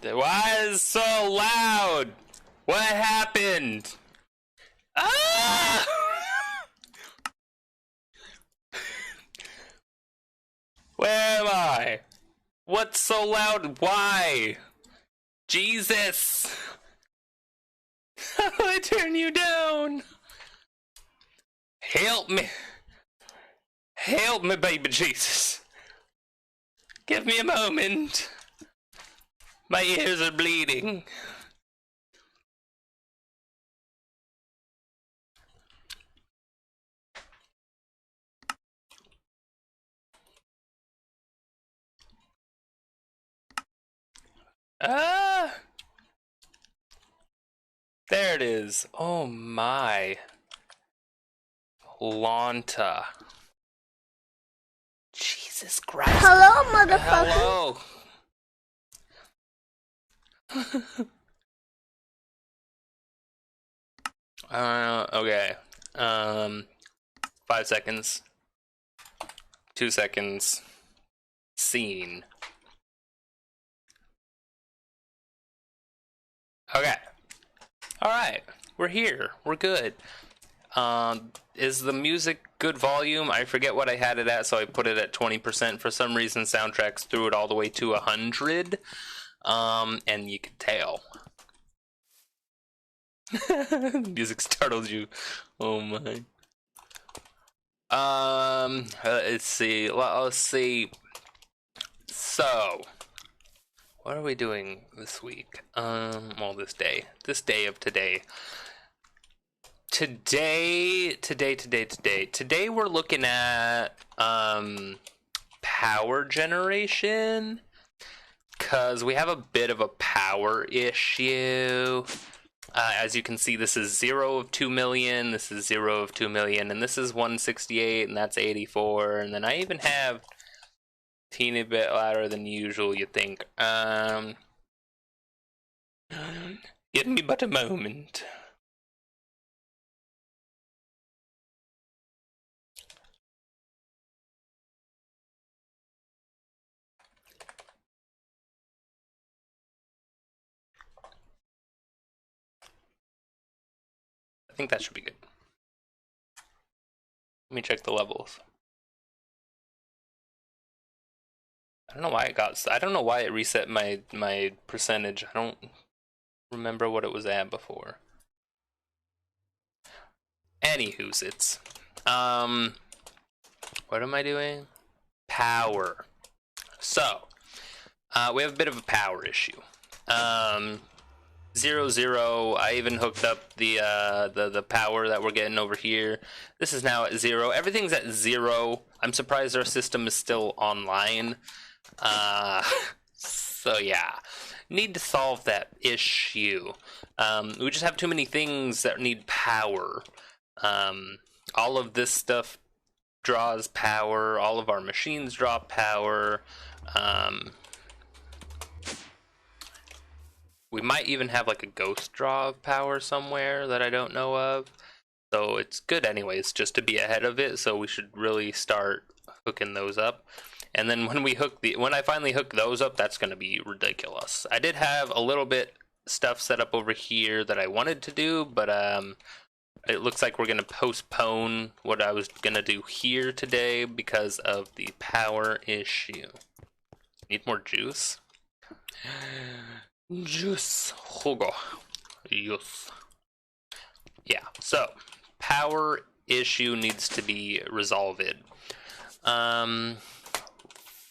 Why is it so loud? What happened? Ah! Where am I? What's so loud? Why? Jesus! How do I turn you down? Help me! Help me, baby Jesus! Give me a moment. My ears are bleeding. Ah! There it is. Oh my. Lanta. Jesus Christ. Hello, motherfucker. Hello. Okay. 5 seconds. 2 seconds. Scene. Okay. Alright. We're here. We're good. Is the music good volume? I forget what I had it at, so I put it at 20%. For some reason, Soundtracks threw it all the way to 100. And you can tell. Music startled you. Oh my. Let's see. Let's see. So, what are we doing this week? Well, this day. This day of today. Today we're looking at, power generation. Because we have a bit of a power issue. As you can see, this is 0 of 2 million, this is 0 of 2 million, and this is 168, and that's 84, and then I even have a teeny bit louder than usual, you think. Give me but a moment. I think that should be good. Let me check the levels. I don't know why it reset my percentage. I don't remember what it was at before. Anywho's it's what am I doing? Power. So, we have a bit of a power issue. 0, 0. I even hooked up the power that we're getting over here. This is now at 0. Everything's at 0. I'm surprised our system is still online. So yeah, need to solve that issue. We just have too many things that need power. All of this stuff draws power. All of our machines draw power. We might even have like a ghost draw of power somewhere that I don't know of. So it's good anyways just to be ahead of it, so we should really start hooking those up. And then when I finally hook those up, that's going to be ridiculous. I did have a little bit stuff set up over here that I wanted to do, but it looks like we're going to postpone what I was going to do here today because of the power issue. Need more juice? Juice. Jugo. Yes. Yeah, so power issue needs to be resolved.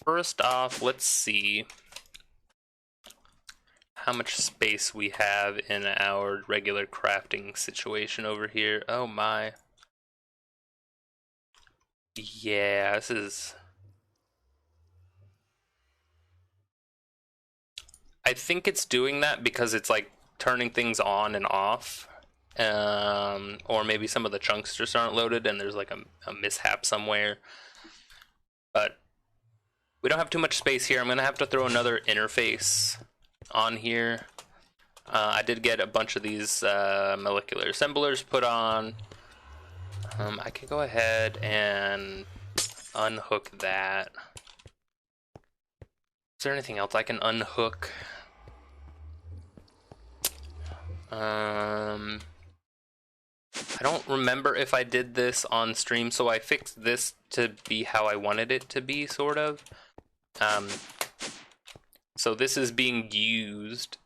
First off, let's see how much space we have in our regular crafting situation over here. Oh my. Yeah, this is... I think it's doing that because it's like turning things on and off. Or maybe some of the chunks just aren't loaded and there's like a mishap somewhere. But we don't have too much space here. I'm going to have to throw another interface on here. I did get a bunch of these molecular assemblers put on. I can go ahead and unhook that. Is there anything else I can unhook? I don't remember if I did this on stream, so I fixed this to be how I wanted it to be, sort of. So this is being used.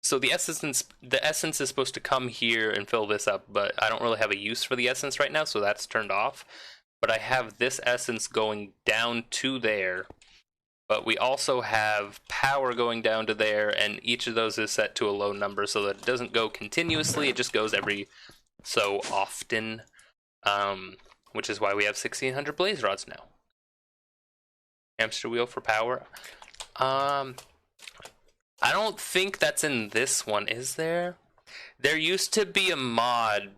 So the essence is supposed to come here and fill this up, but I don't really have a use for the essence right now, so that's turned off. But I have this essence going down to there. But we also have power going down to there, and each of those is set to a low number so that it doesn't go continuously, it just goes every so often. Which is why we have 1600 blaze rods now. Hamster wheel for power. I don't think that's in this one, is there? There used to be a mod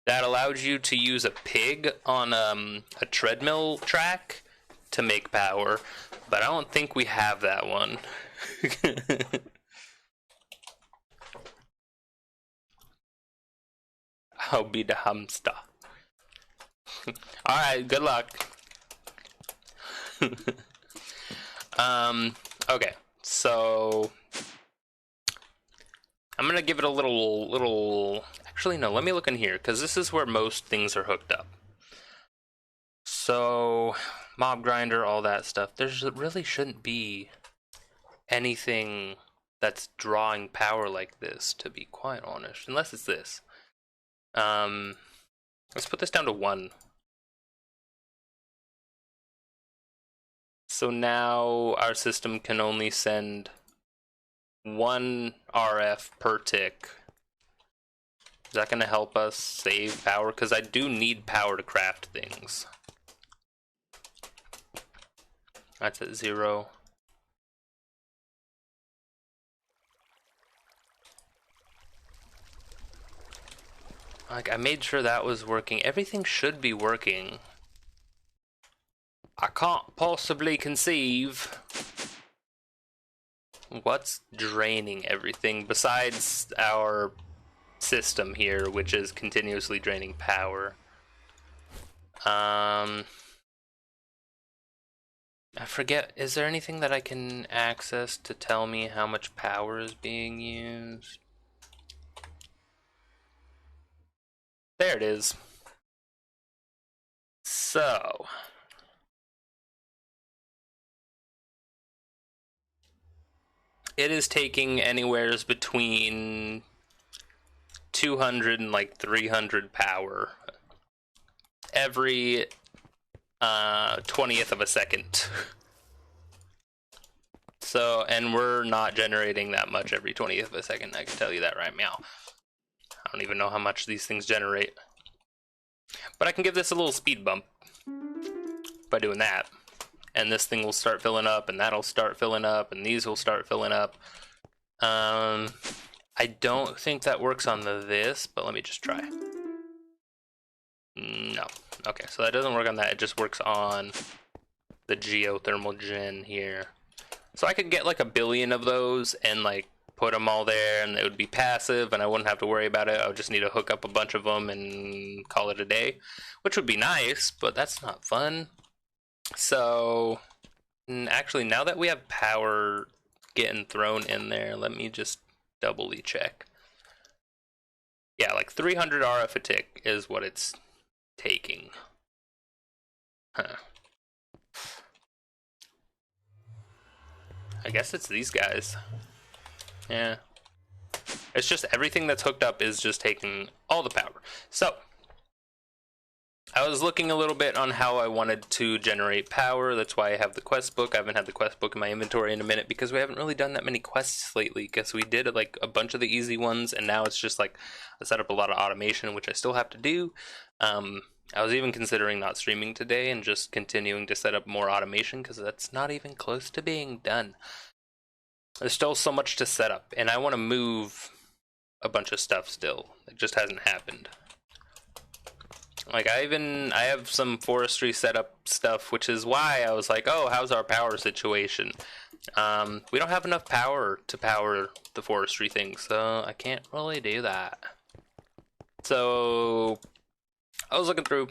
that allowed you to use a pig on a treadmill track to make power, but I don't think we have that one. I'll be the hamster. Alright, good luck. Okay, so I'm gonna give it a little. Actually, no. Let me look in here because this is where most things are hooked up. So, mob grinder, all that stuff. There really shouldn't be anything that's drawing power like this, to be quite honest, unless it's this. Let's put this down to 1. So now our system can only send 1 RF per tick. Is that going to help us save power? Because I do need power to craft things. That's at 0. Like, I made sure that was working. Everything should be working. I can't possibly conceive what's draining everything besides our system here, which is continuously draining power. I forget, is there anything that I can access to tell me how much power is being used? There it is. So it is taking anywhere between 200 and like 300 power every 20th of a second. So, and we're not generating that much every 20th of a second, I can tell you that right now. I don't even know how much these things generate. But I can give this a little speed bump by doing that. And this thing will start filling up, and that'll start filling up, and these will start filling up. I don't think that works on this, but let me just try. No. Okay, so that doesn't work on that. It just works on the geothermal gen here. So I could get like 1 billion of those and like put them all there, and it would be passive, and I wouldn't have to worry about it. I would just need to hook up a bunch of them and call it a day, which would be nice, but that's not fun. So, actually, now that we have power getting thrown in there, let me just doubly check. Yeah, like 300 RF a tick is what it's taking. Huh. I guess it's these guys. Yeah. It's just everything that's hooked up is just taking all the power. So, I was looking a little bit on how I wanted to generate power. That's why I have the quest book. I haven't had the quest book in my inventory in a minute because we haven't really done that many quests lately, because we did like a bunch of the easy ones, and now it's just like I set up a lot of automation, which I still have to do. I was even considering not streaming today and just continuing to set up more automation, because that's not even close to being done. There's still so much to set up, and I want to move a bunch of stuff still. It just hasn't happened. Like, I have some forestry setup stuff, which is why I was like, oh, how's our power situation? We don't have enough power to power the forestry thing, so I can't really do that. So, I was looking through.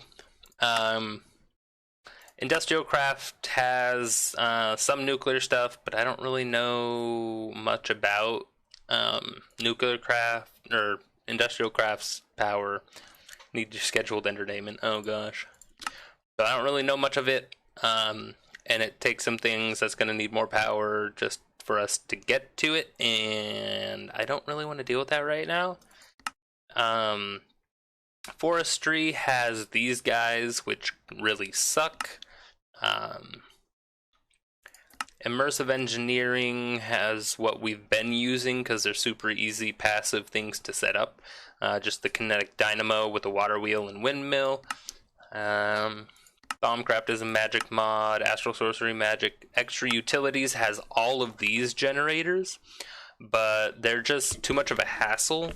Industrial craft has some nuclear stuff, but I don't really know much about Nuclear craft or industrial crafts power. Need your scheduled entertainment. Oh gosh. So I don't really know much of it. And it takes some things that's going to need more power just for us to get to it, and I don't really want to deal with that right now. Forestry has these guys, which really suck. Immersive engineering has what we've been using because they're super easy passive things to set up. Just the kinetic dynamo with a water wheel and windmill. Bombcraft is a magic mod. Astral Sorcery Magic Extra Utilities has all of these generators, but they're just too much of a hassle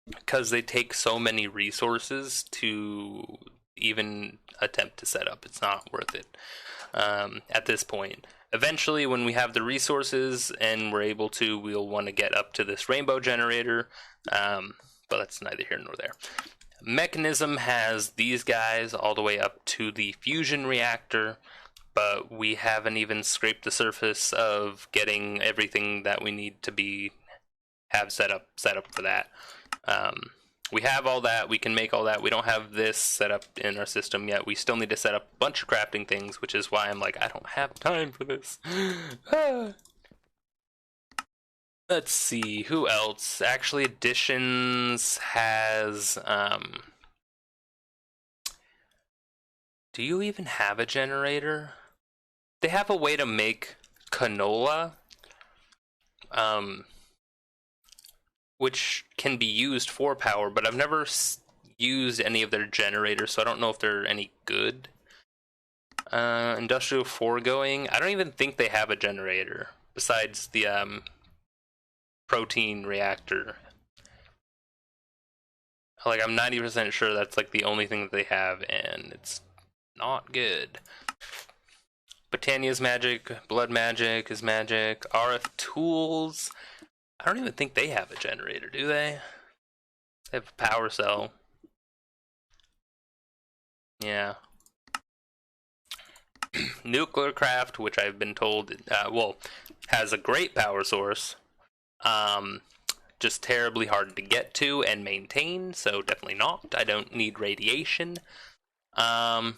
because they take so many resources to even attempt to set up. It's not worth it at this point. Eventually, when we have the resources and we're able to, we'll want to get up to this rainbow generator, but that's neither here nor there. Mechanism has these guys all the way up to the fusion reactor, but we haven't even scraped the surface of getting everything that we need to have set up for that. We have all that, we can make all that. We don't have this set up in our system yet. We still need to set up a bunch of crafting things, which is why I'm like, I don't have time for this. Let's see, who else? Actually, Additions has, do you even have a generator? They have a way to make canola, which can be used for power, but I've never used any of their generators, so I don't know if they're any good. Industrial Foregoing, I don't even think they have a generator, besides the, protein reactor. Like, I'm 90% sure that's like the only thing that they have, and it's not good. Britannia's magic, Blood Magic is magic. RF Tools, I don't even think they have a generator, do they? They have a power cell. Yeah. Nuclear Craft, which I've been told, has a great power source. Just terribly hard to get to and maintain, so definitely not. I don't need radiation. And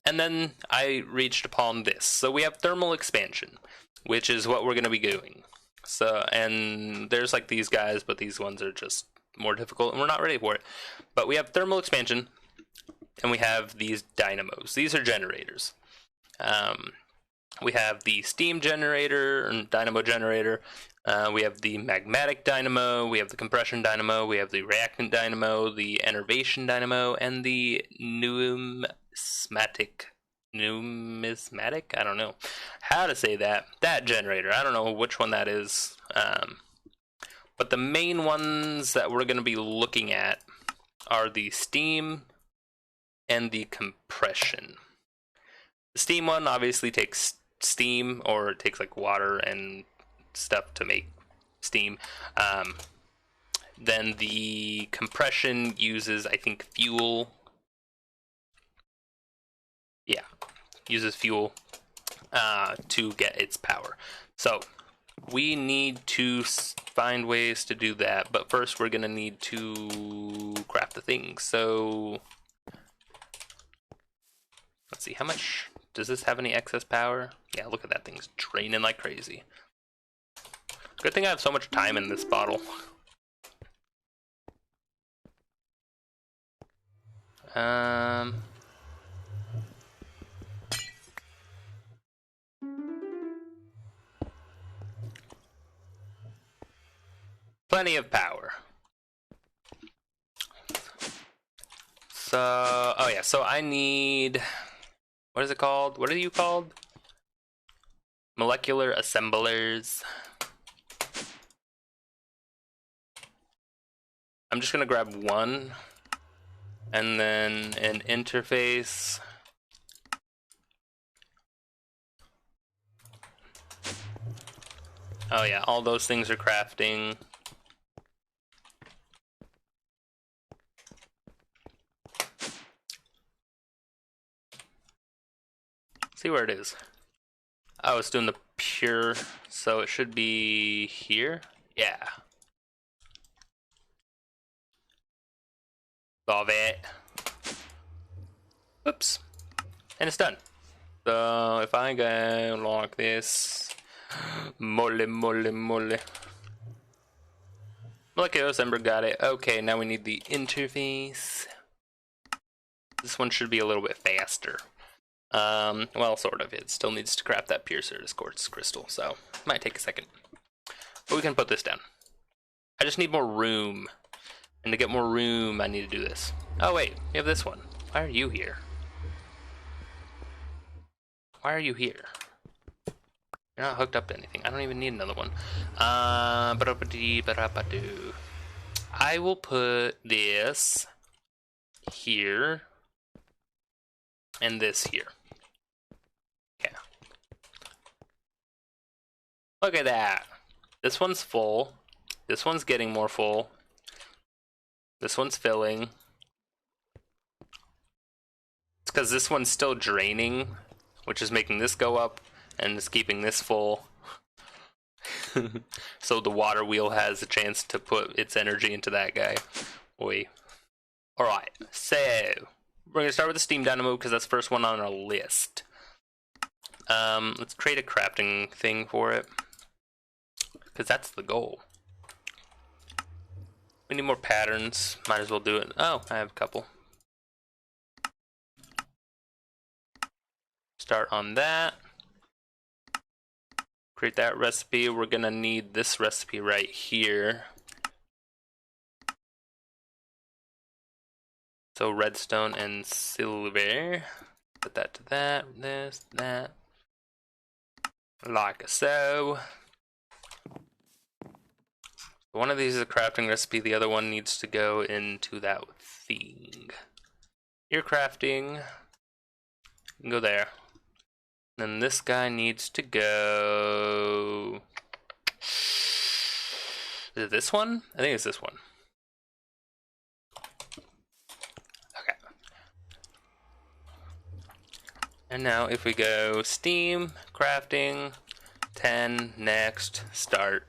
then I reached upon this. So we have thermal expansion, which is what we're going to be doing. So, and there's like these guys, but these ones are just more difficult, and we're not ready for it. But we have thermal expansion, and we have these dynamos. These are generators. We have the steam generator, and dynamo generator. We have the magmatic dynamo, we have the compression dynamo, we have the reactant dynamo, the enervation dynamo, and the numismatic, I don't know how to say that generator. I don't know which one that is. But the main ones that we're going to be looking at are the steam and the compression. The steam one obviously takes steam, or it takes like water and stuff to make steam. Then the compression uses, I think, fuel. Yeah, uses fuel to get its power. So we need to find ways to do that, but first we're gonna need to craft the thing. So let's see, how much does this have? Any excess power? Yeah, look at that, thing's draining like crazy. Good thing I have so much time in this bottle. Plenty of power. So, oh yeah, so I need, what is it called? What are you called? Molecular assemblers. I'm just gonna grab one, and then an interface. Oh yeah, all those things are crafting. See where it is. Oh, it's doing the pure, so it should be here. Yeah. Love it. Oops. And it's done. So if I go like this, mole, mole, mole. Look, Ember got it. Okay, now we need the interface. This one should be a little bit faster. Well, sort of. It still needs to craft that piercer to quartz crystal, so it might take a second. But we can put this down. I just need more room. And to get more room, I need to do this. Oh, wait. We have this one. Why are you here? Why are you here? You're not hooked up to anything. I don't even need another one. I will put this here. And this here. Okay. Look at that. This one's full. This one's getting more full. This one's filling. It's because this one's still draining, which is making this go up, and it's keeping this full. So the water wheel has a chance to put its energy into that guy. Oi. Alright, so we're going to start with the steam dynamo because that's the first one on our list. Let's create a crafting thing for it, because that's the goal. We need more patterns. Might as well do it. Oh, I have a couple. Start on that. Create that recipe. We're gonna need this recipe right here. So redstone and silver. Put that to that. This, that. Like so. One of these is a crafting recipe, the other one needs to go into that thing. You're crafting. You can go there. Then this guy needs to go... Is it this one? I think it's this one. Okay. And now if we go Steam, crafting, 10, next, start.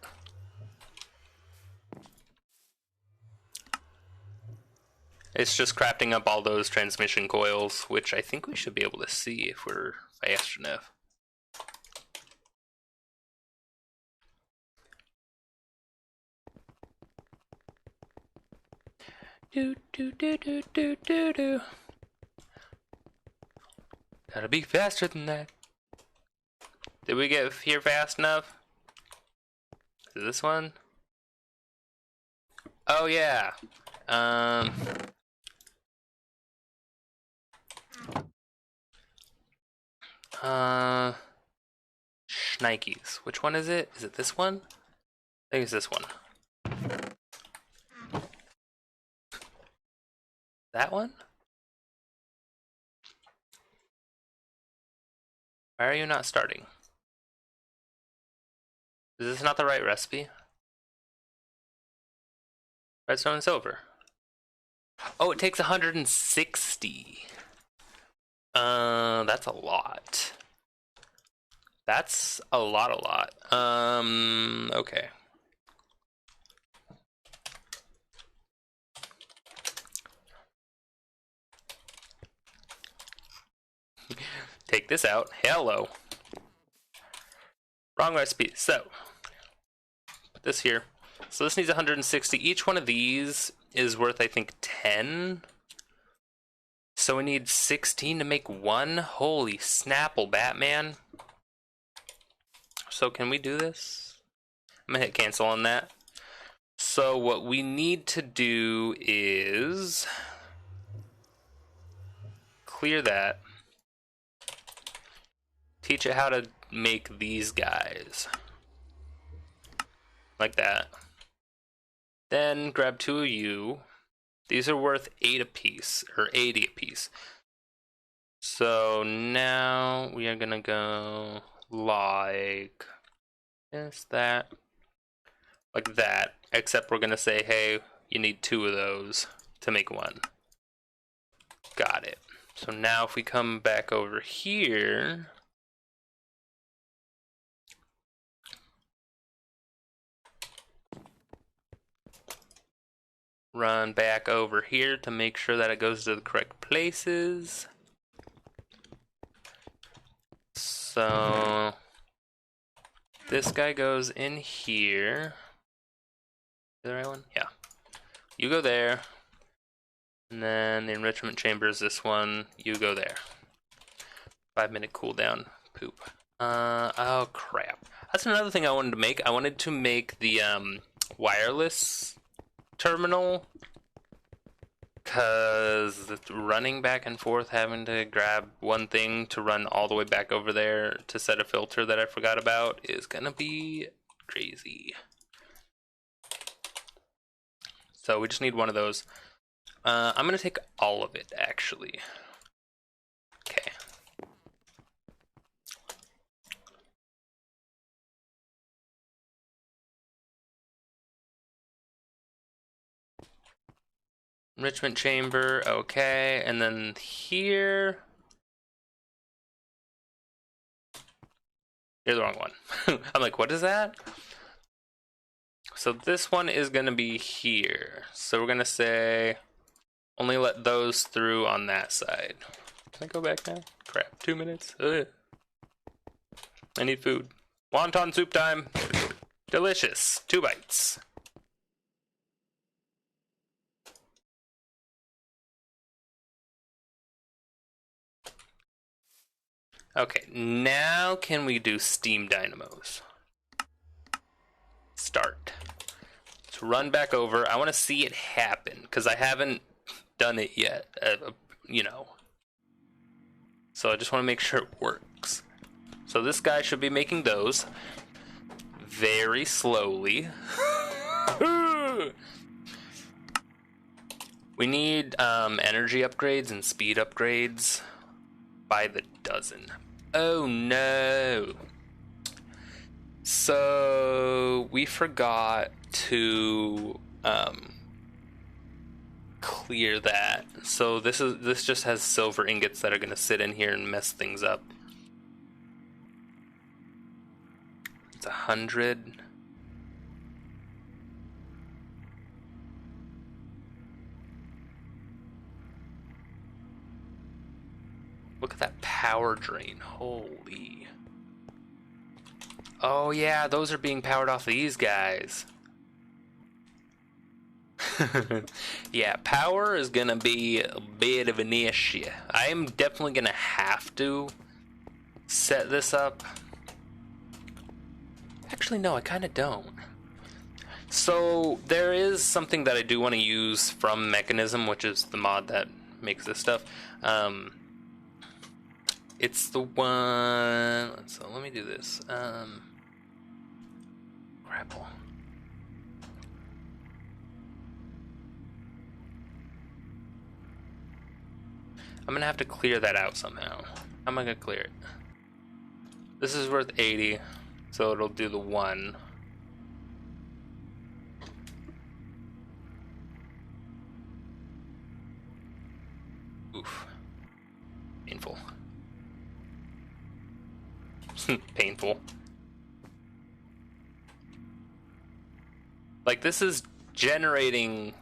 It's just crafting up all those transmission coils, which I think we should be able to see if we're fast enough. Do do do do do do do. Gotta be faster than that. Did we get here fast enough? Is this one? Oh yeah. Schnikes. Which one is it? Is it this one? I think it's this one. That one? Why are you not starting? Is this not the right recipe? Redstone and silver. Oh, it takes 160. That's a lot. That's a lot. Okay. Take this out. Hello. Wrong recipe. So, put this here. So this needs 160. Each one of these is worth, I think, 10. So we need 16 to make one. Holy snapple, Batman. So can we do this? I'm gonna hit cancel on that. So what we need to do is clear that. Teach it how to make these guys. Like that. Then grab 2 of you. These are worth 8 apiece, or 80 apiece. So now we are gonna go like this, that, like that. Except we're gonna say, hey, you need 2 of those to make one. Got it. So now if we come back over here, run back over here to make sure that it goes to the correct places. So this guy goes in here. Is that the right one? Yeah. You go there. And then the enrichment chamber is this one. You go there. 5-minute cooldown. Poop. Oh crap. That's another thing I wanted to make. I wanted to make the wireless terminal, because running back and forth, having to grab one thing to run all the way back over there to set a filter that I forgot about is gonna be crazy. So we just need one of those. I'm gonna take all of it, actually. Okay. Enrichment chamber, okay, and then here... You're the wrong one. I'm like, what is that? So this one is gonna be here. So we're gonna say, only let those through on that side. Can I go back now? Crap, 2 minutes. Ugh. I need food. Wonton soup time. Delicious. 2 bites. Okay, now can we do steam dynamos? Start. Let's run back over. I want to see it happen, because I haven't done it yet, you know. So I just want to make sure it works. So this guy should be making those very slowly. We need energy upgrades and speed upgrades by the dozen. Oh no. So we forgot to clear that. So this just has silver ingots that are gonna sit in here and mess things up. It's 100. Look at that power drain. Holy. Oh yeah, those are being powered off these guys. Yeah, power is gonna be a bit of an issue. I am definitely gonna have to set this up. Actually, no, I kind of don't. So there is something that I do want to use from Mechanism, which is the mod that makes this stuff. It's the one. So let me do this. Grapple. I'm gonna have to clear that out somehow. How am I gonna clear it? This is worth 80, so it'll do the 1. Oof. Painful. Painful. Like, this is generating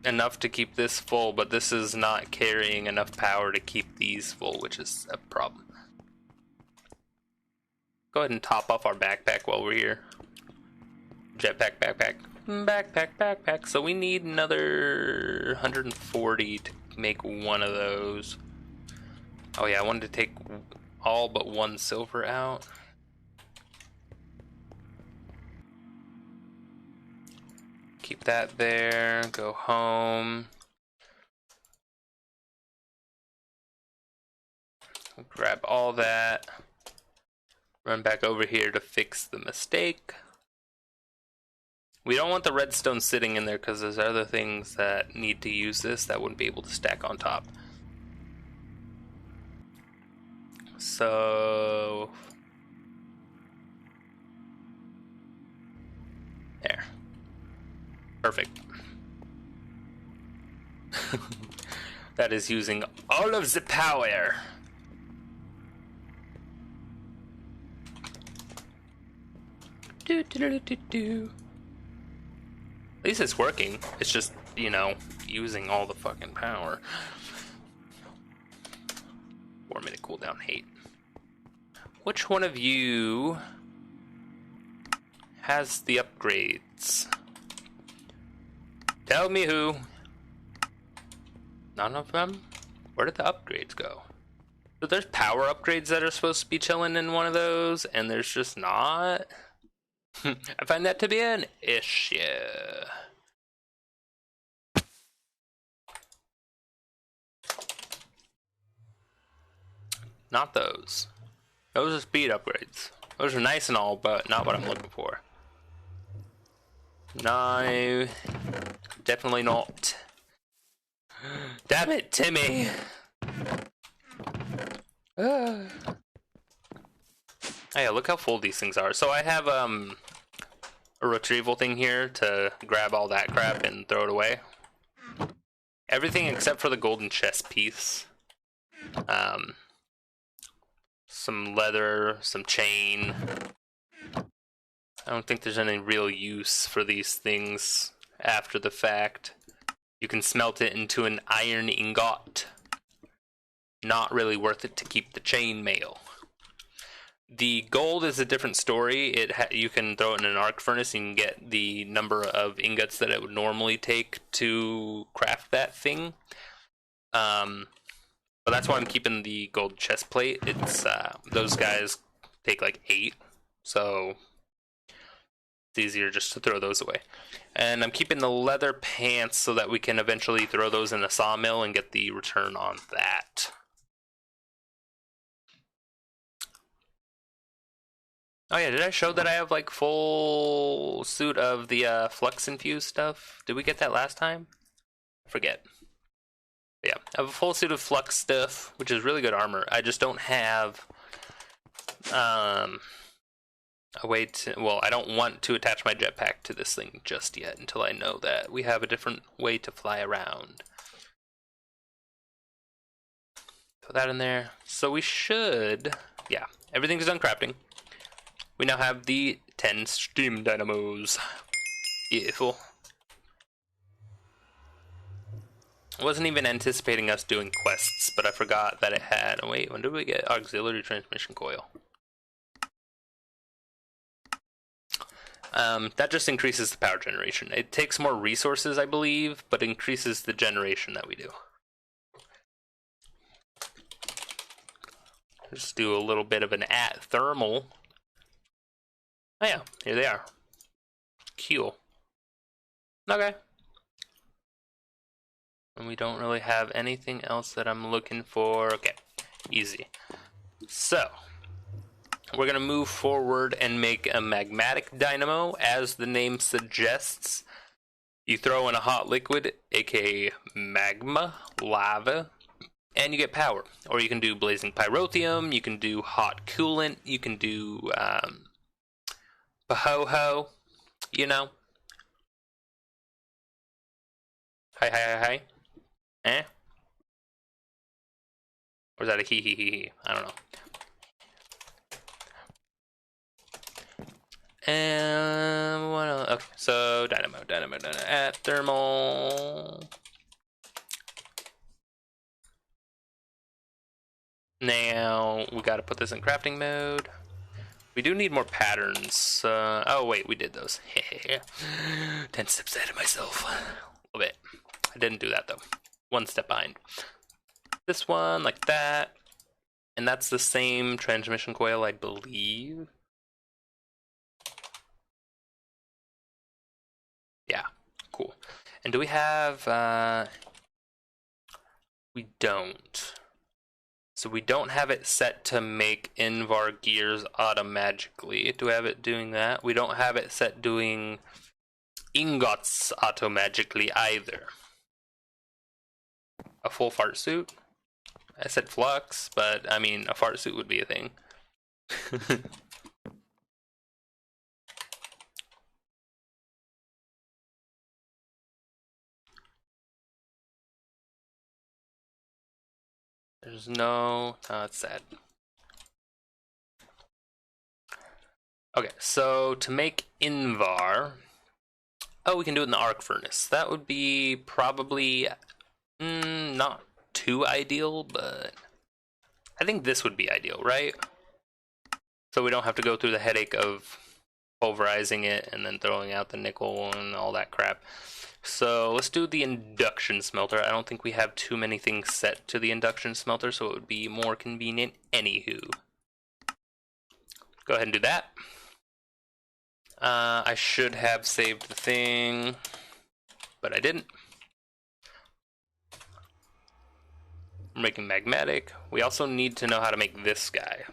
enough to keep this full, but this is not carrying enough power to keep these full, which is a problem. Go ahead and top off our backpack while we're here. Jetpack, backpack. Backpack, backpack. So we need another 140 to make one of those. Oh yeah, I wanted to take all but 1 silver out. Keep that there, go home. Grab all that. Run back over here to fix the mistake. We don't want the redstone sitting in there because there's other things that need to use this that wouldn't be able to stack on top. So there. Perfect. That is using all of the power. At least it's working. It's just you know, using all the fucking power. 4-minute cooldown, hate. Which one of you has the upgrades? Tell me who. None of them? Where did the upgrades go? So there's power upgrades that are supposed to be chilling in one of those, and there's just not. I find that to be an issue. Not those. Those are speed upgrades. Those are nice and all, but not what I'm looking for. No. Definitely not. Damn it, Timmy! Hey, look how full these things are. So I have a retrieval thing here to grab all that crap and throw it away. Everything except for the golden chest piece. Some leather, some chain. I don't think there's any real use for these things after the fact. You can smelt it into an iron ingot. Not really worth it to keep the chain mail. The gold is a different story. You can throw it in an arc furnace and get the number of ingots that it would normally take to craft that thing. But that's why I'm keeping the gold chest plate. It's those guys take like 8, so it's easier just to throw those away. And I'm keeping the leather pants so that we can eventually throw those in a sawmill and get the return on that. Oh yeah, did I show that I have like full suit of the flux infused stuff? Did we get that last time? I forget. But yeah, I have a full suit of flux stuff, which is really good armor. I just don't have a way to, well, I don't want to attach my jetpack to this thing just yet until I know that we have a different way to fly around. Throw that in there. So we should, yeah, everything's done crafting. We now have the 10 steam dynamos. Beautiful. I wasn't even anticipating us doing quests, but I forgot that it had... Oh wait, when did we get auxiliary transmission coil? That just increases the power generation. It takes more resources, I believe, but increases the generation that we do. Just do a little bit of an thermal. Oh yeah, here they are. Cool. Okay. And we don't really have anything else that I'm looking for. Okay, easy. So, we're going to move forward and make a magmatic dynamo. As the name suggests, you throw in a hot liquid, aka magma, lava, and you get power. Or you can do blazing pyrotheum, you can do hot coolant, you can do Ho-ho, you know. Hi. Eh? Or is that a hee? I don't know. And what else? Okay, so dynamo at thermal. Now we gotta put this in crafting mode. We do need more patterns. Oh wait, we did those. 10 steps ahead of myself. A little bit. I didn't do that though. 1 step behind. This one, like that. And that's the same transmission coil, I believe. Yeah, cool. And do we have... we don't. So we don't have it set to make Invar gears automagically. Do we have it doing that? We don't have it set doing ingots automagically either. A full fart suit? I said flux, but I mean a fart suit would be a thing. There's no... Oh, that's sad. Okay, so to make Invar, Oh, we can do it in the arc furnace. That would be probably not too ideal, but I think this would be ideal, right? So we don't have to go through the headache of pulverizing it and then throwing out the nickel and all that crap. So let's do the induction smelter. I don't think we have too many things set to the induction smelter, so it would be more convenient anywho. Go ahead and do that. I should have saved the thing, but I didn't. We're making magmatic. We also need to know how to make this guy.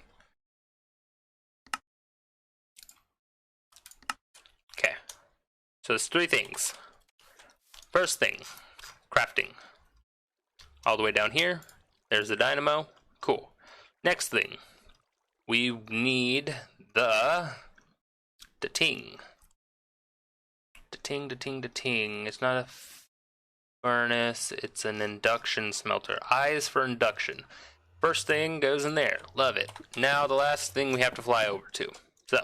Okay. So there's 3 things. First thing, crafting. All the way down here, there's the dynamo. Cool. Next thing, we need the ting. The ting. It's not a furnace, it's an induction smelter. Eyes for induction. First thing goes in there. Love it. Now the last thing we have to fly over to. So.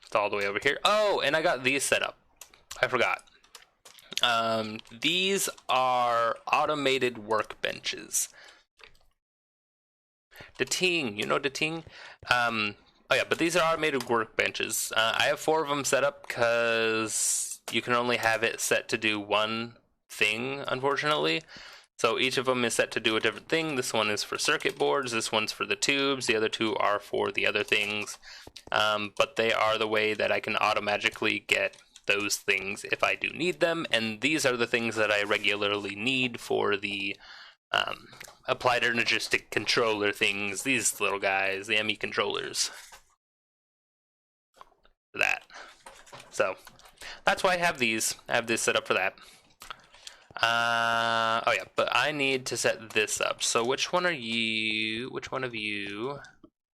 It's all the way over here. Oh, and I got these set up. I forgot. These are automated workbenches. The ting, you know the ting? Oh yeah, but these are automated workbenches. I have 4 of them set up because you can only have it set to do one thing, unfortunately. So each of them is set to do a different thing. This one is for circuit boards, this one's for the tubes, the other 2 are for the other things. But they are the way that I can automatically get those things if I do need them, and these are the things that I regularly need for the applied energistic controller things, these little guys, the ME controllers. For that. So, that's why I have these. I have this set up for that. Oh yeah, but I need to set this up. So which one of you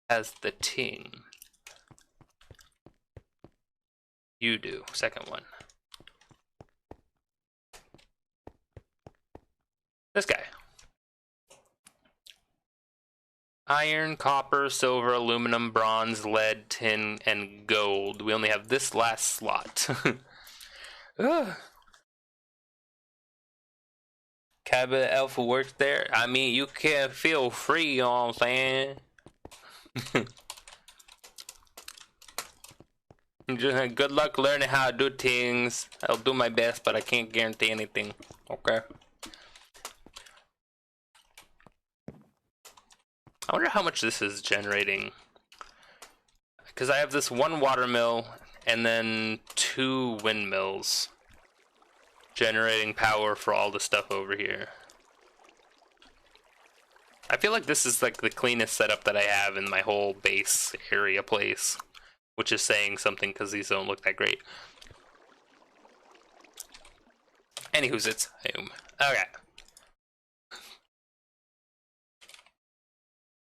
has the ting? You do, second one. This guy. Iron, copper, silver, aluminum, bronze, lead, tin, and gold. We only have this last slot. Cabot Alpha works there. I mean, you can feel free, you know what I'm saying? Just good luck learning how to do things. I'll do my best, but I can't guarantee anything. Okay. I wonder how much this is generating. Because I have this 1 water mill and then 2 windmills generating power for all the stuff over here. I feel like this is like the cleanest setup that I have in my whole base area place, which is saying something because these don't look that great. Anywho's it's home. Okay.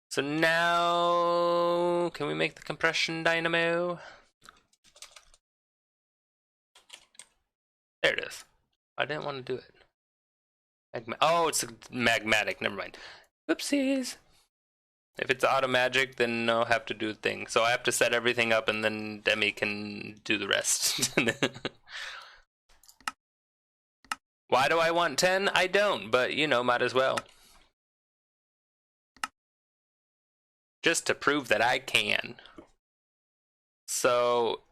So now, can we make the compression dynamo? There it is. I didn't want to do it. Oh, it's magmatic. Never mind. Oopsies. If it's auto magic, then I'll have to do the thing. So I have to set everything up, and then Demi can do the rest. Why do I want 10? I don't, but you know, might as well. Just to prove that I can. So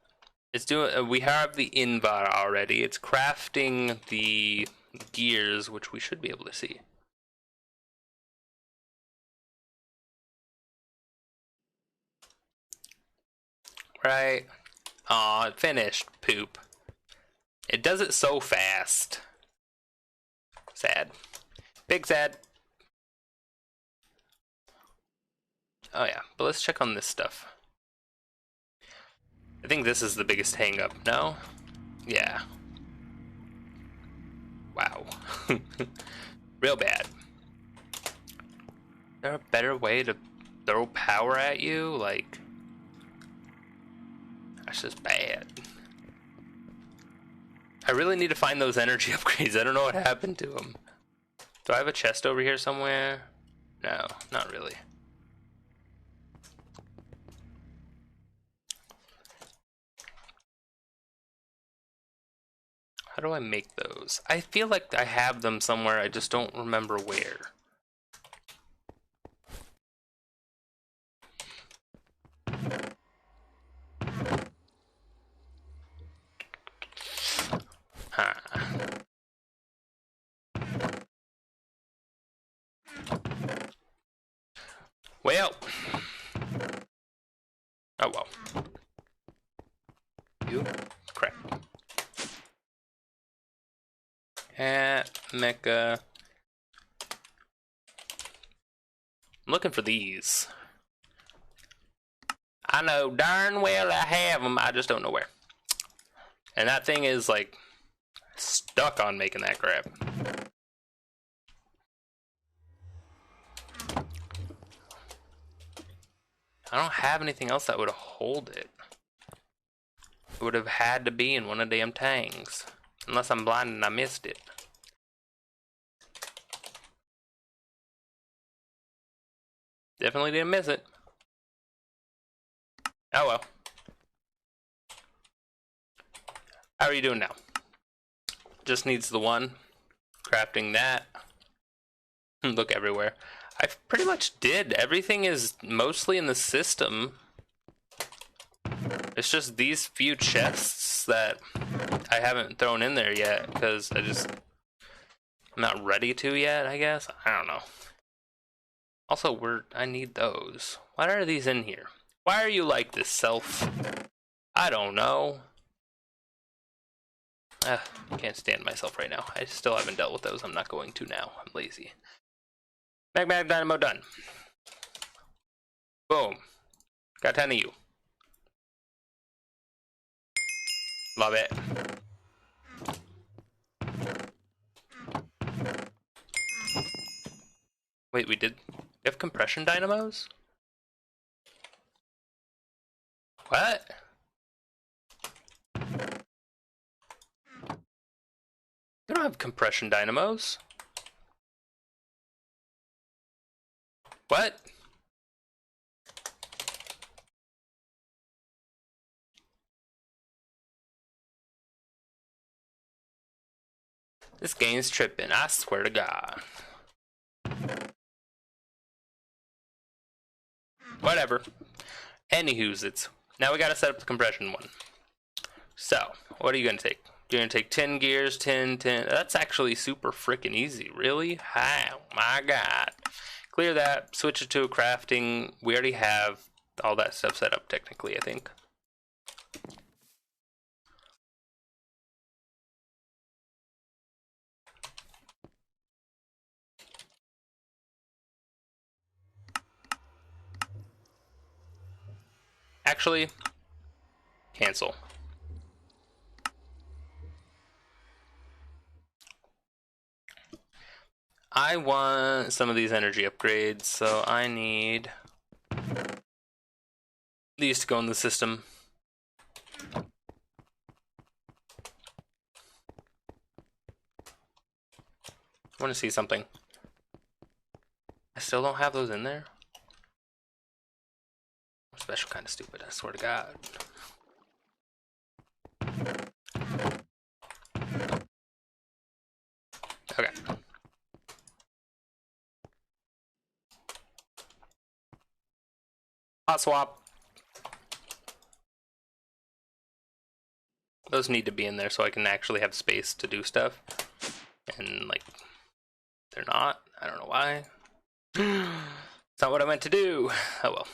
it's doing. We have the invar already. It's crafting the gears, which we should be able to see. Right? Aw, it finished. Poop. It does it so fast. Sad. Big sad. Oh yeah, but let's check on this stuff. I think this is the biggest hang up, no? Yeah. Wow. Real bad. Is there a better way to throw power at you? Like, that's just bad. I really need to find those energy upgrades. I don't know what happened to them. Do I have a chest over here somewhere? No, not really. How do I make those? I feel like I have them somewhere, I just don't remember where. Huh. Well. Oh well. You crap. Mecha. I'm looking for these. I know darn well I have them, I just don't know where. And that thing is like stuck on making that grab. I don't have anything else that would hold it. It would have had to be in one of the damn tangs. Unless I'm blind and I missed it. Definitely didn't miss it. Oh well. How are you doing now? Just needs the one. Crafting that. Look everywhere. I pretty much did. Everything is mostly in the system. It's just these few chests that I haven't thrown in there yet because I'm not ready to yet, I guess. I don't know. Also, I need those. Why are these in here? Why are you like this, self? I don't know. Can't stand myself right now. I still haven't dealt with those. I'm not going to now. I'm lazy. Magmatic Dynamo done. Boom. Got 10 of you. Love it. Wait, we have compression dynamos? What? We don't have compression dynamos. What? This game's tripping, I swear to God. Whatever. Anywho's, now we gotta set up the compression one. So, what are you gonna take? You're gonna take 10 gears, 10. That's actually super freaking easy, really? Oh my God. Clear that, switch it to a crafting. We already have all that stuff set up technically, I think. Actually, cancel. I want some of these energy upgrades, so I need these to go in the system. I want to see something. I still don't have those in there? I'm special kind of stupid, I swear to God. Okay. Hot swap. Those need to be in there so I can actually have space to do stuff. And, like, they're not. I don't know why. It's not what I meant to do. Oh well.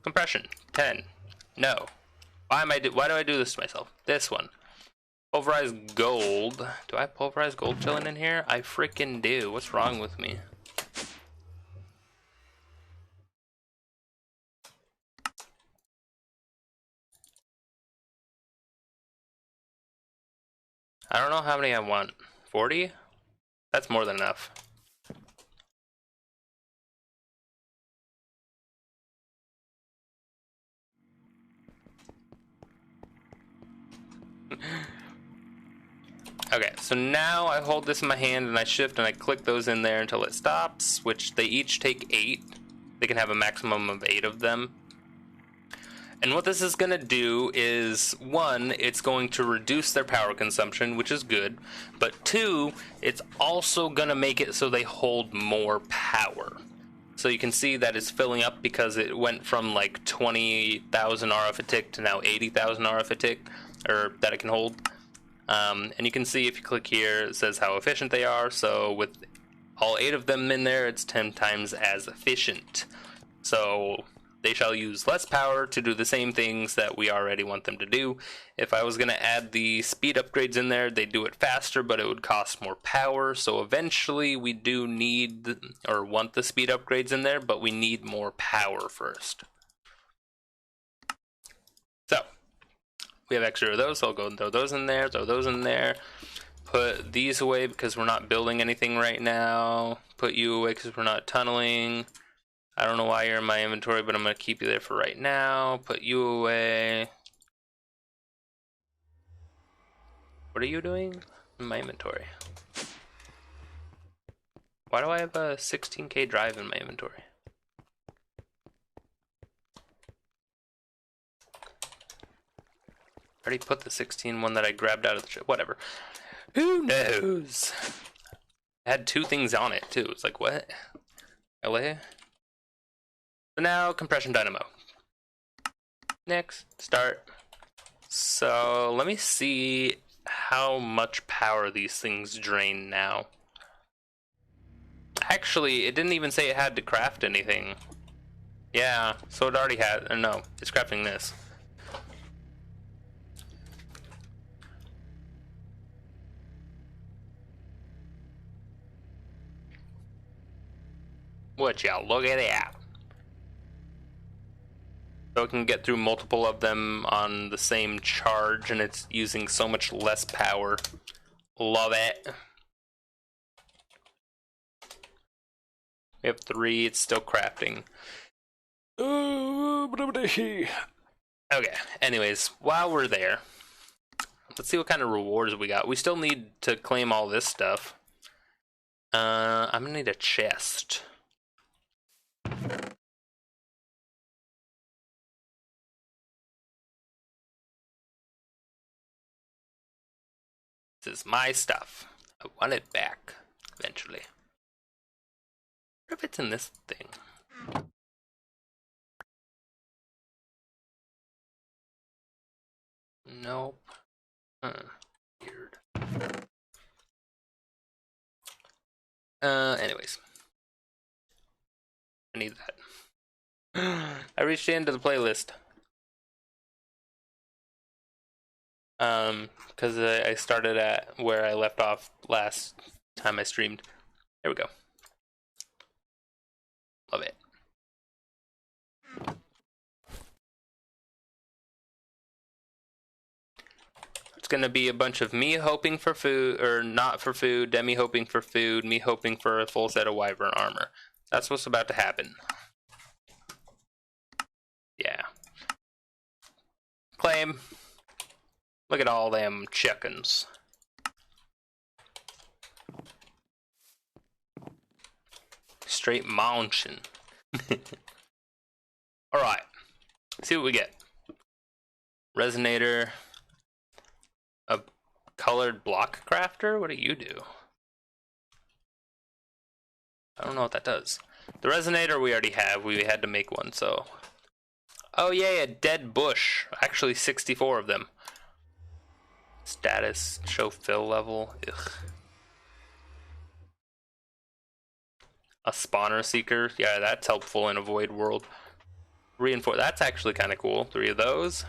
Compression. 10. No. Why do I do this to myself? This one. Pulverized gold. Do I have pulverized gold chilling in here? I freaking do. What's wrong with me? I don't know how many I want. 40? That's more than enough. Okay, so now I hold this in my hand and I shift and I click those in there until it stops, which they each take 8. They can have a maximum of 8 of them. And what this is going to do is, one, it's going to reduce their power consumption, which is good. But two, it's also going to make it so they hold more power. So you can see that it's filling up because it went from like 20,000 RF a tick to now 80,000 RF a tick, or that it can hold. And you can see if you click here, it says how efficient they are. So with all 8 of them in there, it's 10 times as efficient. So they shall use less power to do the same things that we already want them to do. If I was going to add the speed upgrades in there, they'd do it faster, but it would cost more power. So eventually we do need or want the speed upgrades in there, but we need more power first. So we have extra of those, so I'll go and throw those in there, Put these away because we're not building anything right now. Put you away because we're not tunneling. I don't know why you're in my inventory, but I'm going to keep you there for right now. Put you away. What are you doing in my inventory? Why do I have a 16K drive in my inventory? I already put the 16 one that I grabbed out of the ship. Whatever. Who knows? I had 2 things on it, too. It's like, what? LA? So now, compression dynamo. Next, start. So let me see how much power these things drain now. Actually, it didn't even say it had to craft anything. Yeah, so it already had, no, it's crafting this. What y'all, look at that. So it can get through multiple of them on the same charge, and it's using so much less power. Love it. We have 3, it's still crafting. Okay, anyways, while we're there, let's see what kind of rewards we got. We still need to claim all this stuff. I'm gonna need a chest. This is my stuff. I want it back eventually. What if it's in this thing? Nope. Weird. Anyways. I need that. I reached the end of the playlist. Because I started at where I left off last time I streamed. There we go. Love it. It's gonna be a bunch of me hoping for food, or not for food, Demi hoping for food, me hoping for a full set of wyvern armor. That's what's about to happen. Yeah. Claim. Look at all them chickens. Straight mountain. Alright. See what we get. Resonator. A colored block crafter? What do you do? I don't know what that does. The resonator we already have. We had to make one, so. Oh yeah, a dead bush. Actually 64 of them. Status, show fill level. Ugh. A spawner seeker. Yeah, that's helpful in a void world. Reinforce. That's actually kind of cool. 3 of those.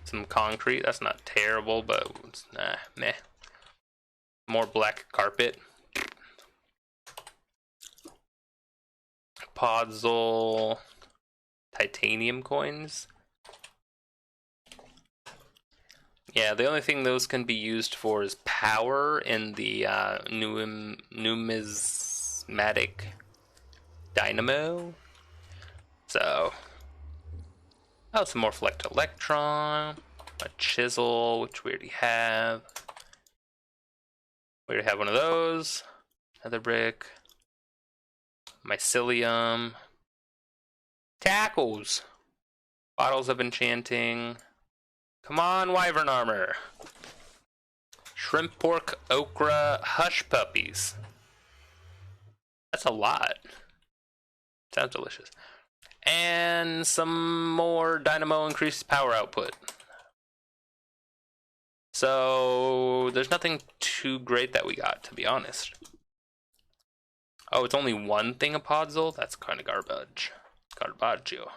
Some concrete. That's not terrible, but it's, meh. More black carpet. Podzol. Titanium coins. Yeah, the only thing those can be used for is power in the numismatic dynamo. So, oh, some more Flect Electron, a chisel, which we already have. We already have one of those. Another brick. Mycelium. Tackles. Bottles of enchanting. Come on, wyvern armor. Shrimp, pork, okra, hush puppies. That's a lot. Sounds delicious. And some more dynamo increased power output. So there's nothing too great that we got, to be honest. Oh, it's only one thing of podzol? That's kind of garbage. Garbaggio.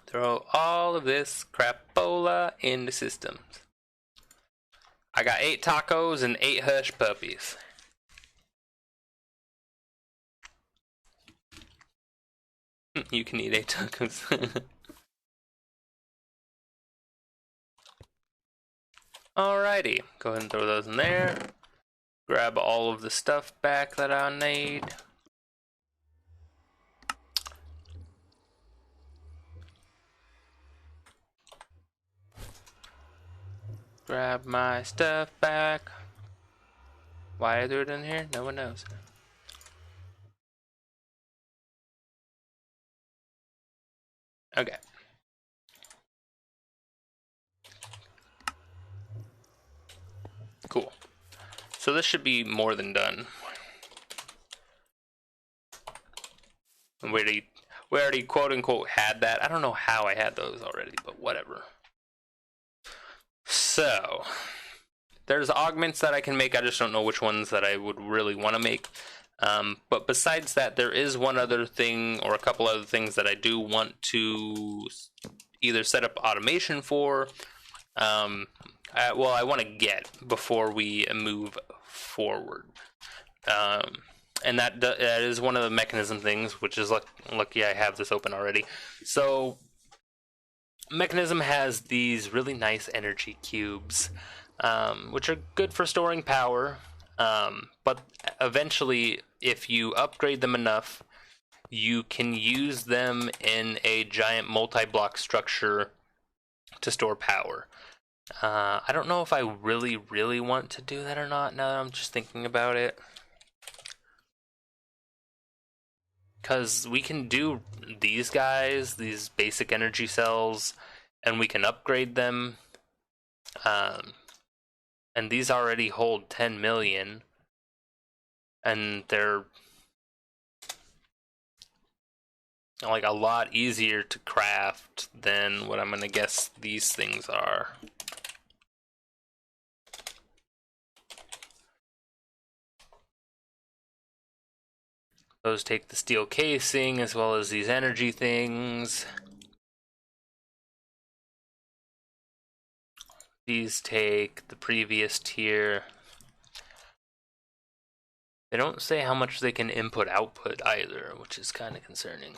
Throw all of this crapola in the systems. I got 8 tacos and 8 hush puppies. You can eat 8 tacos. Alrighty, go ahead and throw those in there. Grab all of the stuff back that I need. Grab my stuff back. Why I threw it in here? No one knows. Okay. Cool. So this should be more than done. We already quote unquote had that. I don't know how I had those already, but whatever. So there's augments that I can make. I just don't know which ones that I would really want to make. But besides that, there is one other thing or a couple other things that I do want to either set up automation for. Well, I want to get before we move forward. And that is one of the mechanism things, which is lucky I have this open already. So mechanism has these really nice energy cubes, which are good for storing power. But eventually, if you upgrade them enough, you can use them in a giant multi-block structure to store power. I don't know if I really want to do that or not now that I'm just thinking about it. Because we can do these guys, these basic energy cells, and we can upgrade them. And these already hold 10 million. And they're like a lot easier to craft than what I'm gonna guess these things are. Those take the steel casing as well as these energy things. These take the previous tier. They don't say how much they can input output either, which is kind of concerning.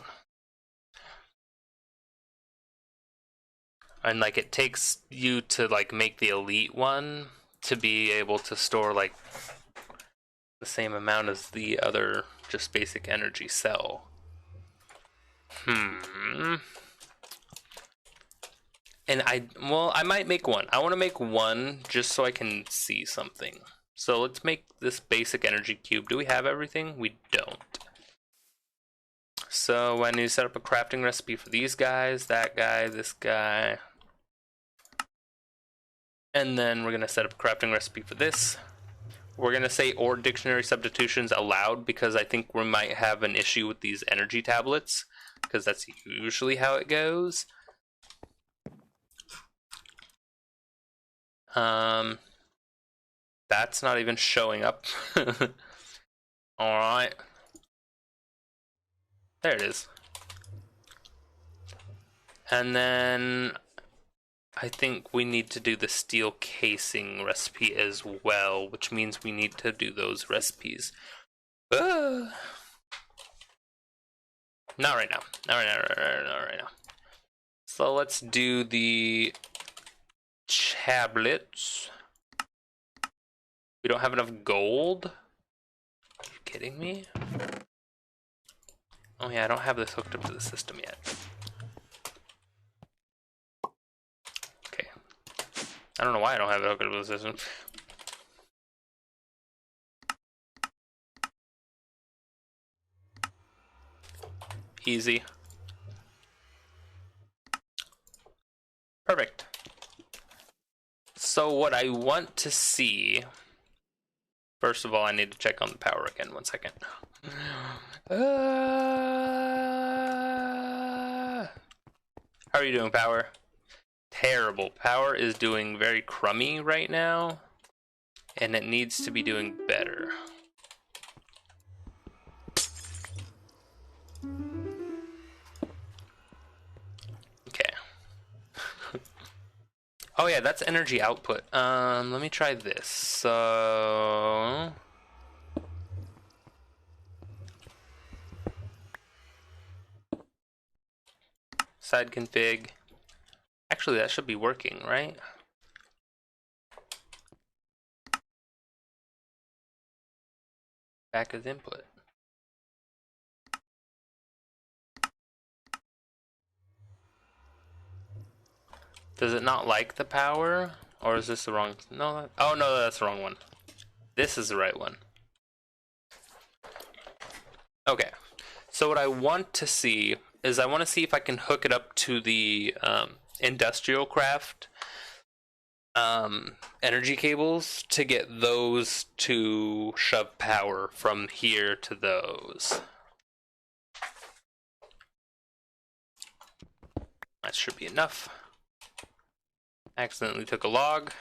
And like it takes you to like make the elite one to be able to store like the same amount as the other just basic energy cell. And I might make one. I want to make one just so I can see something. So let's make this basic energy cube. Do we have everything? We don't. So I need to set up a crafting recipe for these guys, that guy, this guy. And then we're going to set up a crafting recipe for this. We're going to say or dictionary substitutions allowed because I think we might have an issue with these energy tablets because that's usually how it goes. That's not even showing up. Alright. There it is. And then I think we need to do the steel casing recipe as well, which means we need to do those recipes. Not right now. Not right now. So let's do the tablets. We don't have enough gold? Are you kidding me? Oh yeah, I don't have this hooked up to the system yet. Okay. I don't know why I don't have it hooked up to the system. Easy. Perfect. So what I want to see... First of all, I need to check on the power again. 1 second. How are you doing, power? Terrible. Power is doing very crummy right now, and it needs to be doing better. Okay. Oh yeah, that's energy output. Let me try this. So... Side config. Actually, that should be working, right? Back as input. Does it not like the power? Or is this the wrong... No, oh no, that's the wrong one. This is the right one. Okay. So what I want to see is I want to see if I can hook it up to the industrial craft energy cables to get those to shove power from here to those. That should be enough. Accidentally took a log.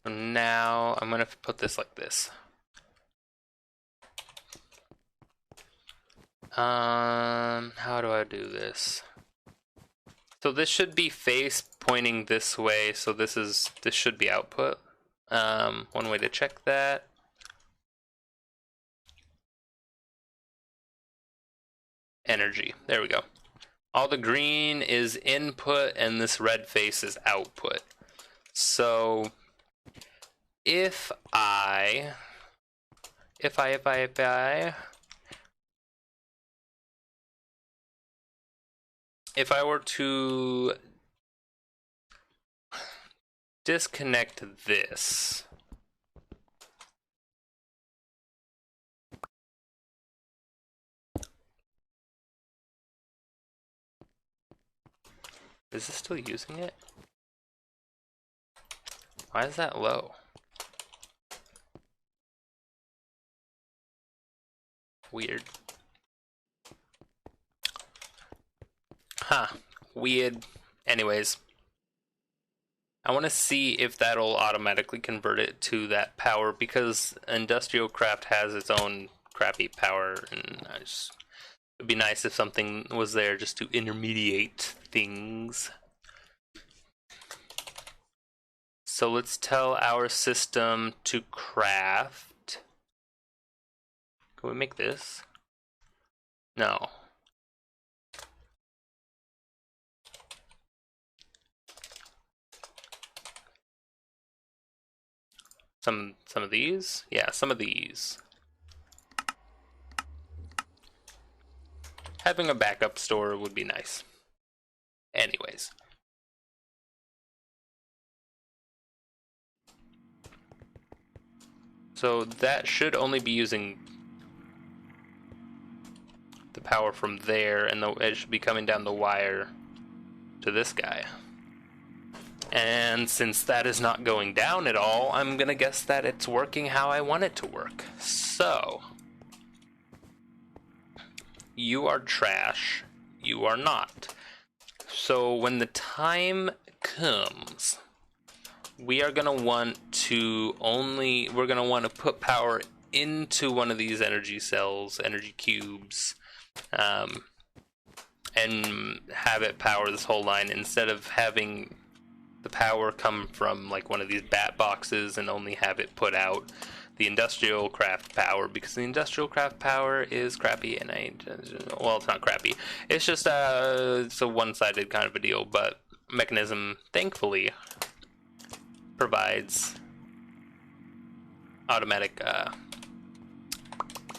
So now I'm gonna put this like this. How do I do this? So this should be face pointing this way, so this should be output. One way to check that. Energy. There we go. All the green is input and this red face is output. So if I were to disconnect this, is this still using it? Why is that low? Weird. Huh. Weird. Anyways. I want to see if that'll automatically convert it to that power, because Industrial Craft has its own crappy power, and it'd be nice if something was there just to intermediate things. So let's tell our system to craft. Can we make this? No. Some of these? Yeah, some of these. Having a backup store would be nice. Anyways. So that should only be using the power from there, and it should be coming down the wire to this guy. And since that is not going down at all, I'm gonna guess that it's working how I want it to work. So, you are trash, you are not. So when the time comes, we are gonna want to put power into one of these energy cells, energy cubes, and have it power this whole line, instead of having the power come from like one of these bat boxes and only have it put out the industrial craft power, because the industrial craft power is crappy, and well, it's not crappy, it's just it's a one-sided kind of a deal. But Mechanism thankfully provides automatic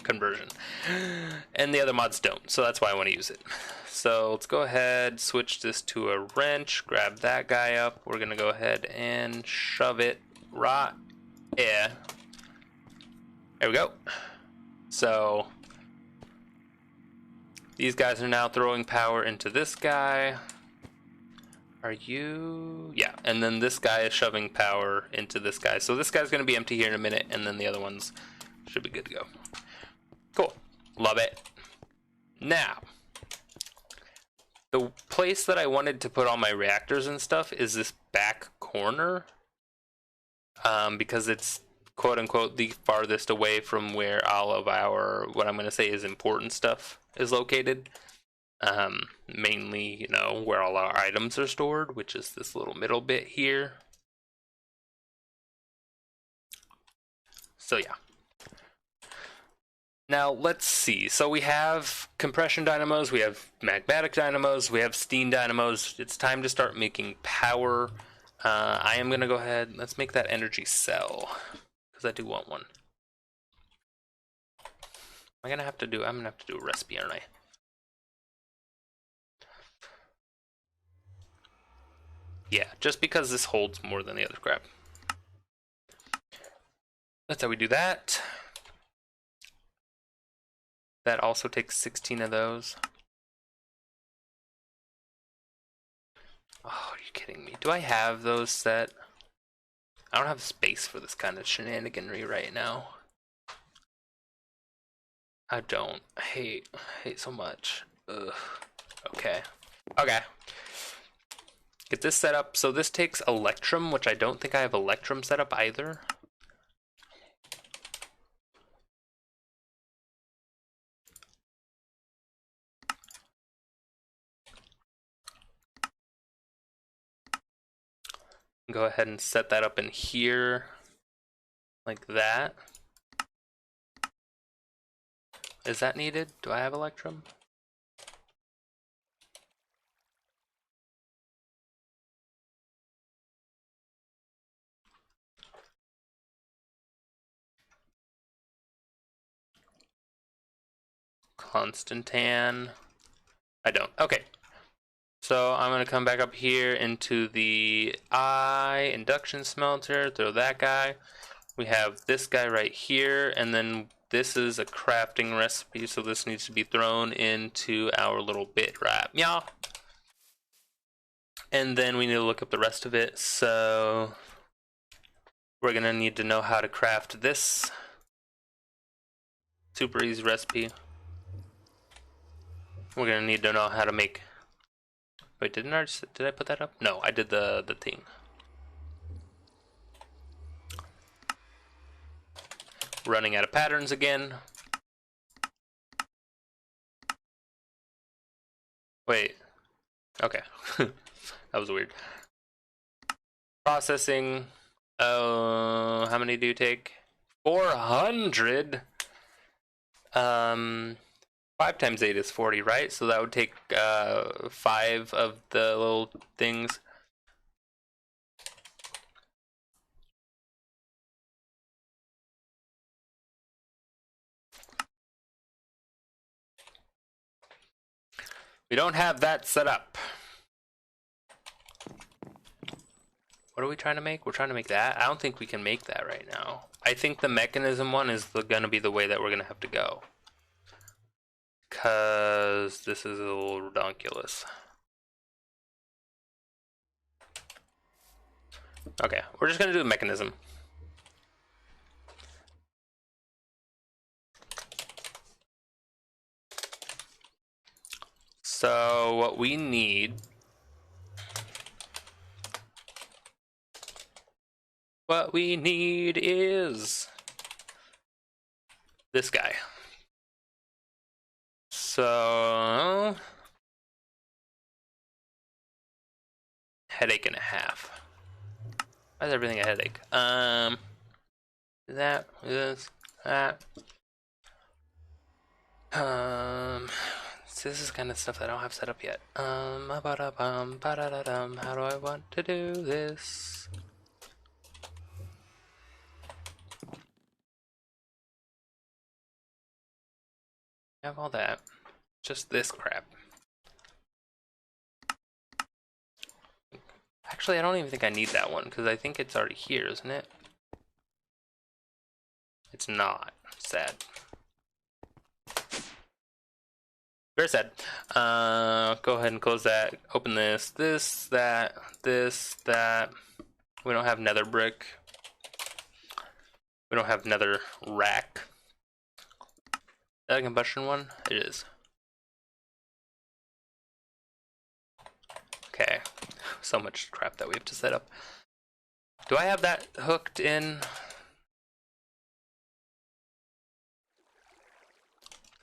conversion, and the other mods don't, so that's why I want to use it. so let's go ahead, switch this to a wrench, grab that guy up. We're gonna go ahead and shove it right here. There we go. So these guys are now throwing power into this guy. Are you? Yeah, and then this guy is shoving power into this guy. So this guy's gonna be empty here in a minute, and then the other ones should be good to go. Cool. Love it. Now, the place that I wanted to put all my reactors and stuff is this back corner. Because it's quote unquote the farthest away from where all of our, what I'm going to say is important stuff is located. Mainly, you know, where all our items are stored, which is this little middle bit here. So yeah. Now let's see. So we have compression dynamos, we have magmatic dynamos, we have steam dynamos. It's time to start making power. I am gonna go ahead. Let's make that energy cell because I do want one. I'm gonna have to do a recipe, aren't I? Yeah, just because this holds more than the other crap. That's how we do that. That also takes 16 of those. Oh, are you kidding me? Do I have those set? I don't have space for this kind of shenaniganry right now. I don't. I hate so much. Ugh. Okay. Okay. Get this set up. So this takes Electrum, which I don't think I have Electrum set up either. Go ahead and set that up in here. Like that. Is that needed? Do I have Electrum? Constantan. I don't. Okay. So I'm going to come back up here into the induction smelter, throw that guy. We have this guy right here, and then this is a crafting recipe, so this needs to be thrown into our little bit wrap. Yeah. And then we need to look up the rest of it, so we're going to need to know how to craft this super easy recipe. We're going to need to know how to make... Wait, did I put that up? No, I did the thing. Running out of patterns again. Wait. Okay. That was weird. Processing. How many do you take? 400? 5 times 8 is 40, right? So that would take 5 of the little things. We don't have that set up. What are we trying to make? We're trying to make that? I don't think we can make that right now. I think the mechanism one is going to be the way that we're going to have to go. Because this is a little redonkulous. Okay, we're just going to do a mechanism. So what we need... What we need is this guy. So, headache and a half. Why is everything a headache? That, this, that. So this is kind of stuff that I don't have set up yet. How do I want to do this? I have all that. Just this crap. Actually, I don't even think I need that one, because I think it's already here, isn't it? It's not. Sad. Very sad. Go ahead and close that. Open this, that. We don't have nether brick. We don't have nether rack. Is that a combustion one? It is. Okay. So much crap that we have to set up. Do I have that hooked in?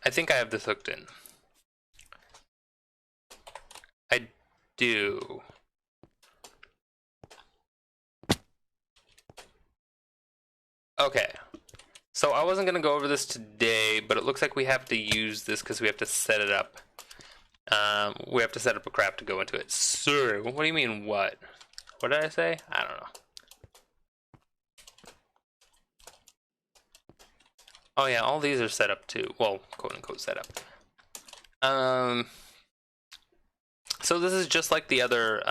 I think I have this hooked in. I do. Okay. So I wasn't going to go over this today, but it looks like we have to use this because we have to set it up. We have to set up a craft to go into it. Sir, what do you mean what? What did I say? I don't know. Oh yeah, all these are set up too. Well, quote unquote set up. So this is just like the other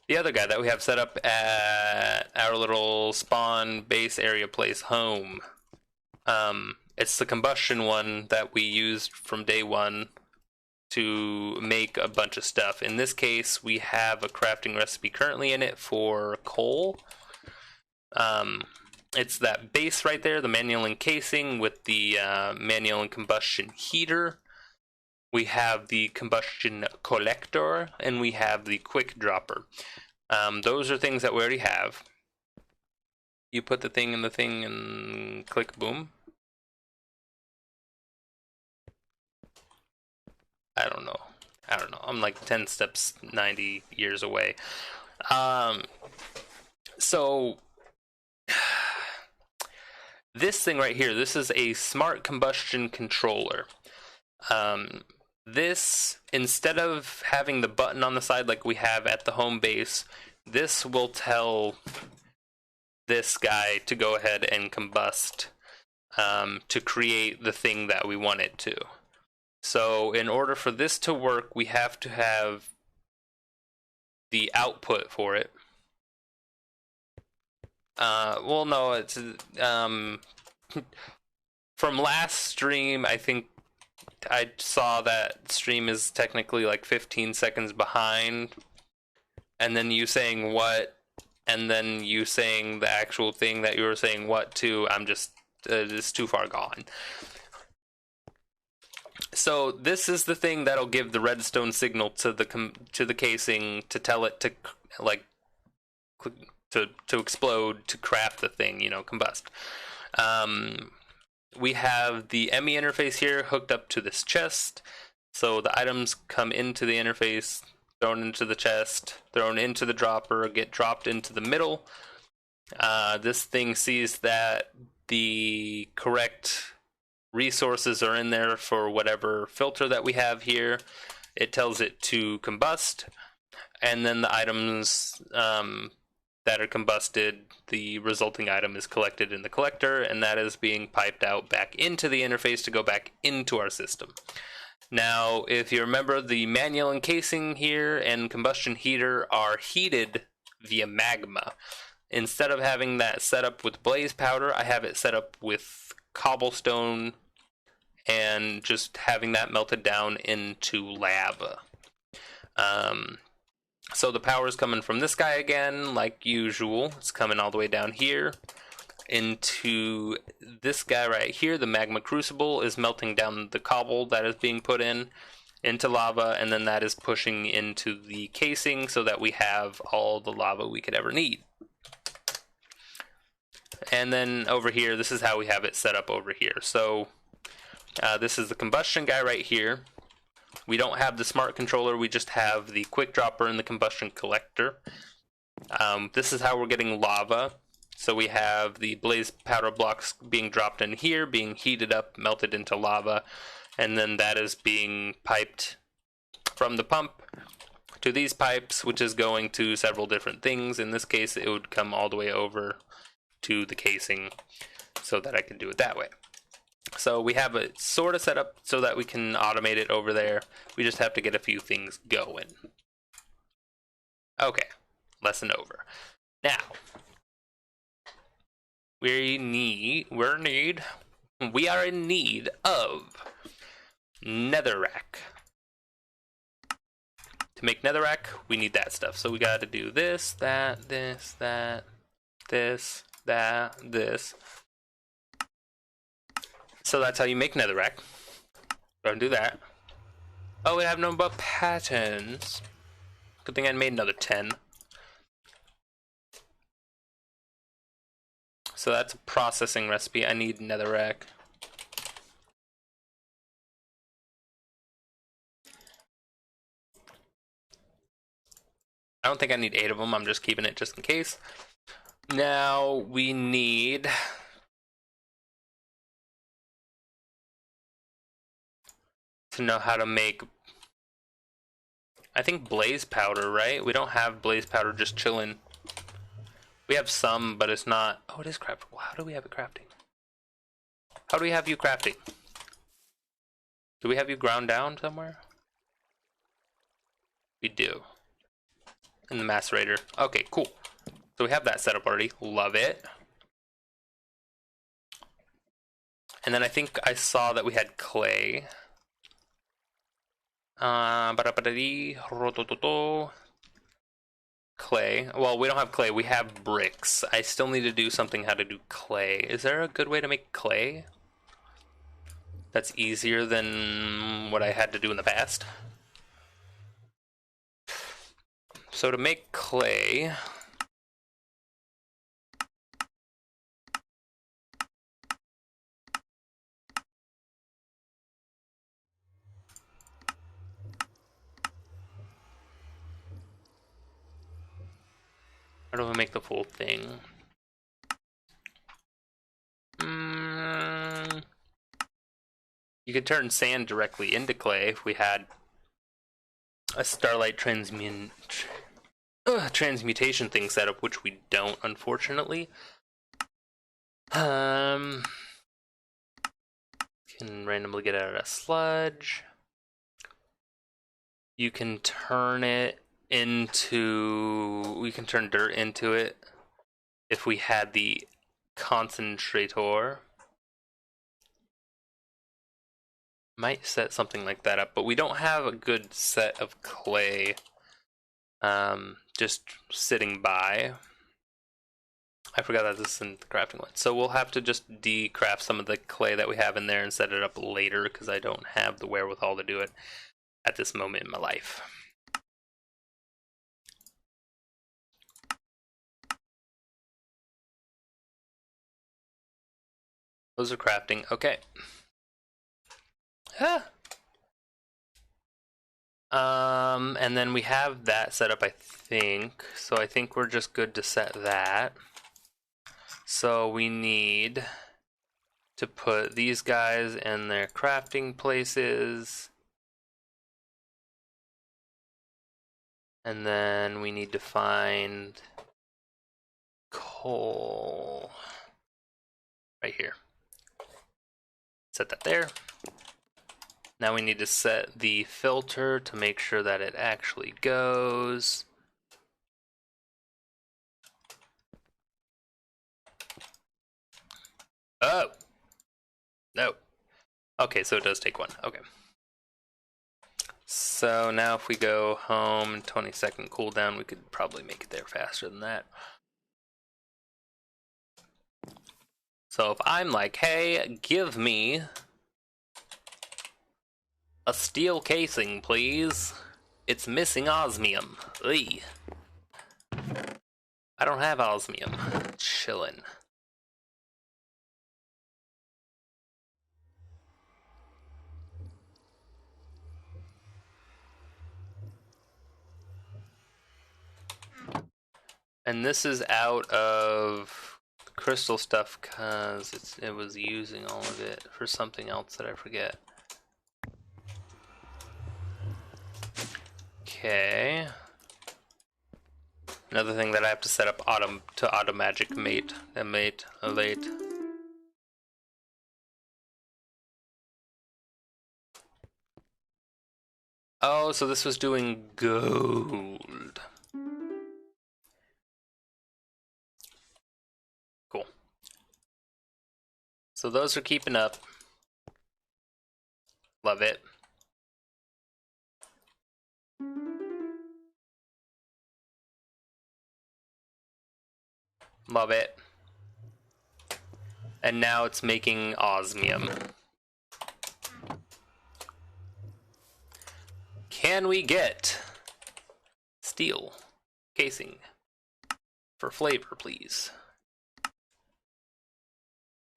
guy that we have set up at our little spawn base area place home. It's the combustion one that we used from day one to make a bunch of stuff. In this case, we have a crafting recipe currently in it for coal. It's that base right there, the manual encasing with the manual and combustion heater. We have the combustion collector, and we have the quick dropper. Those are things that we already have. You put the thing in the thing and click boom. I don't know. I'm like 10 steps, 90 years away. So this thing right here, this is a smart combustion controller. This, instead of having the button on the side like we have at the home base, this will tell this guy to go ahead and combust to create the thing that we want it to. So in order for this to work, we have to have the output for it. Well, no, it's from last stream, I think I saw that stream is technically like 15 seconds behind, and then you saying what, and then you saying the actual thing that you were saying what to. I'm just it's too far gone. So this is the thing that'll give the redstone signal to the casing to tell it to like to explode, to craft the thing, you know, combust. We have the ME interface here hooked up to this chest, so the items come into the interface, thrown into the chest, thrown into the dropper, get dropped into the middle. This thing sees that the correct resources are in there for whatever filter that we have here. It tells it to combust, and then the items that are combusted, the resulting item is collected in the collector, and that is being piped out back into the interface to go back into our system. Now, if you remember, the manual encasing here and combustion heater are heated via magma. Instead of having that set up with blaze powder, I have it set up with cobblestone and just having that melted down into lava. So the power is coming from this guy again, like usual. It's coming all the way down here into this guy right here. The magma crucible is melting down the cobble that is being put in into lava, and then that is pushing into the casing so that we have all the lava we could ever need. And then over here, this is how we have it set up over here. So this is the combustion guy right here. We don't have the smart controller, we just have the quick dropper and the combustion collector. This is how we're getting lava. So we have the blaze powder blocks being dropped in here, being heated up, melted into lava, and then that is being piped from the pump to these pipes, which is going to several different things. In this case, it would come all the way over to the casing so that I can do it that way. So we have it sort of set up so that we can automate it over there. We just have to get a few things going. Okay, lesson over. Now, we are in need of netherrack. To make netherrack, we need that stuff. So we got to do this, that, this, that, this, that, this. So that's how you make netherrack. Don't do that. Oh, we have no but patterns. Good thing I made another 10. So that's a processing recipe. I need netherrack. I don't think I need 8 of them. I'm just keeping it just in case. Now we need to know how to make, I think, blaze powder, right? We don't have blaze powder just chilling. We have some, but it's not. Oh, it is craftable. How do we have it crafting? How do we have you crafting? Do we have you ground down somewhere? We do. In the macerator. Okay, cool. So we have that set up already. Love it. And then I think I saw that we had clay. Clay. Well, we don't have clay. We have bricks. I still need to do something how to do clay. Is there a good way to make clay that's easier than what I had to do in the past? So to make clay, how do we make the full thing? You could turn sand directly into clay if we had a starlight transmutation thing set up, which we don't, unfortunately. Can randomly get out of sludge. You can turn it into, we can turn dirt into it if we had the concentrator. Might set something like that up, but we don't have a good set of clay just sitting by. I forgot that this is in the crafting one. So we'll have to just decraft some of the clay that we have in there and set it up later because I don't have the wherewithal to do it at this moment in my life. Those are crafting. Okay. And then we have that set up, I think. So I think we're just good to set that. So we need to put these guys in their crafting places. And then we need to find coal right here. Set that there. Now we need to set the filter to make sure that it actually goes. Oh! No. Okay, so it does take one. Okay. So now if we go home, 20-second cooldown, we could probably make it there faster than that. So if I'm like, hey, give me a steel casing, please. It's missing osmium. Ugh. I don't have osmium. Chillin'. And this is out of crystal stuff because it was using all of it for something else that I forget. Okay. Another thing that I have to set up auto magic mate. Late. Oh, so this was doing gold. So those are keeping up. Love it. Love it. And now it's making osmium. Can we get steel casing for flavor, please?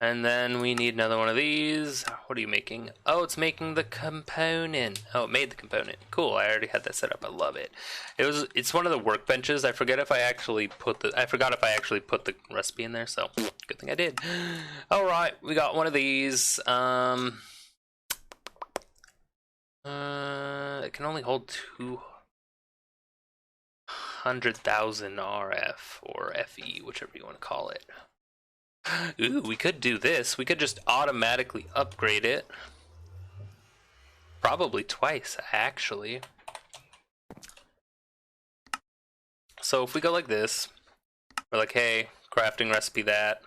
And then we need another one of these. What are you making? Oh, it's making the component. Oh, it made the component. Cool. I already had that set up. I love it. It's one of the workbenches. I forgot if I actually put the recipe in there. So good thing I did. All right, we got one of these. It can only hold 200,000 RF or FE, whichever you want to call it. Ooh, we could do this. We could just automatically upgrade it. Probably twice, actually. So if we go like this, we're like, hey, crafting recipe that.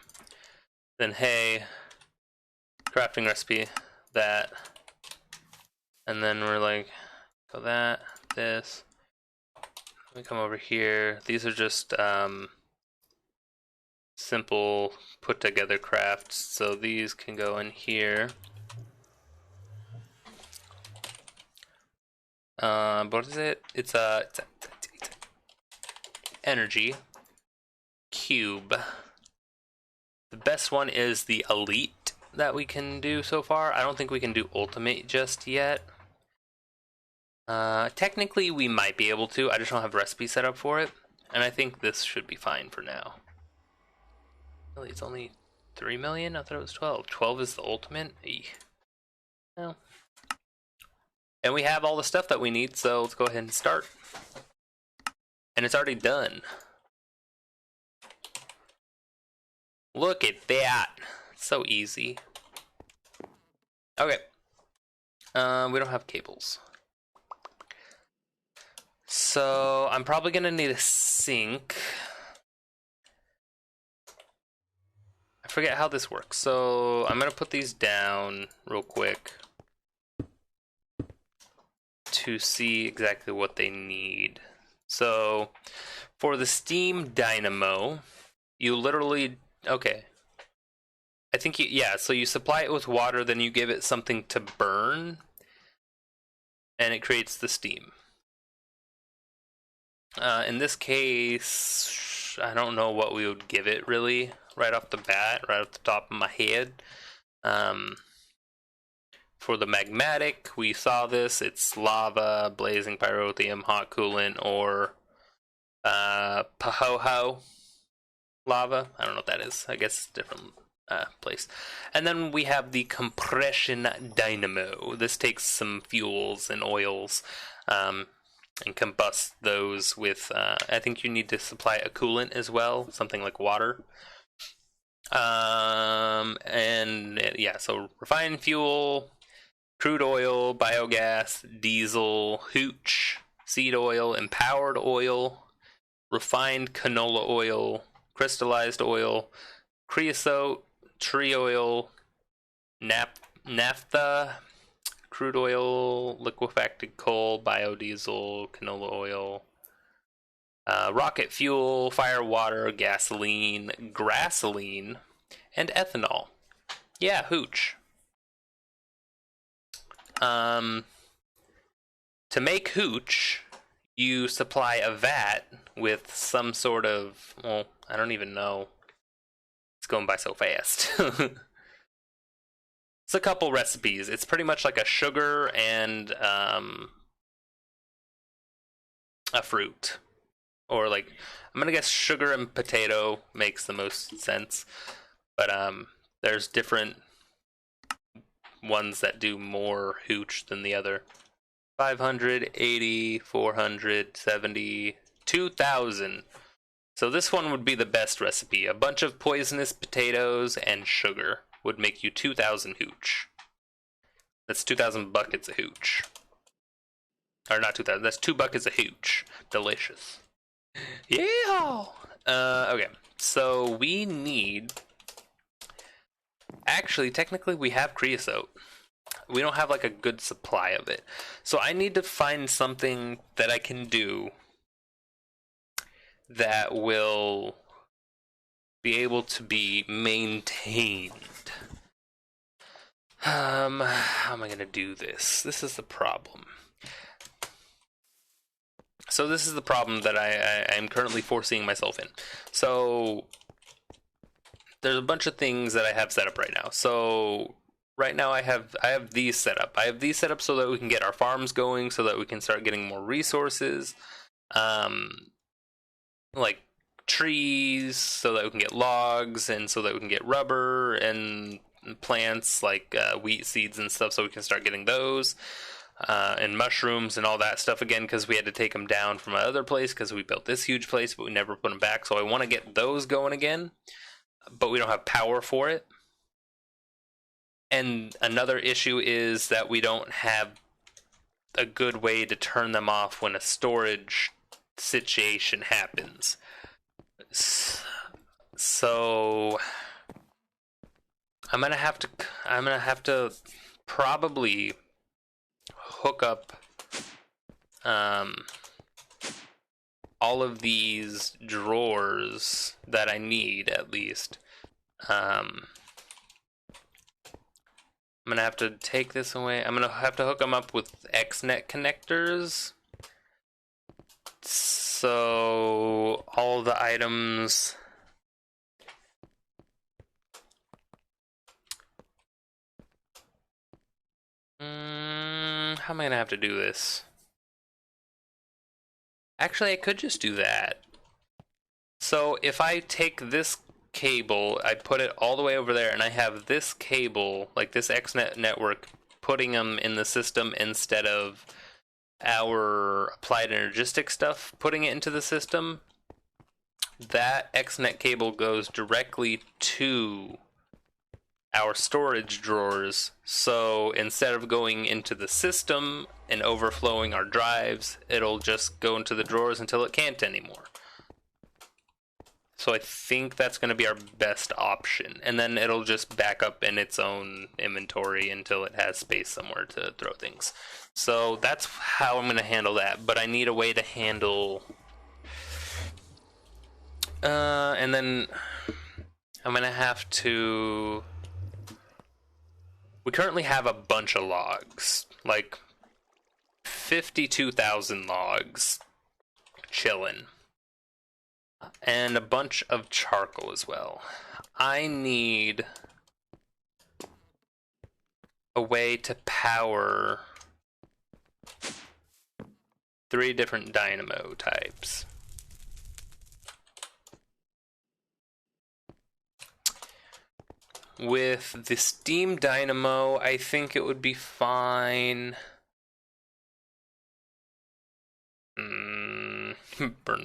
Then, hey, crafting recipe that. And then we're like, go that, this. We come over here. These are just simple put together crafts, so these can go in here. What is it? It's a energy cube. The best one is the elite that we can do so far. I don't think we can do ultimate just yet. Technically we might be able to. I just don't have recipe set up for it, and I think this should be fine for now. Really, it's only 3 million? I thought it was 12. 12 is the ultimate? No. And we have all the stuff that we need, so let's go ahead and start. And it's already done. Look at that. So easy. Okay. We don't have cables. So I'm probably gonna need a sink. I forget how this works, so I'm gonna put these down real quick to see exactly what they need. So for the steam dynamo, you literally, okay, I think so you supply it with water, then you give it something to burn, and it creates the steam. In this case, I don't know what we would give it really right off the bat, right off the top of my head. For the magmatic, we saw this. It's lava, blazing pyrotheum, hot coolant, or pahoho lava. I don't know what that is. I guess it's a different place. And then we have the compression dynamo. This takes some fuels and oils and combust those with, I think you need to supply a coolant as well, something like water. And yeah, so refined fuel, crude oil, biogas, diesel, hooch, seed oil, empowered oil, refined canola oil, crystallized oil, creosote, tree oil, naphtha, crude oil, liquefied coal, biodiesel, canola oil, rocket fuel, fire water, gasoline, grassoline, and ethanol. Yeah, hooch. To make hooch, you supply a vat with some sort of, well, I don't even know. It's going by so fast. It's a couple recipes. It's pretty much like a sugar and a fruit. Or like, I'm gonna guess sugar and potato makes the most sense. But there's different ones that do more hooch than the other. 580, 470, 2,000. So this one would be the best recipe. A bunch of poisonous potatoes and sugar would make you 2,000 hooch. That's 2,000 buckets of hooch. Or not 2,000, that's 2 buckets of hooch. Delicious. Yeah! Okay, so we need Actually, technically, we have creosote. We don't have like a good supply of it. So I need to find something that I can do that will be able to be maintained. How am I going to do this? This is the problem. So this is the problem that I am currently foreseeing myself in. So there's a bunch of things that I have set up right now. So right now I have these set up. I have these set up so that we can get our farms going, so that we can start getting more resources, like trees, so that we can get logs, and so that we can get rubber and plants like wheat seeds and stuff, so we can start getting those. And mushrooms and all that stuff again, because we had to take them down from another place because we built this huge place, but we never put them back. So I want to get those going again, but we don't have power for it. And another issue is that we don't have a good way to turn them off when a storage situation happens. So I'm gonna have to probably hook up all of these drawers that I need, at least. I'm gonna have to take this away. I'm gonna have to hook them up with XNet connectors, so all the items how am I gonna have to do this? Actually, I could just do that. So if I take this cable, I put it all the way over there, and I have this cable, like this XNet network, putting them in the system instead of our applied energistic stuff putting it into the system, that XNet cable goes directly to our storage drawers. So instead of going into the system and overflowing our drives, it'll just go into the drawers until it can't anymore. So I think that's going to be our best option, and then it'll just back up in its own inventory until it has space somewhere to throw things. So that's how I'm going to handle that, but I need a way to handle and then I'm going to have to... We currently have a bunch of logs, like 52,000 logs chilling, and a bunch of charcoal as well. I need a way to power 3 different dynamo types. With the steam dynamo, I think it would be fine. Burn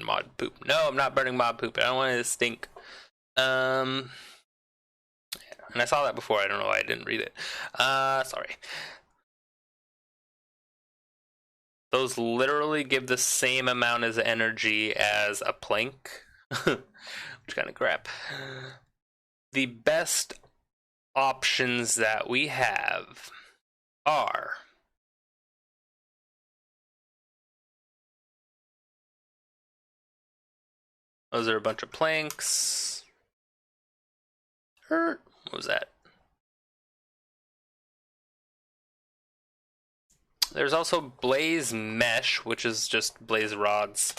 mod poop. No, I'm not burning mod poop. I don't want it to stink. And I saw that before. I don't know why I didn't read it. Sorry. Those literally give the same amount of energy as a plank. Which kind of crap. The best options that we have are those are a bunch of planks. What was that? There's also blaze mesh, which is just blaze rods.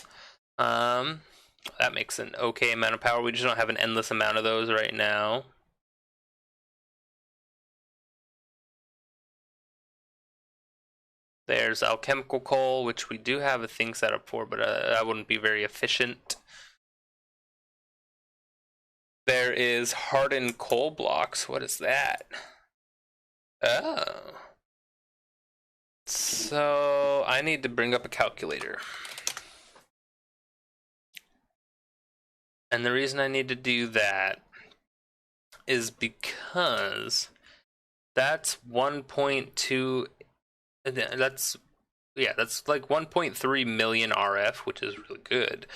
That makes an okay amount of power. We just don't have an endless amount of those right now. There's alchemical coal, which we do have a thing set up for, but that wouldn't be very efficient. There is hardened coal blocks. What is that? Oh. So I need to bring up a calculator. And the reason I need to do that is because that's 1.2... That's like 1.3 million RF, which is really good.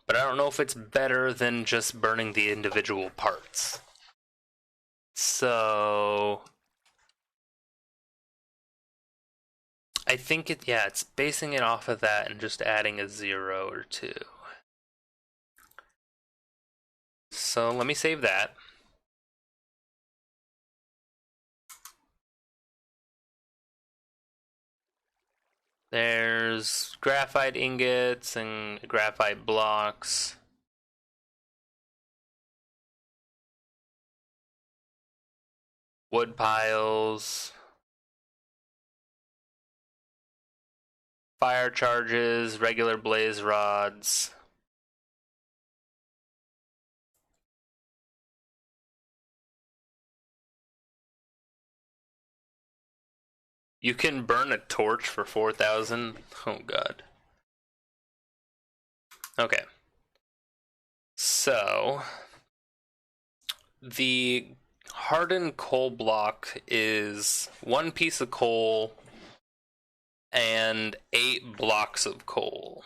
But I don't know if it's better than just burning the individual parts. So I think it's basing it off of that and just adding a 0 or 2. So let me save that. There's graphite ingots and graphite blocks. Wood piles. Fire charges, regular blaze rods. You can burn a torch for 4,000. Oh god. Okay. So the hardened coal block is 1 piece of coal and 8 blocks of coal.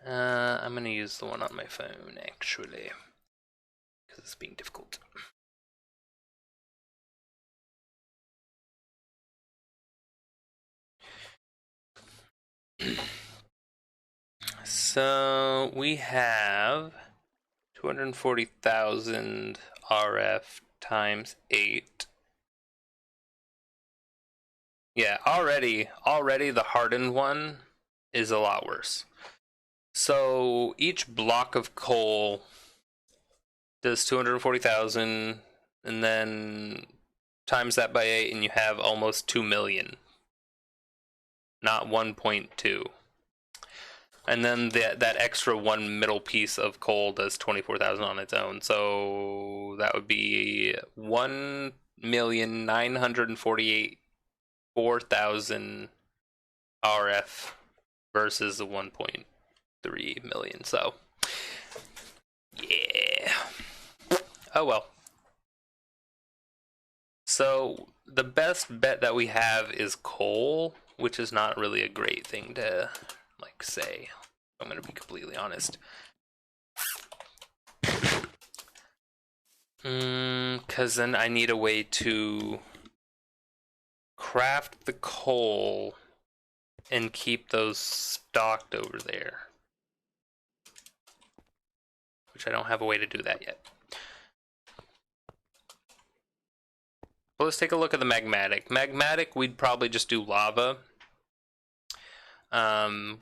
I'm gonna use the one on my phone actually, because it's being difficult. So we have 240,000 RF times 8. Yeah, already the hardened one is a lot worse. So each block of coal does 240,000, and then times that by 8 and you have almost 2 million. Not 1.2. And then that extra 1 middle piece of coal does 24,000 on its own. So that would be 1,948,400 RF versus the 1.3 million. So yeah. Oh well. So the best bet that we have is coal, which is not really a great thing to say. I'm gonna be completely honest. Cause then I need a way to craft the coal and keep those stocked over there, which I don't have a way to do that yet. Well, let's take a look at the magmatic. Magmatic, we'd probably just do lava.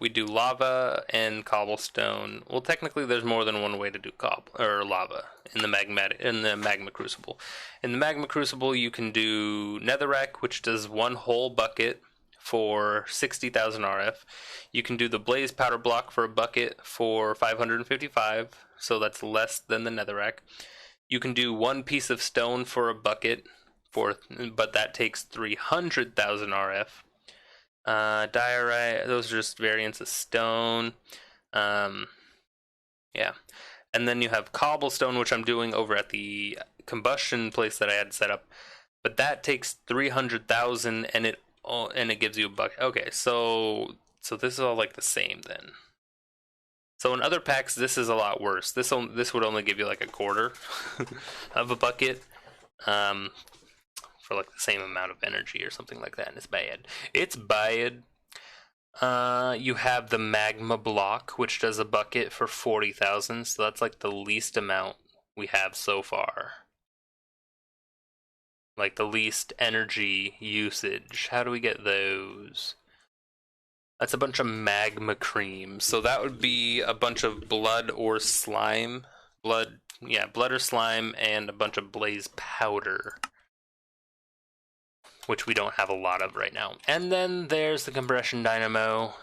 We do lava and cobblestone. Well, technically, there's more than one way to do lava in the magma crucible. In the magma crucible, you can do netherrack, which does 1 whole bucket for 60,000 RF. You can do the blaze powder block for a bucket for 555, so that's less than the netherrack. You can do 1 piece of stone for a bucket but that takes 300,000 RF. Diorite, those are just variants of stone. Yeah. And then you have cobblestone, which I'm doing over at the combustion place that I had set up. But that takes 300,000 and it gives you a bucket. Okay, so this is all like the same then. So in other packs, this is a lot worse. This would only give you like a quarter of a bucket. For like the same amount of energy or something like that, and it's bad. It's bad. You have the magma block, which does a bucket for 40,000, so that's like the least amount we have so far. Like the least energy usage. How do we get those? That's a bunch of magma creams, so that would be a bunch of blood or slime. Blood or slime, and a bunch of blaze powder, which we don't have a lot of right now. And then there's the compression dynamo.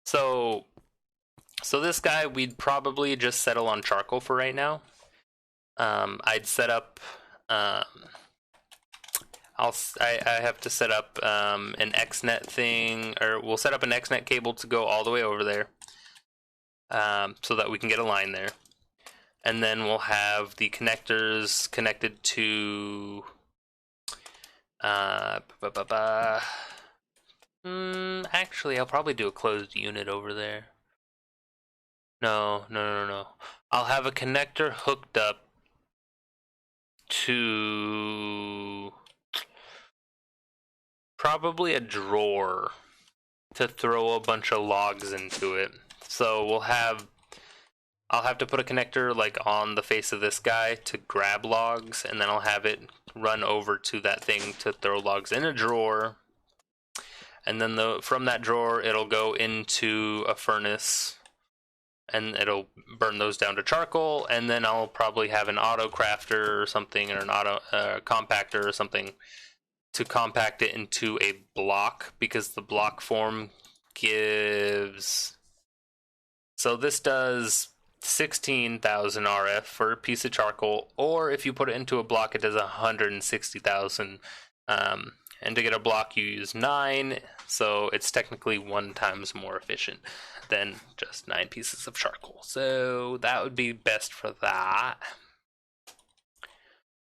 So this guy, we'd probably just settle on charcoal for right now. I'd set up. I have to set up an XNet thing, or we'll set up an XNet cable to go all the way over there, so that we can get a line there. And then we'll have the connectors connected to. Actually, I'll probably do a closed unit over there. No, no, no, no. I'll have a connector hooked up to probably a drawer to throw a bunch of logs into it. So I'll have to put a connector like on the face of this guy to grab logs, and then I'll have it run over to that thing to throw logs in a drawer. And then from that drawer, it'll go into a furnace, and it'll burn those down to charcoal. And then I'll probably have an auto crafter or something, or an auto compactor or something to compact it into a block, because the block form gives. So this does 16,000 RF for a piece of charcoal, or if you put it into a block, it does 160,000. And to get a block, you use 9, so it's technically 1 times more efficient than just 9 pieces of charcoal. So that would be best for that.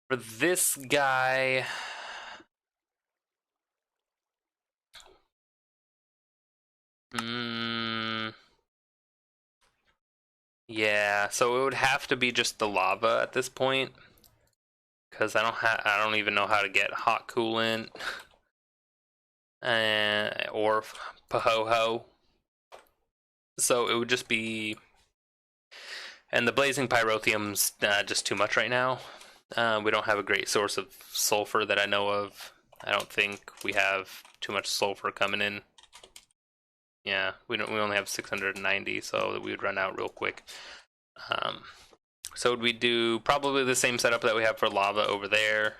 For this guy, yeah, so it would have to be just the lava at this point, because I don't even know how to get hot coolant or pahoho. So it would just be, and the blazing pyrotheum's just too much right now. We don't have a great source of sulfur that I know of. I don't think we have too much sulfur coming in. Yeah, we only have 690, so we would run out real quick. So we do probably the same setup that we have for lava over there.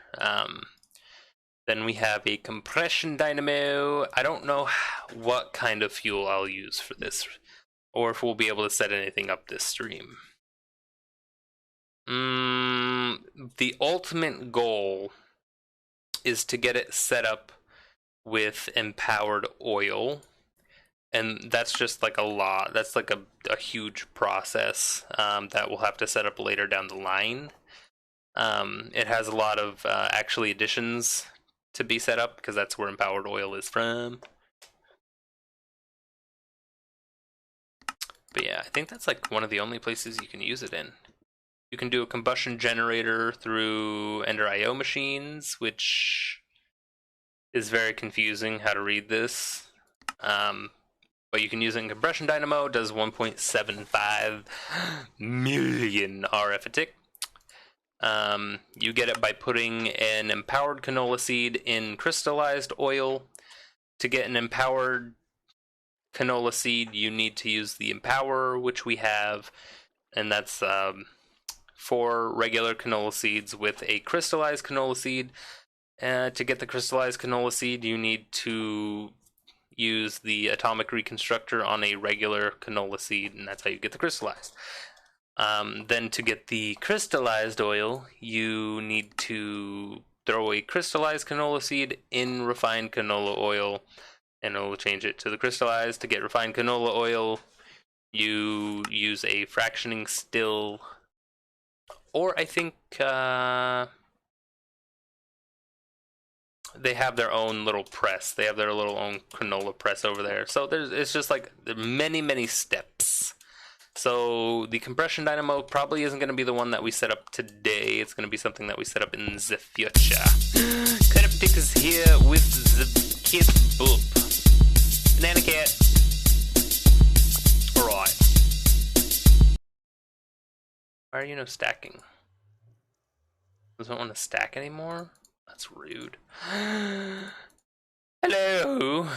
Then we have a compression dynamo. I don't know what kind of fuel I'll use for this, or if we'll be able to set anything up this stream. The ultimate goal is to get it set up with empowered oil, and that's just like a lot. That's like a huge process that we'll have to set up later down the line. It has a lot of actually additions to be set up, because that's where empowered oil is from. But yeah, I think that's like one of the only places you can use it in. You can do a combustion generator through Ender IO machines, which is very confusing how to read this. But you can use it in compression dynamo. It does 1.75 million RF a tick. You get it by putting an empowered canola seed in crystallized oil. To get an empowered canola seed, you need to use the empower, which we have, and that's 4 regular canola seeds with a crystallized canola seed. To get the crystallized canola seed, you need to use the atomic reconstructor on a regular canola seed, and that's how you get the crystallized. Then to get the crystallized oil, you need to throw a crystallized canola seed in refined canola oil, and it will change it to the crystallized. To get refined canola oil, you use a fractioning still, or I think they have their own little press. They have their little own canola press over there. So it's just like many steps. So the compression dynamo probably isn't going to be the one that we set up today. It's going to be something that we set up in the future. Cryptic is here with the kid boop. Banana cat. Alright. Why are you no stacking? Doesn't want to stack anymore? That's rude. Hello.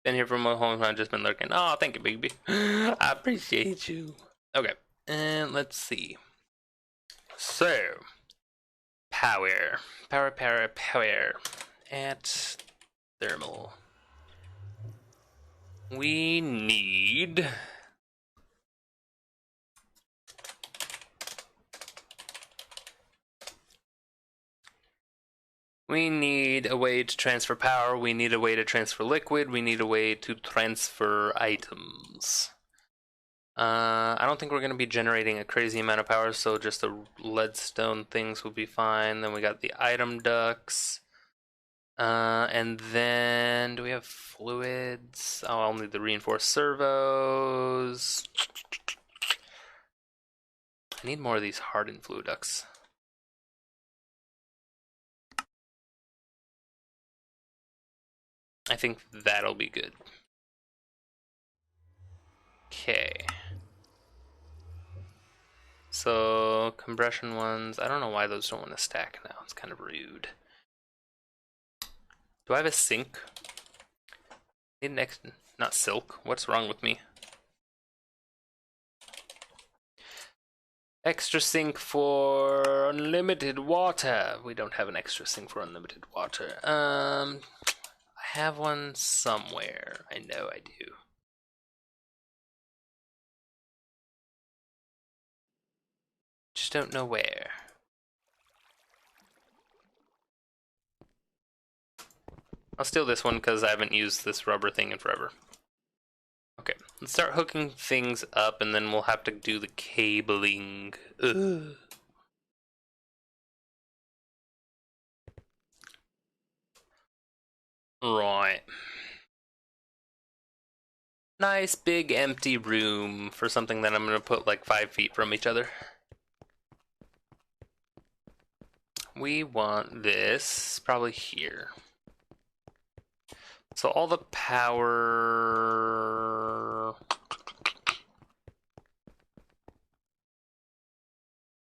Been here for a whole time, just been lurking. Oh, thank you, baby. I appreciate you. Okay, and let's see. So, power. At thermal. We need... We need a way to transfer power, we need a way to transfer liquid, we need a way to transfer items. I don't think we're going to be generating a crazy amount of power, so just the leadstone things will be fine. Then we got the item ducts. And then do we have fluids? Oh, I'll need the reinforced servos. I need more of these hardened fluid ducts. I think that'll be good. Okay. So, compression ones, I don't know why those don't want to stack now. It's kind of rude. Do I have a sink? Need an extra, not silk. What's wrong with me? Extra sink for unlimited water. We don't have an extra sink for unlimited water. I have one somewhere. I know I do. Just don't know where. I'll steal this one because I haven't used this rubber thing in forever. Okay, let's start hooking things up and then we'll have to do the cabling. Ugh. Right. Nice big empty room for something that I'm going to put like 5 feet from each other. We want this probably here. So all the power...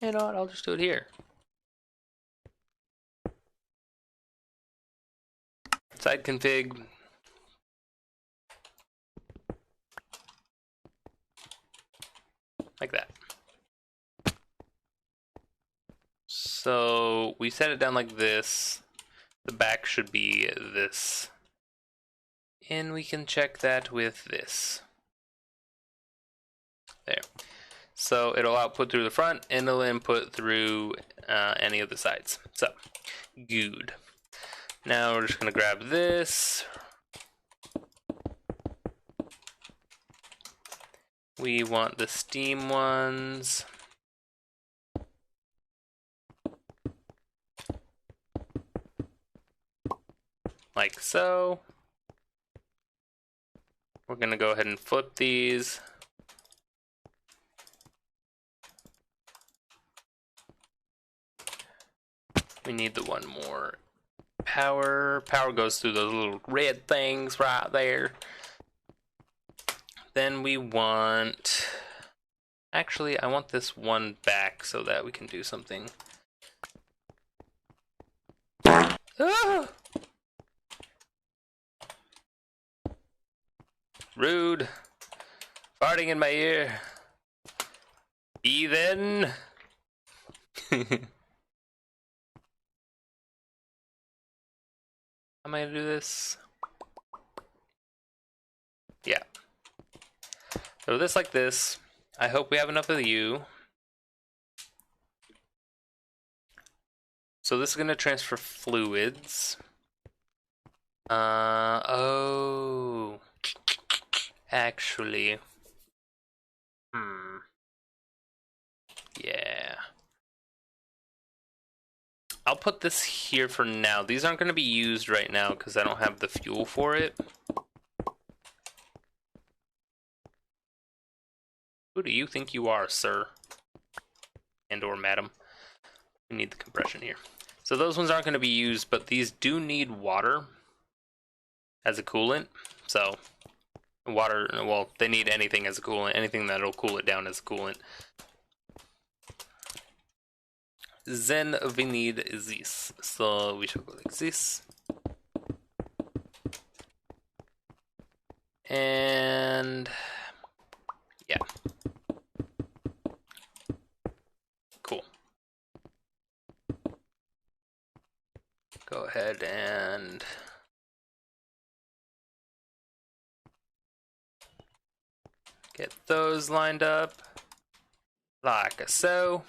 You know what, I'll just do it here. Side config. Like that. So we set it down like this. The back should be this. And we can check that with this. There. So it'll output through the front and it'll input through any of the sides. So, good. Now we're just going to grab this. We want the steam ones. Like so. We're going to go ahead and flip these. We need the one more power. Power goes through those little red things right there. Then we want... Actually, I want this one back so that we can do something. Ah! Rude. Farting in my ear. Heathen. Am I gonna do this? Yeah. So this like this. I hope we have enough of you. So this is gonna transfer fluids. Oh. Actually. Yeah. I'll put this here for now. These aren't going to be used right now because I don't have the fuel for it. Who do you think you are, sir? And or madam? We need the compression here. So those ones aren't going to be used, but these do need water as a coolant. So water, well, they need anything as a coolant, anything that'll cool it down as a coolant. Then we need this. So we shall go like this. And yeah. Cool. Go ahead and get those lined up like so.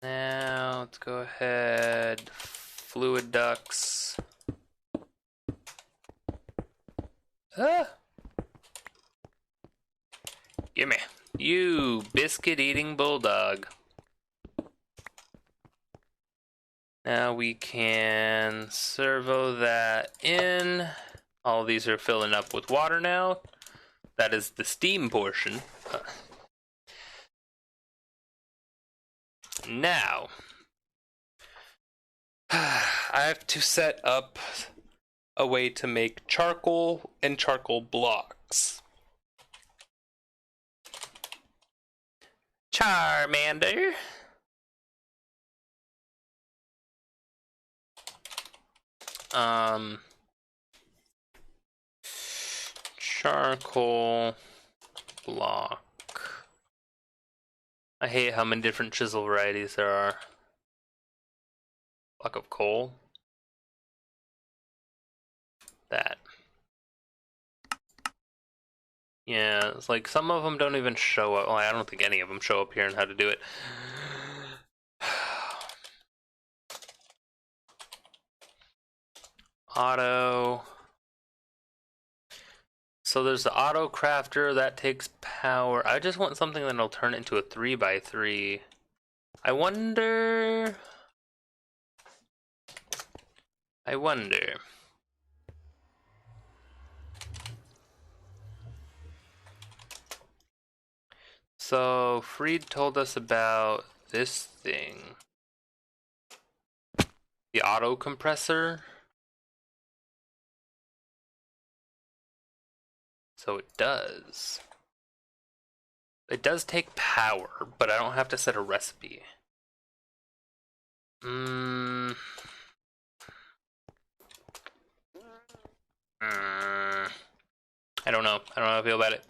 Now let's go ahead, fluid ducts. Gimme, you biscuit eating bulldog. Now we can servo that in. All of these are filling up with water now. That is the steam portion. Now, I have to set up a way to make charcoal and charcoal blocks. Charmander. Charcoal block. I hate how many different chisel varieties there are. Block of coal. That. Yeah, it's like some of them don't even show up. Well, I don't think any of them show up here and how to do it. Auto. So there's the auto crafter that takes power. I just want something that'll turn into a 3x3. I wonder. So Freed told us about this thing. The auto compressor. So it does. It does take power, but I don't have to set a recipe. I don't know. I don't know how I feel about it.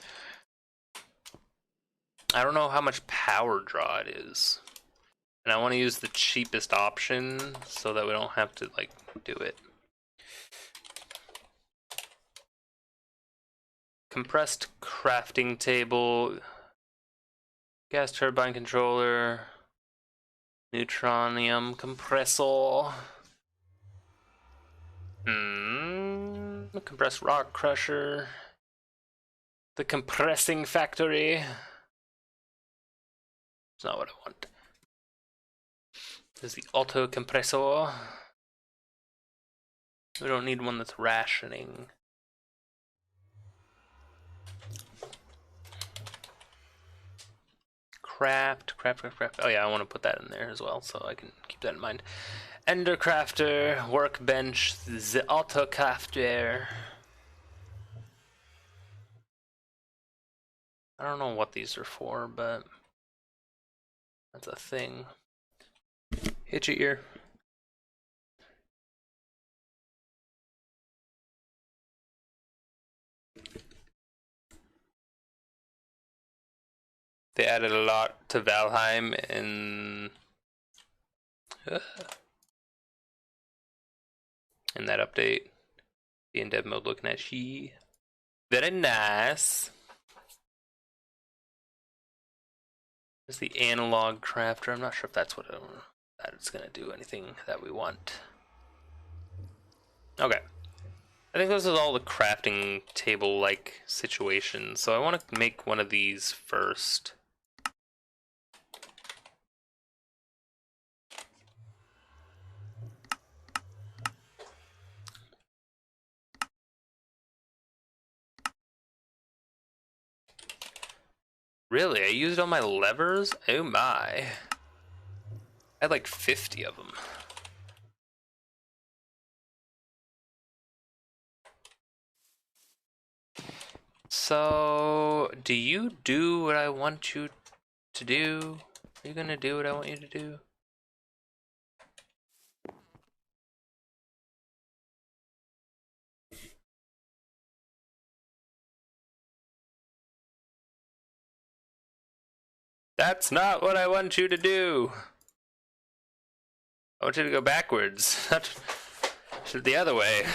I don't know how much power draw it is. And I want to use the cheapest option so that we don't have to, like, do it. Compressed crafting table. Gas turbine controller. Neutronium compressor. Compressed rock crusher. The compressing factory. It's not what I want. This is the auto compressor. We don't need one that's rationing. Craft. Oh yeah, I want to put that in there as well, so I can keep that in mind. Ender crafter, workbench, the auto crafter. I don't know what these are for, but that's a thing. Hit your ear. They added a lot to Valheim in that update. The in dev mode looking at she. Very nice. There's the analog crafter. I'm not sure if that's what it's gonna do anything that we want. Okay. I think this is all the crafting table like situations. So I want to make one of these first. Really? I used all my levers? Oh my. I had like 50 of them. So, do you do what I want you to do? Are you gonna do what I want you to do? That's not what I want you to do. I want you to go backwards. Not the other way.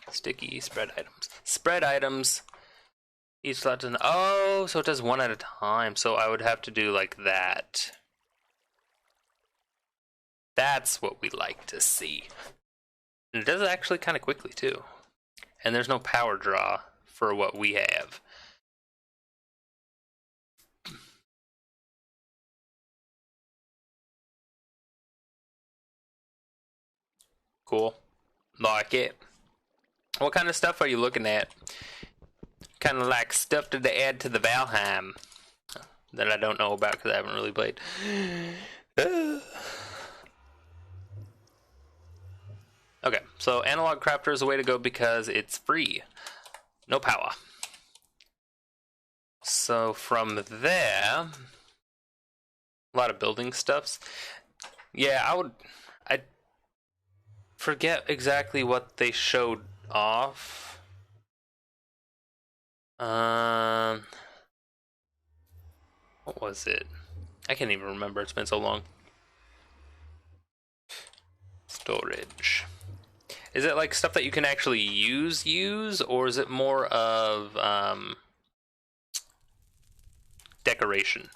Sticky spread items. Spread items. Each slot does. Oh, so it does one at a time. So I would have to do like that. That's what we like to see. And it does it actually kind of quickly too. And there's no power draw for what we have. Cool. Like it. What kind of stuff are you looking at? Kind of like stuff to add to the Valheim that I don't know about because I haven't really played. Okay, so Analog Crafter is the way to go because it's free. No power. So from there, a lot of building stuffs. Yeah, I forget exactly what they showed off. What was it? I can't even remember. It's been so long. Storage. Is it like stuff that you can actually use, or is it more of decoration?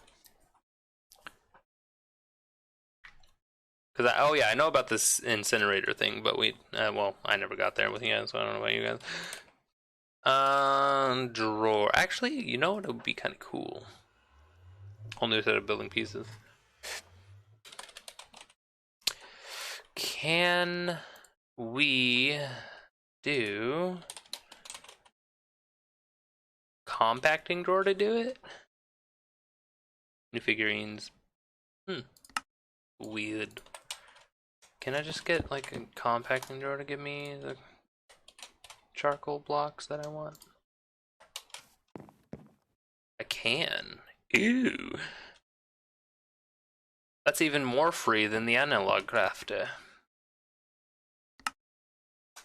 Because oh yeah, I know about this incinerator thing, but well, I never got there with you guys, so I don't know about you guys. Drawer. Actually, you know what? It would be kind of cool. Whole new set of building pieces. Can we do compacting drawer to do it? New figurines. Weird. Can I just get like a compacting drawer to give me the charcoal blocks that I want? I can. Ew. That's even more free than the Analog Crafter.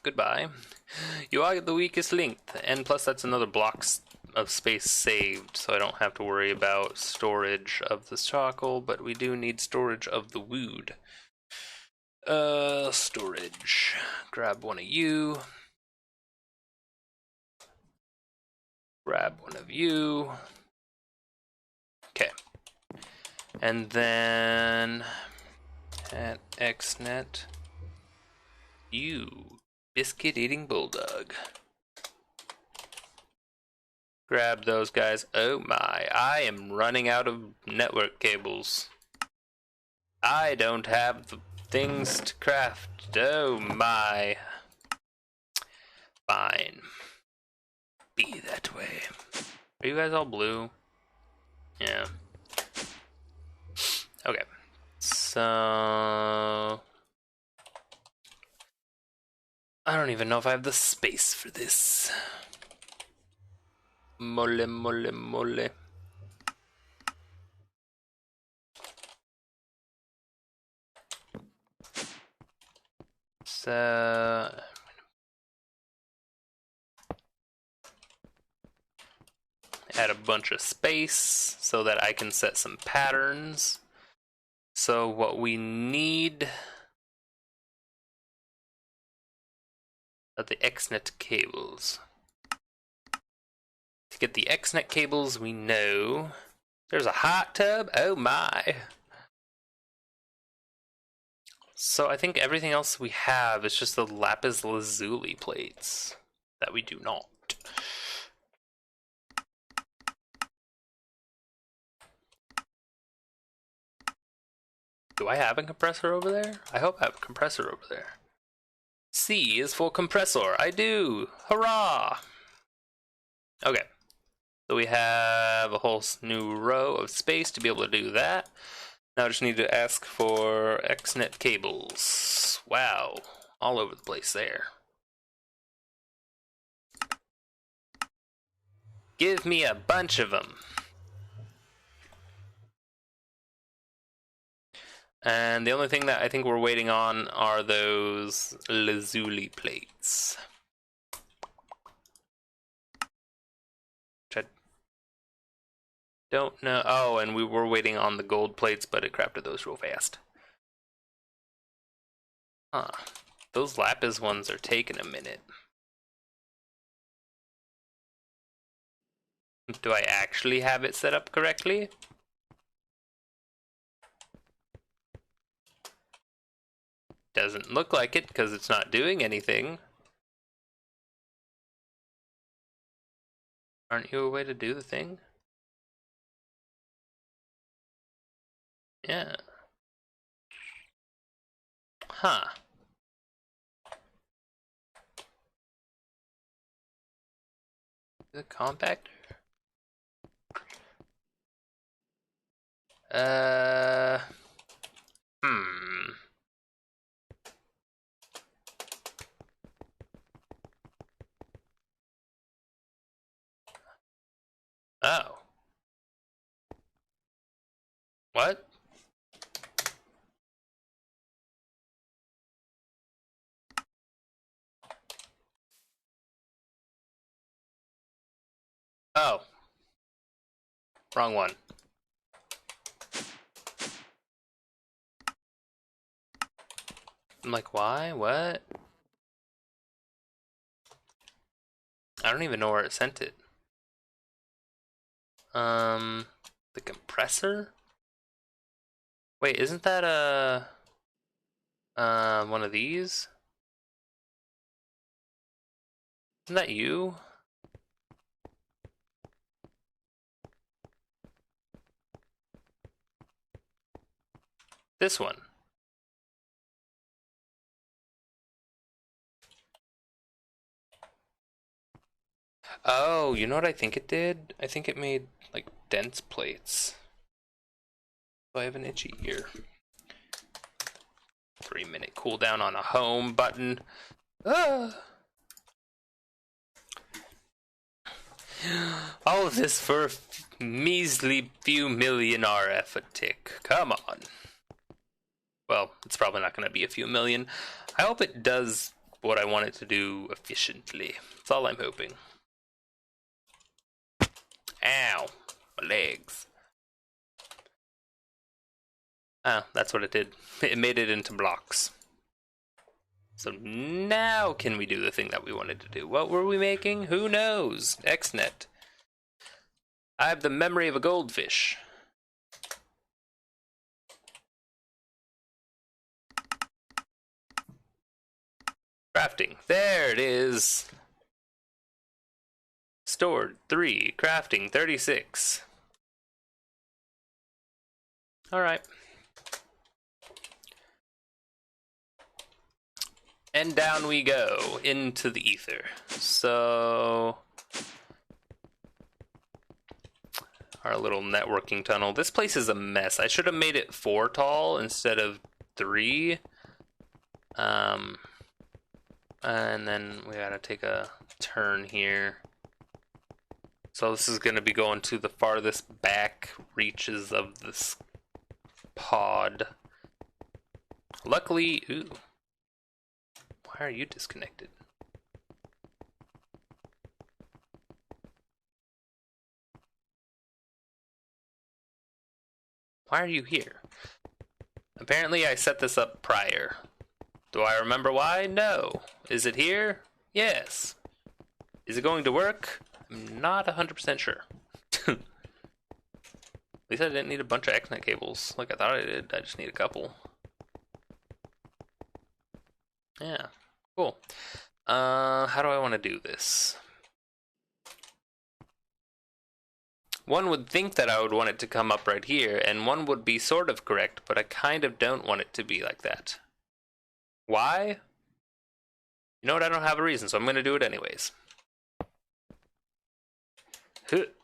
Goodbye. You are the weakest link, and plus that's another block of space saved, so I don't have to worry about storage of the charcoal, but we do need storage of the wood. Storage. Grab one of you. Grab one of you. Okay. And then at XNet, you biscuit eating bulldog. Grab those guys. Oh my, I am running out of network cables. I don't have the things to craft. Oh my. Fine. Be that way. Are you guys all blue? Yeah. Okay. So I don't even know if I have the space for this. Mole, mole, mole. So add a bunch of space so that I can set some patterns. So what we need are the XNet cables. To get the XNet cables, we know there's a hot tub. Oh my. So I think everything else we have is just the lapis lazuli plates that we do not. Do I have a compressor over there? I hope I have a compressor over there. C is for compressor. I do. Hurrah! Okay. So we have a whole new row of space to be able to do that. Now I just need to ask for XNet cables. Wow. All over the place there. Give me a bunch of them. And the only thing that I think we're waiting on are those lazuli plates. Which I don't know. Oh, and we were waiting on the gold plates, but it crafted those real fast. Huh. Those lapis ones are taking a minute. Do I actually have it set up correctly? Doesn't look like it because it's not doing anything. Aren't you a way to do the thing? Yeah. Huh. The compactor? Uh, hmm. Oh. What? Oh. Wrong one. I'm like, why? What? I don't even know where it sent it. The compressor? Wait, isn't that one of these? Isn't that you? This one. Oh, you know what I think it did? I think it made, like, dense plates. So I have an itchy ear. 3-minute cooldown on a home button. Ah! All of this for a measly few million RF a tick. Come on. Well, it's probably not going to be a few million. I hope it does what I want it to do efficiently. That's all I'm hoping. Ow. My legs. Ah, that's what it did. It made it into blocks. So now can we do the thing that we wanted to do? What were we making? Who knows? XNet. I have the memory of a goldfish. Crafting. There it is. Stored 3. Crafting 36. Alright. And down we go into the ether. So our little networking tunnel. This place is a mess. I should have made it 4 tall instead of 3. And then we gotta take a turn here. So this is gonna be going to the farthest back reaches of this pod. Luckily, ooh. Why are you disconnected? Why are you here? Apparently I set this up prior. Do I remember why? No. Is it here? Yes. Is it going to work? I'm not 100% sure. At least I didn't need a bunch of XNet cables like I thought I did. I just need a couple. Yeah, cool. How do I want to do this? One would think that I would want it to come up right here, and one would be sort of correct, but I kind of don't want it to be like that. Why? You know what? I don't have a reason, so I'm going to do it anyways. Put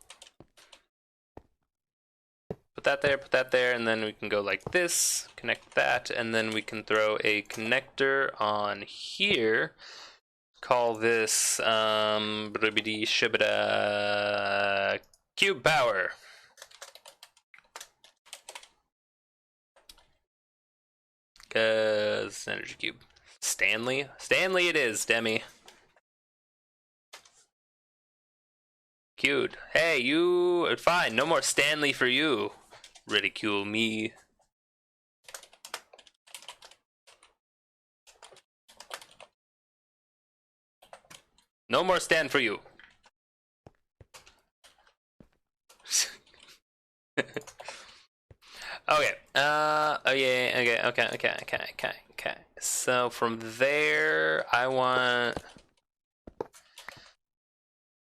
that there, and then we can go like this, connect that, and then we can throw a connector on here. Call this, cube power. Cause energy cube. Stanley it is, Demi. Cute. Hey, you, fine, no more Stanley for you. Ridicule me. No more stand for you. Okay. Oh yeah. Okay. So from there, I want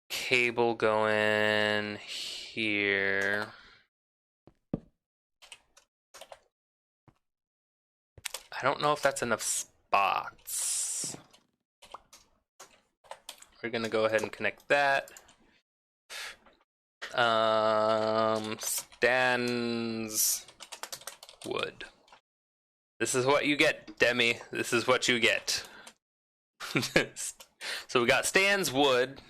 cable going here. I don't know if that's enough spots. We're gonna go ahead and connect that. Stands wood. This is what you get, Demi. This is what you get. So we got stands wood.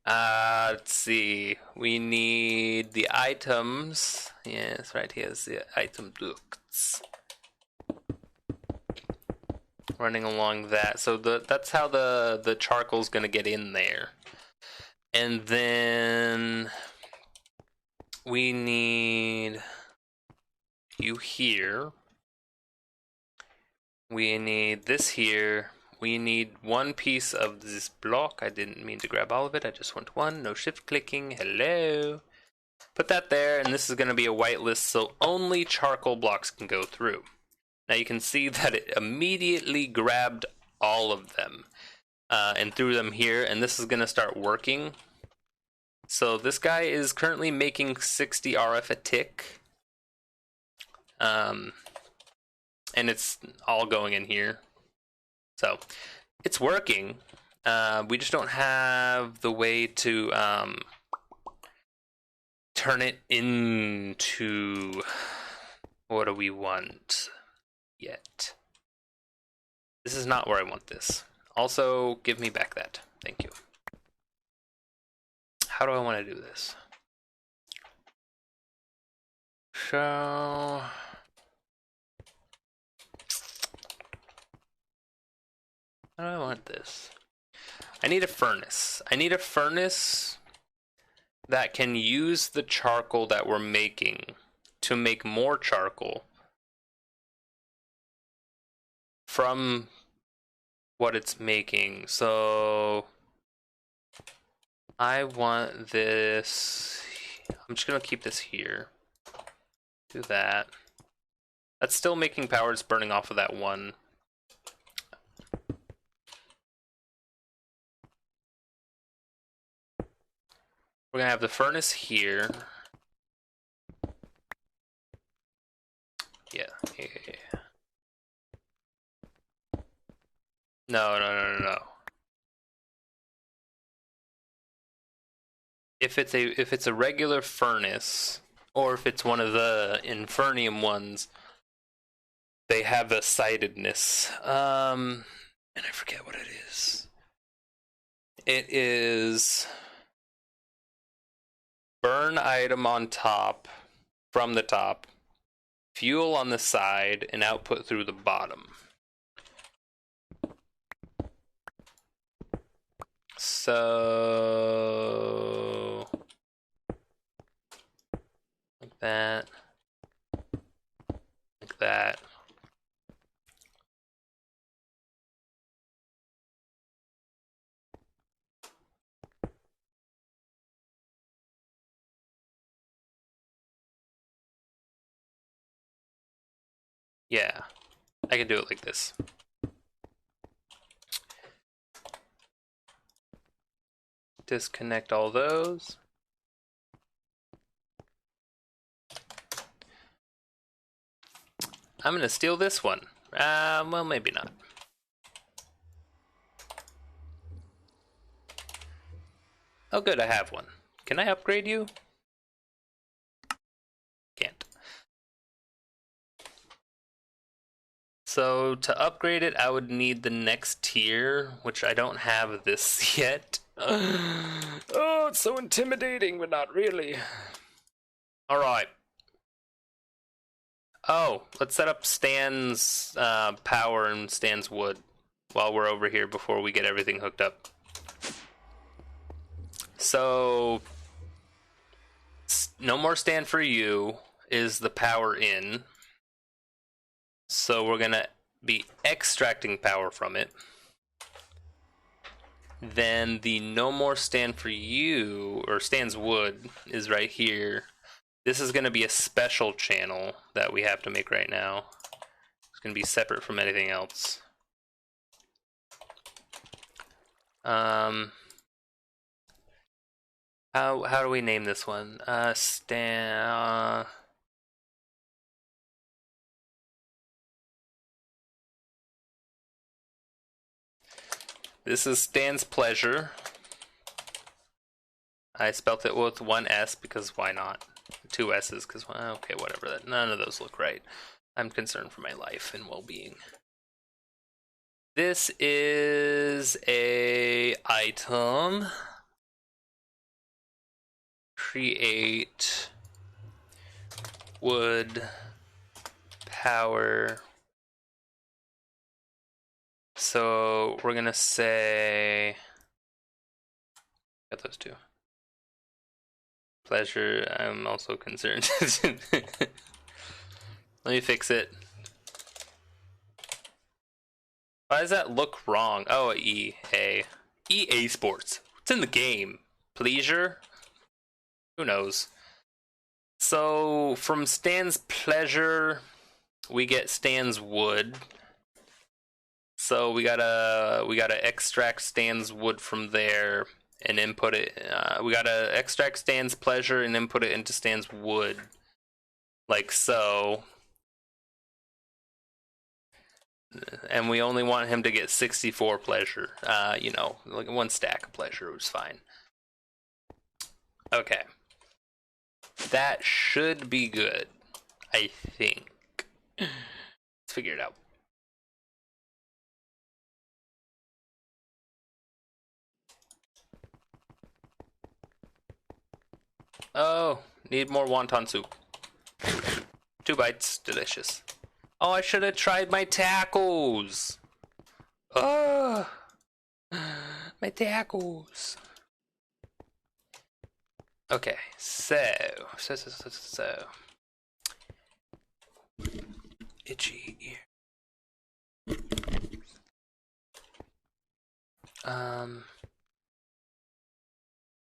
Let's see. We need the items. Yes, right here's the item ducts. Running along that. So that's how the charcoal's gonna get in there. And then we need you here. We need this here. We need one piece of this block. I didn't mean to grab all of it. I just want one. No shift clicking. Hello. Put that there, and this is going to be a whitelist, so only charcoal blocks can go through. Now you can see that it immediately grabbed all of them and threw them here, and this is going to start working. So this guy is currently making 60 RF a tick. And it's all going in here. So it's working. We just don't have the way to turn it into what do we want yet. This is not where I want this. Also, give me back that. Thank you. How do I want to do this? So how do I want this? I need a furnace. I need a furnace that can use the charcoal that we're making to make more charcoal from what it's making. So I want this. I'm just gonna keep this here. Do that. That's still making power. It's burning off of that one. We're gonna have the furnace here. Yeah. No. If it's a regular furnace, or if it's one of the Infernium ones, they have a sightedness. And I forget what it is. It is burn item on top, from the top, fuel on the side, and output through the bottom. So like that, like that. Yeah, I can do it like this. Disconnect all those. I'm gonna steal this one. Well, maybe not. Oh good, I have one. Can I upgrade you? Can't. So to upgrade it, I would need the next tier, which I don't have this yet. Oh, it's so intimidating, but not really. Alright. Oh, let's set up Stan's power and Stan's wood while we're over here before we get everything hooked up. So, no more Stan for you is the power in. So we're gonna be extracting power from it. Then the no more Stan for you, or Stan's wood, is right here. This is gonna be a special channel that we have to make right now. It's gonna be separate from anything else. How do we name this one? Stan. This is Stan's pleasure. I spelt it with one S because why not? Two S's because, well, okay, whatever. That none of those look right. I'm concerned for my life and well-being. This is a item. Create wood power. So we're gonna say, got those two. Pleasure. I'm also concerned. Let me fix it. Why does that look wrong? Oh, EA. EA Sports. What's in the game? Pleasure? Who knows? So from Stan's pleasure, we get Stan's wood. So we gotta extract Stan's wood from there and input it. We gotta extract Stan's pleasure and input it into Stan's wood, like so. And we only want him to get 64 pleasure. You know, like one stack of pleasure was fine. Okay. That should be good, I think. Let's figure it out. Oh, need more wonton soup. 2 bites, delicious. Oh, I should have tried my tacos. Oh, my tacos. Okay, so. Itchy ear.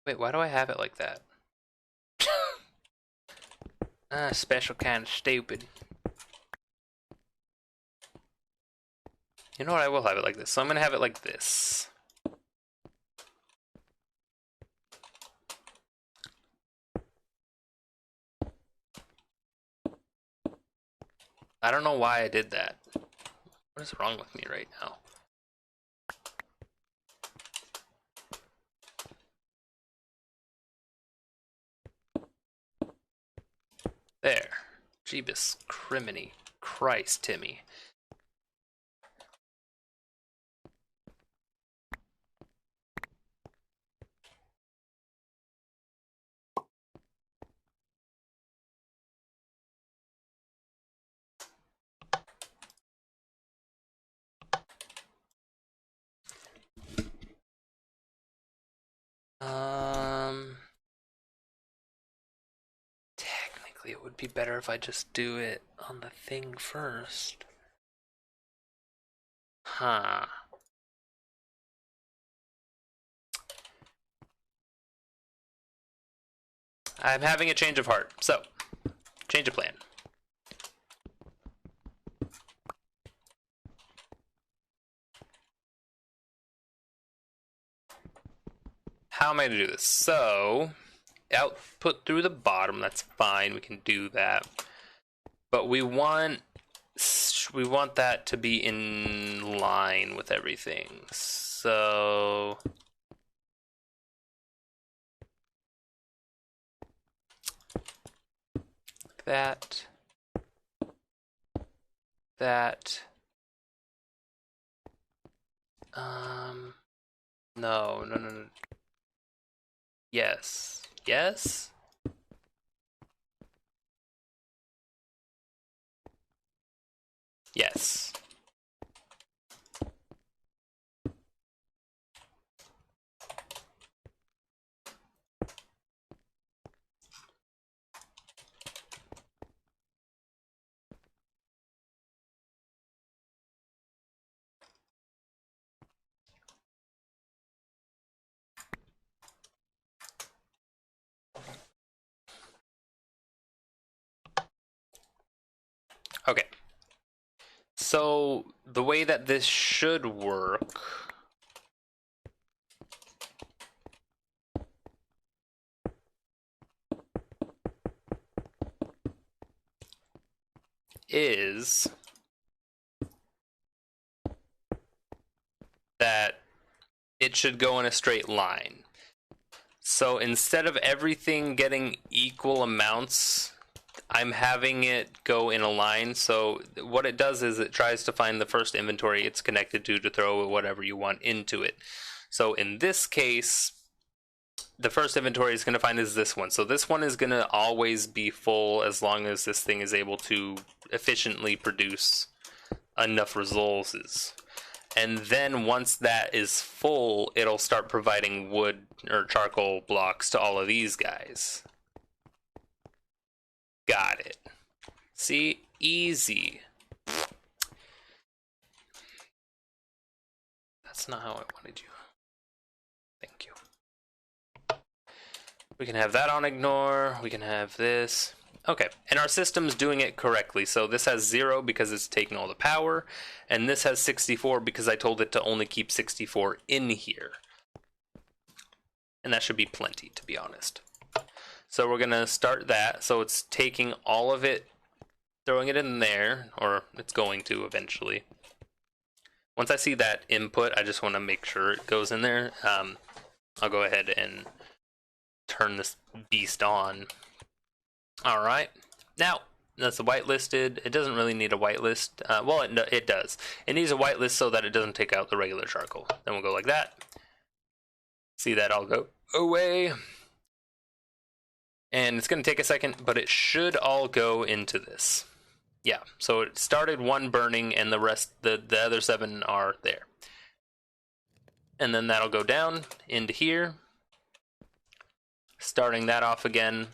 Wait, why do I have it like that? Special kind of stupid. You know what? I will have it like this. So I'm gonna have it like this. I don't know why I did that. What is wrong with me right now? There. Jeebus criminy. Christ, Timmy. Technically it would be better if I just do it on the thing first. Huh. I'm having a change of heart, so change of plan. How am I gonna do this? So, output through the bottom, that's fine, we can do that. But we want that to be in line with everything. So that no. Yes. Yes? Yes. Okay. So the way that this should work is that it should go in a straight line. So instead of everything getting equal amounts, I'm having it go in a line. So what it does is it tries to find the first inventory it's connected to throw whatever you want into it. So in this case, the first inventory is going to find is this one. So this one is going to always be full as long as this thing is able to efficiently produce enough resources. And then once that is full, it'll start providing wood or charcoal blocks to all of these guys. Got it. See? Easy. That's not how I wanted you. Thank you. We can have that on ignore. We can have this. Okay, and our system's doing it correctly. So this has 0 because it's taking all the power, and this has 64 because I told it to only keep 64 in here. And that should be plenty, to be honest. So we're gonna start that. So it's taking all of it, throwing it in there, or it's going to eventually. Once I see that input, I just want to make sure it goes in there. I'll go ahead and turn this beast on. All right, now that's whitelisted. It doesn't really need a whitelist. Well, it does. It needs a whitelist so that it doesn't take out the regular charcoal. Then we'll go like that. See that all go away. And it's going to take a second, but it should all go into this. Yeah, so it started one burning and the rest, the other 7 are there. And then that'll go down into here. Starting that off again.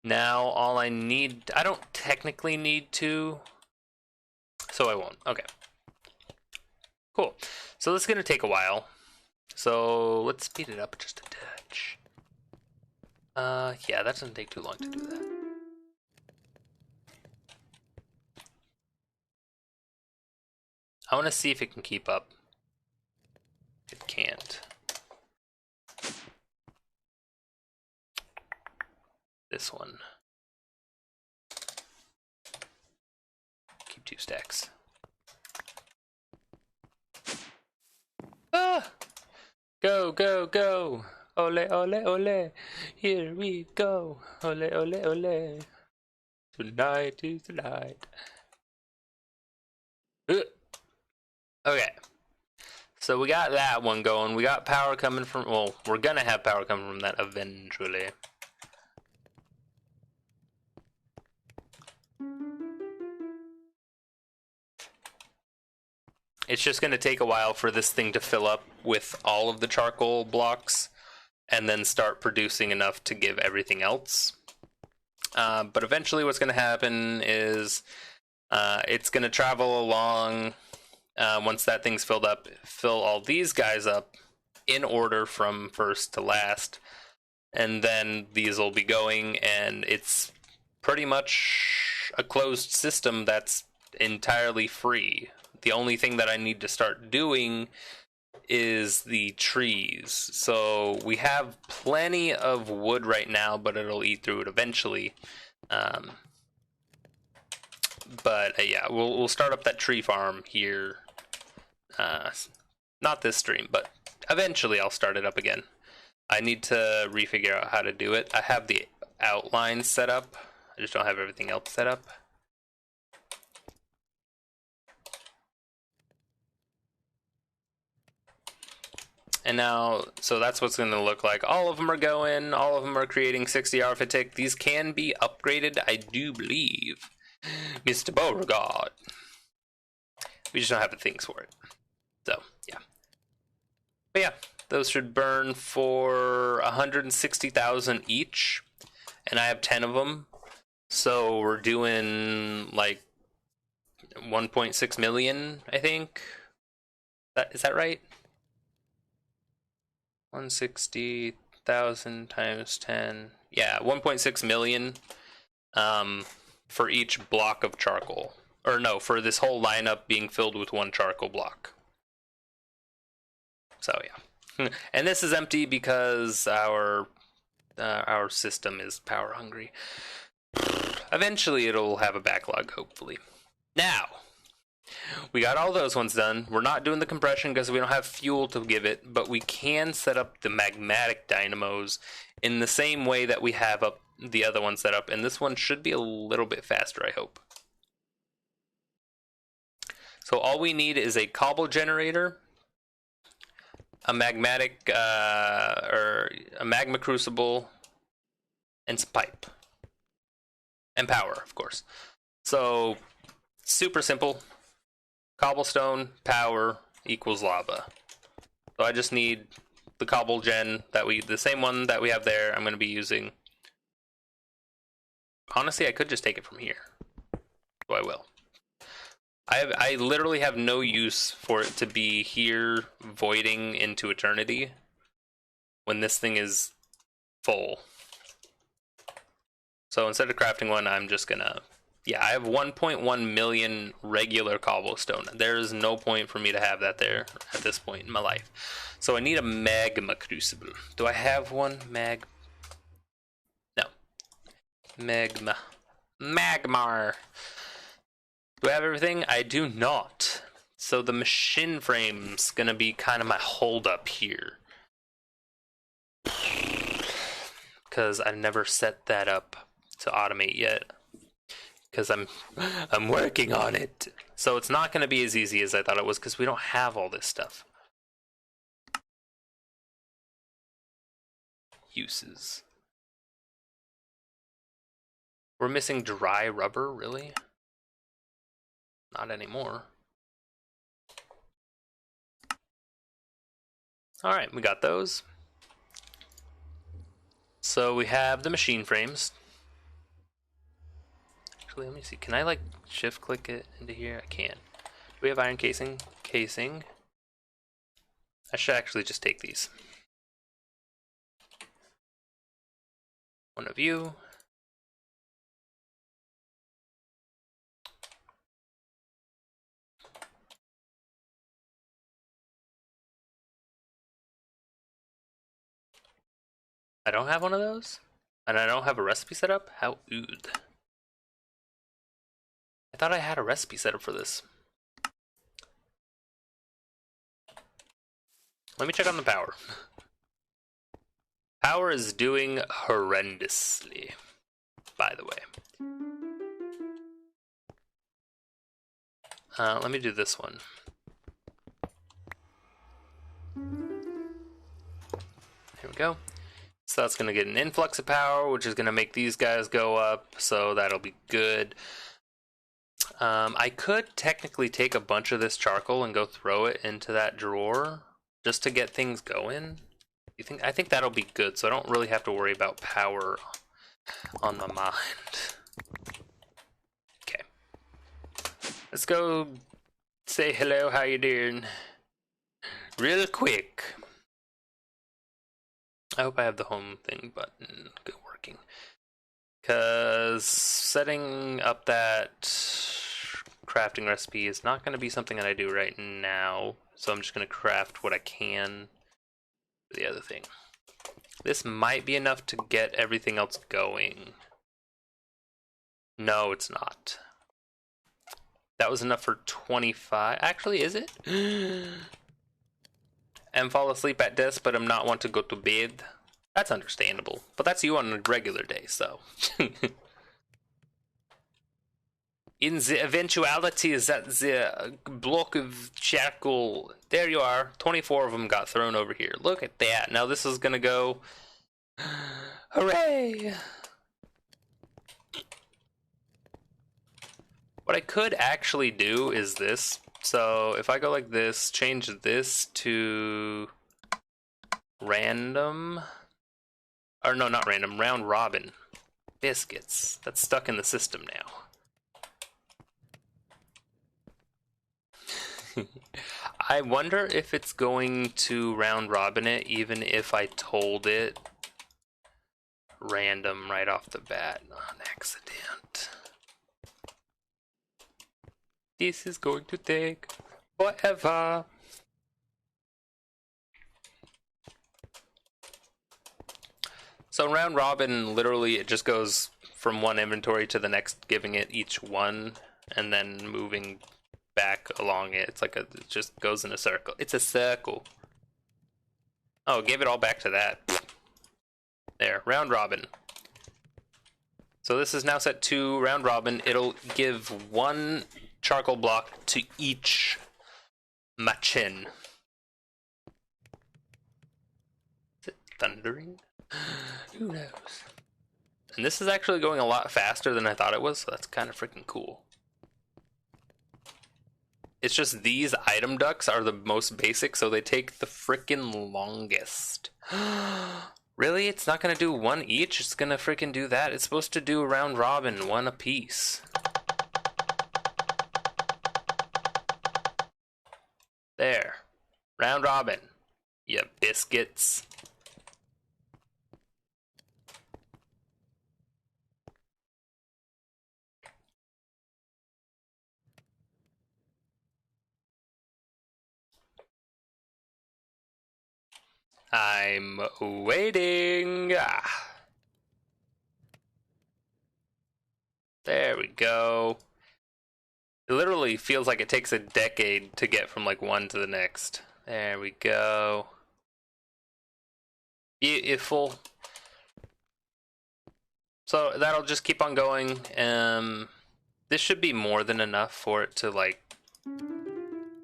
Now all I need, I don't technically need to, so I won't. Okay. Cool. So this is going to take a while. So let's speed it up just a touch. Yeah, that doesn't take too long to do that. I want to see if it can keep up. It can't. This one. Keep 2 stacks. Ah! Go, go, go! Ole, ole, ole! Here we go! Ole, ole, ole! Tonight is the night. Okay. So we got that one going. We got power coming from... Well, we're gonna have power coming from that eventually. It's just going to take a while for this thing to fill up with all of the charcoal blocks and then start producing enough to give everything else. But eventually what's going to happen is it's going to travel along, once that thing's filled up, fill all these guys up in order from first to last. And then these will be going, and it's pretty much a closed system that's entirely free. The only thing that I need to start doing is the trees. So we have plenty of wood right now, but it'll eat through it eventually. Yeah, we'll start up that tree farm here. Not this stream, but eventually I'll start it up again. I need to refigure out how to do it. I have the outline set up. I just don't have everything else set up. And now, so that's what's going to look like. All of them are going. All of them are creating 60 arithmetic. These can be upgraded, I do believe. Mr. Beauregard. We just don't have the things for it. So, yeah. But yeah, those should burn for 160,000 each. And I have 10 of them. So we're doing like 1.6 million, I think. Is that right? 160,000 times 10. Yeah, 1.6 million for each block of charcoal. Or no, for this whole lineup being filled with one charcoal block. So yeah. And this is empty because our system is power hungry. Eventually it'll have a backlog, hopefully. Now, We got all those ones done. We're not doing the compression because we don't have fuel to give it, but we can set up the magmatic dynamos in the same way that we have up the other one set up, and this one should be a little bit faster, I hope. So all we need is a cobble generator, a magmatic or a magma crucible, and some pipe, and power, of course. So super simple. Cobblestone, power equals lava. So I just need the cobble gen the same one that we have there. I'm going to be using. Honestly, I could just take it from here. So I will. I literally have no use for it to be here voiding into eternity when this thing is full. So instead of crafting one, I'm just gonna, yeah, I have 1.1 million regular cobblestone. There is no point for me to have that there at this point in my life. So I need a magma crucible. Do I have one? No. Magmar. Do I have everything? I do not. So the machine frame's gonna be kind of my hold up here. Because I've never set that up to automate yet. Because I'm working on it. So it's not gonna be as easy as I thought it was because we don't have all this stuff. Uses. We're missing dry rubber, really? Not anymore. Alright, we got those. So we have the machine frames. Actually, let me see. Can I like shift click it into here? I can. Do we have iron casing? Casing. I should actually just take these. One of you. I don't have one of those? And I don't have a recipe set up? How ood. I thought I had a recipe set up for this. Let me check on the power. Power is doing horrendously, by the way. Let me do this one. Here we go. So that's going to get an influx of power, which is going to make these guys go up, so that'll be good. I could technically take a bunch of this charcoal and go throw it into that drawer just to get things going. I think that'll be good, so I don't really have to worry about power on my mind. Okay. Let's go say hello, how you doing? Real quick. I hope I have the home thing button working. Because setting up that crafting recipe is not going to be something that I do right now. So I'm just going to craft what I can for the other thing. This might be enough to get everything else going. No, it's not. That was enough for 25. Actually, is it? And fall asleep at desk, but I'm not want to go to bed. That's understandable. But that's you on a regular day, so. In the eventuality that the block of charcoal, there you are, 24 of them got thrown over here. Look at that. Now this is gonna go. Hooray! What I could actually do is this. So if I go like this, change this to random, or no, not random, round robin biscuits. That's stuck in the system now. I wonder if it's going to round robin it even if I told it random right off the bat on accident. This is going to take forever. So round robin, literally it just goes from one inventory to the next, giving it each one, and then moving back along it. It's like it just goes in a circle. It's a circle. Oh, gave it all back to that. There, round robin. So this is now set to round robin. It'll give 1 charcoal block to each machin. Is it thundering? Who knows? And this is actually going a lot faster than I thought it was, so that's kind of freaking cool. It's just these item ducks are the most basic, so they take the freaking longest. Really? It's not gonna do 1 each? It's gonna freaking do that? It's supposed to do round robin, 1 apiece. There. Round robin. Ya biscuits. I'm waiting. There we go. It literally feels like it takes a decade to get from like one to the next. There we go. Beautiful. So that'll just keep on going. This should be more than enough for it to like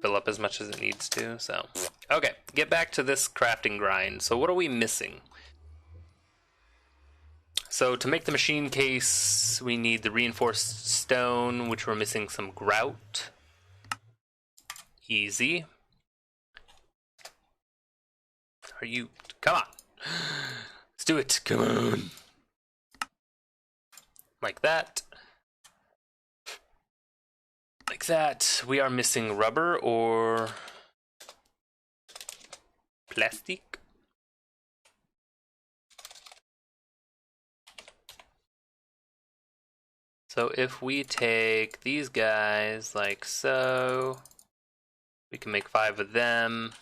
fill up as much as it needs to. So, okay, get back to this crafting grind. So what are we missing? So to make the machine case, we need the reinforced stone, which we're missing some grout. Easy. Are you... Come on. Let's do it. Come on. Like that. Like that. We are missing rubber or plastic. So if we take these guys like so, we can make 5 of them.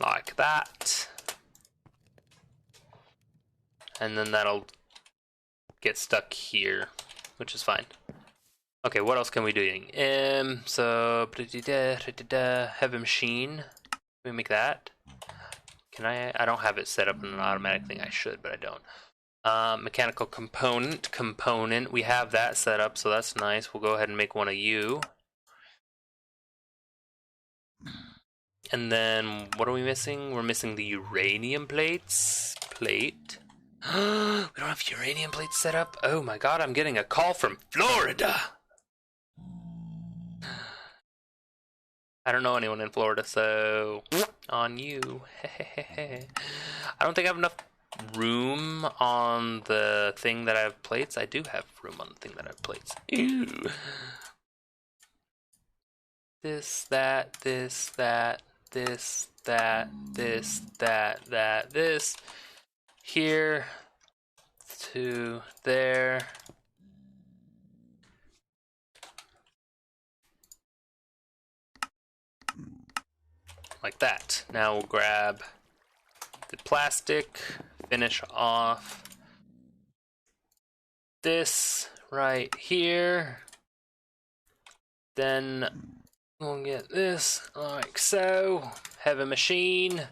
Like that. And then that'll get stuck here, which is fine. Okay, what else can we do? So heavy machine. Can we make that? Can I don't have it set up in an automatic thing. I should, but I don't. Mechanical component. We have that set up, so that's nice. We'll go ahead and make one of you. And then what are we missing? We're missing the uranium plates. Plate. We don't have uranium plates set up. Oh my god, I'm getting a call from Florida. I don't know anyone in Florida, so on you. I don't think I have enough room on the thing that I have plates. I do have room on the thing that I have plates. Ew. This, that, this, that, this, that, this, that, this. Here to there. Like that. Now we'll grab the plastic, finish off this right here. Then we'll get this like so. Heavy machine.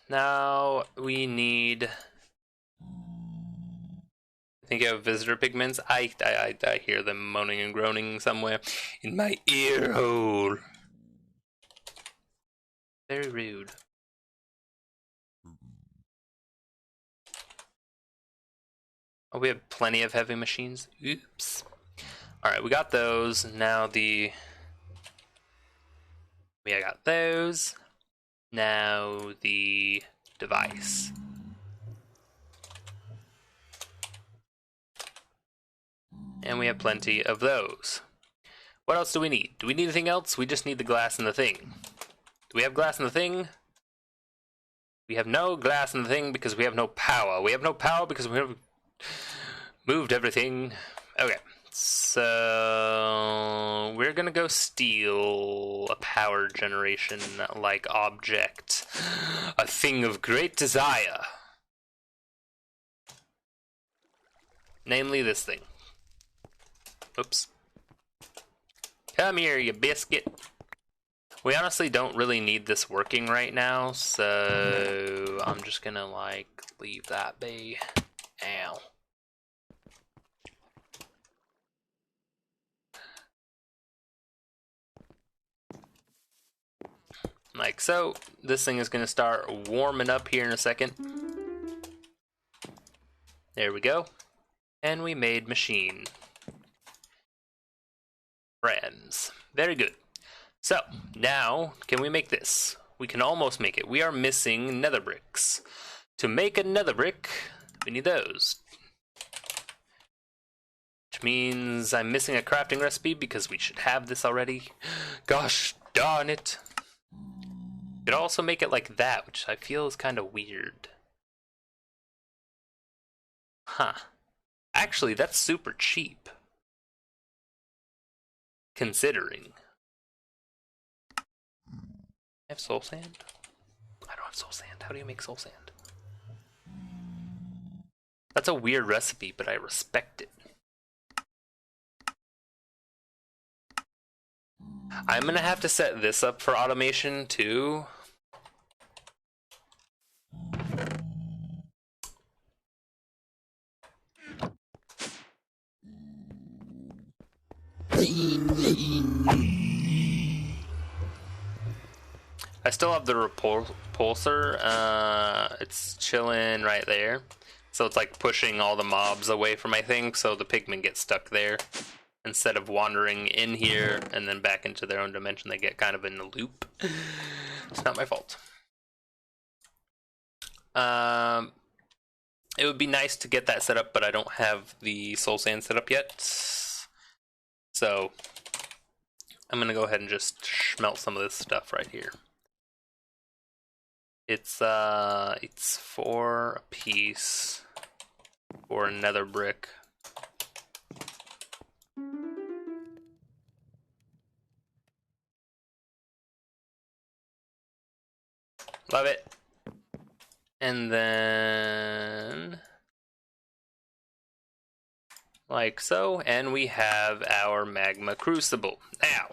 Now we need... I think I have visitor pigments. I hear them moaning and groaning somewhere in my ear hole. Very rude. Oh, we have plenty of heavy machines. Oops. Alright, we got those. Now I got those. Now the device. And we have plenty of those. What else do we need? Do we need anything else? We just need the glass in the thing. Do we have glass in the thing? We have no glass in the thing because we have no power. We have no power because we have moved everything. Okay, So we're gonna go steal a power generation like object, a thing of great desire. Namely this thing. Oops. Come here, you biscuit. We honestly don't really need this working right now, so I'm just gonna like leave that be. Ow. Like so. This thing is gonna start warming up here in a second. There we go. And we made machine. Friends. Very good. So, now, can we make this? We can almost make it. We are missing nether bricks. To make a nether brick, we need those. Which means I'm missing a crafting recipe because we should have this already. Gosh darn it. You could also make it like that, which I feel is kind of weird. Huh. Actually, that's super cheap. Considering. I have soul sand? I don't have soul sand. How do you make soul sand? That's a weird recipe, but I respect it. I'm gonna have to set this up for automation too. I still have the repulsor. It's chilling right there. So it's like pushing all the mobs away from my thing, so the pigmen get stuck there. Instead of wandering in here and then back into their own dimension, they get kind of in a loop. It's not my fault. It would be nice to get that set up, but I don't have the soul sand set up yet. So I'm gonna go ahead and just smelt some of this stuff right here. It's 4 a piece for another brick. Love it. And then like so, and we have our magma crucible. Now,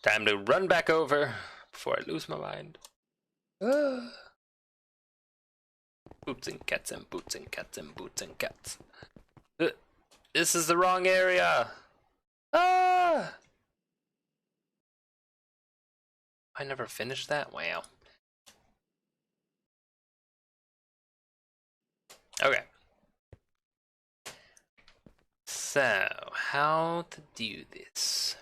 time to run back over before I lose my mind. Boots and cats and boots and cats and boots and cats. This is the wrong area. I never finished that? Wow. Okay. So, how to do this?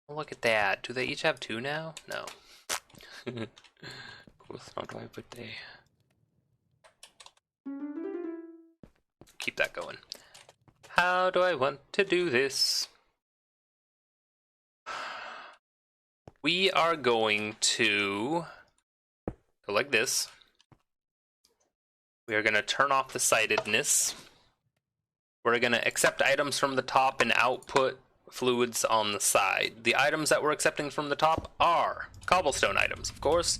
Look at that. Do they each have 2 now? No. Of course not. Why would they? Keep that going. How do I want to do this? We are going to go like this. We are going to turn off the sightedness. We're going to accept items from the top and output fluids on the side. The items that we're accepting from the top are cobblestone items, of course,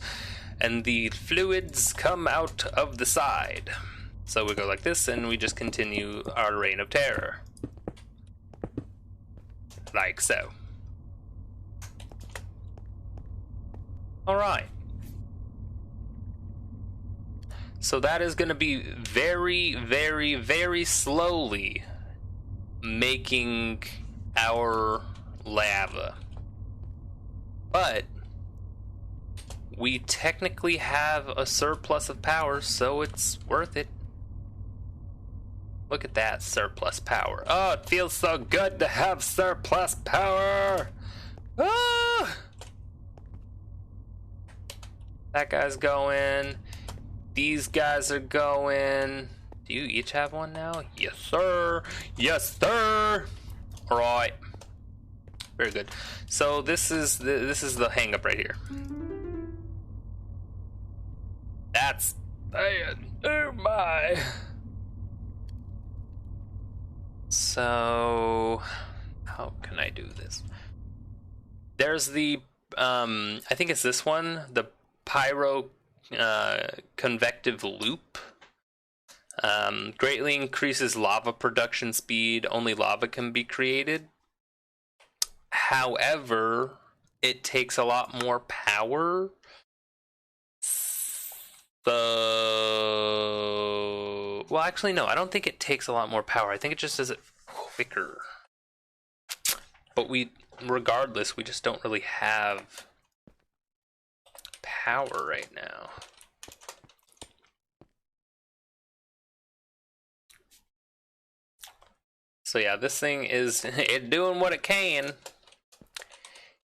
and the fluids come out of the side. So we go like this, and we just continue our reign of terror. Like so. Alright. So that is going to be very, very, very slowly making our lava. But we technically have a surplus of power, so it's worth it. Look at that surplus power. Oh, it feels so good to have surplus power. Ah! That guy's going. These guys are going. Do you each have one now? Yes, sir. Yes, sir. All right. Very good. So this is the hang up right here. That's bad. Oh my. So, how can I do this? There's the, I think it's this one, the pyro convective loop. Greatly increases lava production speed. Only lava can be created. However, it takes a lot more power. So, well, actually, no, I don't think it takes a lot more power. I think it just does it quicker. But regardless, we just don't really have power right now. So yeah, this thing is it's doing what it can.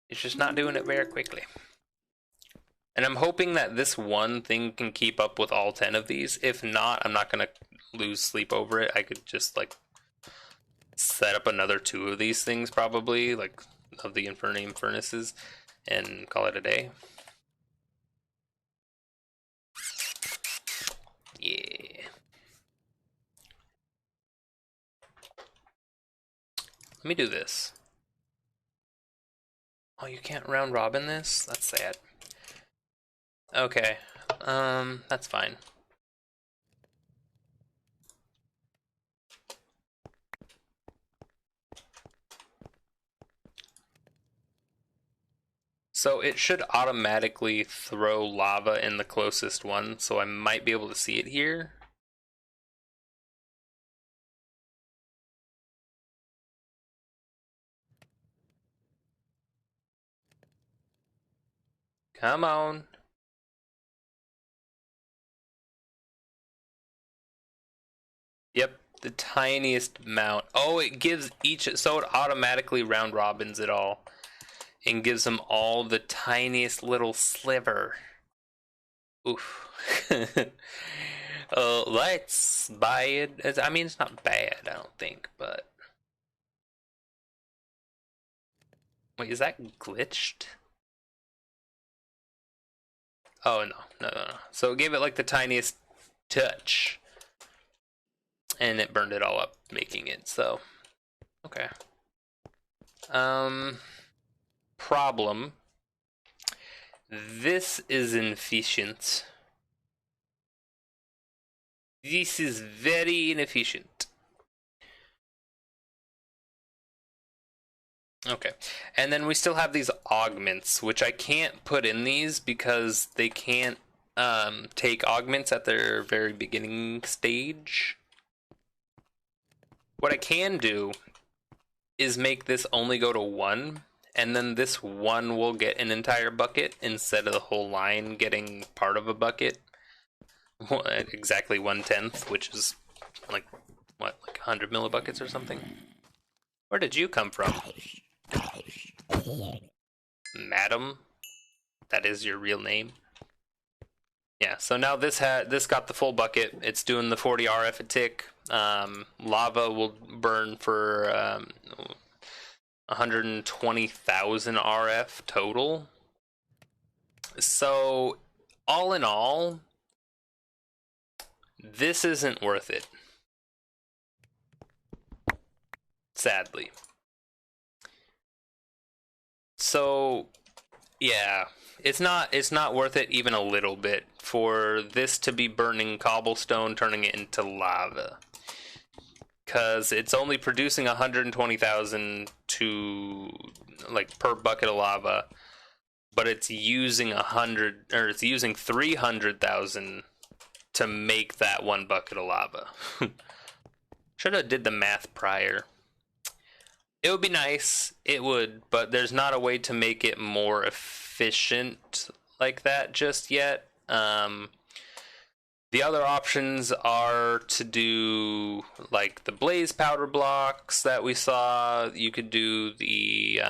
It's just not doing it very quickly. And I'm hoping that this one thing can keep up with all 10 of these. If not, I'm not going to lose sleep over it. I could just, like, set up another 2 of these things, probably, like, of the Infername Furnaces, and call it a day. Yeah. Let me do this. Oh, you can't round robin this? That's sad. Okay. That's fine. So it should automatically throw lava in the closest one, so I might be able to see it here. Come on. Yep, the tiniest amount. Oh, it gives each, so it automatically round robins it all and gives them all the tiniest little sliver. Oof. Let's buy it. I mean, it's not bad, I don't think, but. Wait, is that glitched? Oh, no. So it gave it like the tiniest touch. And it burned it all up, making it, so. Okay. Problem. This is inefficient. This is very inefficient. Okay, and then we still have these augments, which I can't put in these because they can't take augments at their very beginning stage. What I can do is make this only go to 1, and then this 1 will get an entire bucket instead of the whole line getting part of a bucket. Exactly 1/10, which is like, what, like 100 millibuckets or something? Where did you come from? Madam? That is your real name? Yeah, so now this got the full bucket. It's doing the 40 RF a tick. Lava will burn for 120,000 RF total. So, all in all, this isn't worth it. Sadly. So, yeah, it's not worth it even a little bit for this to be burning cobblestone, turning it into lava. Because it's only producing 120,000 to, like, per bucket of lava, but it's using 300,000 to make that 1 bucket of lava. Should have did the math prior. It would be nice, it would, but there's not a way to make it more efficient like that just yet. The other options are to do like the blaze powder blocks that we saw. You could do the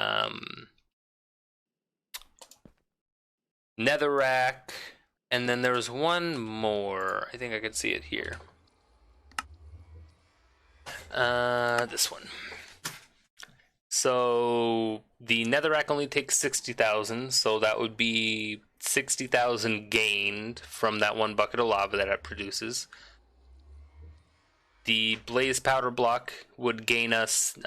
netherrack, and then there was one more. I think I could see it here. This one. So the netherrack only takes 60,000, so that would be 60,000 gained from that one bucket of lava that it produces. The blaze powder block would gain us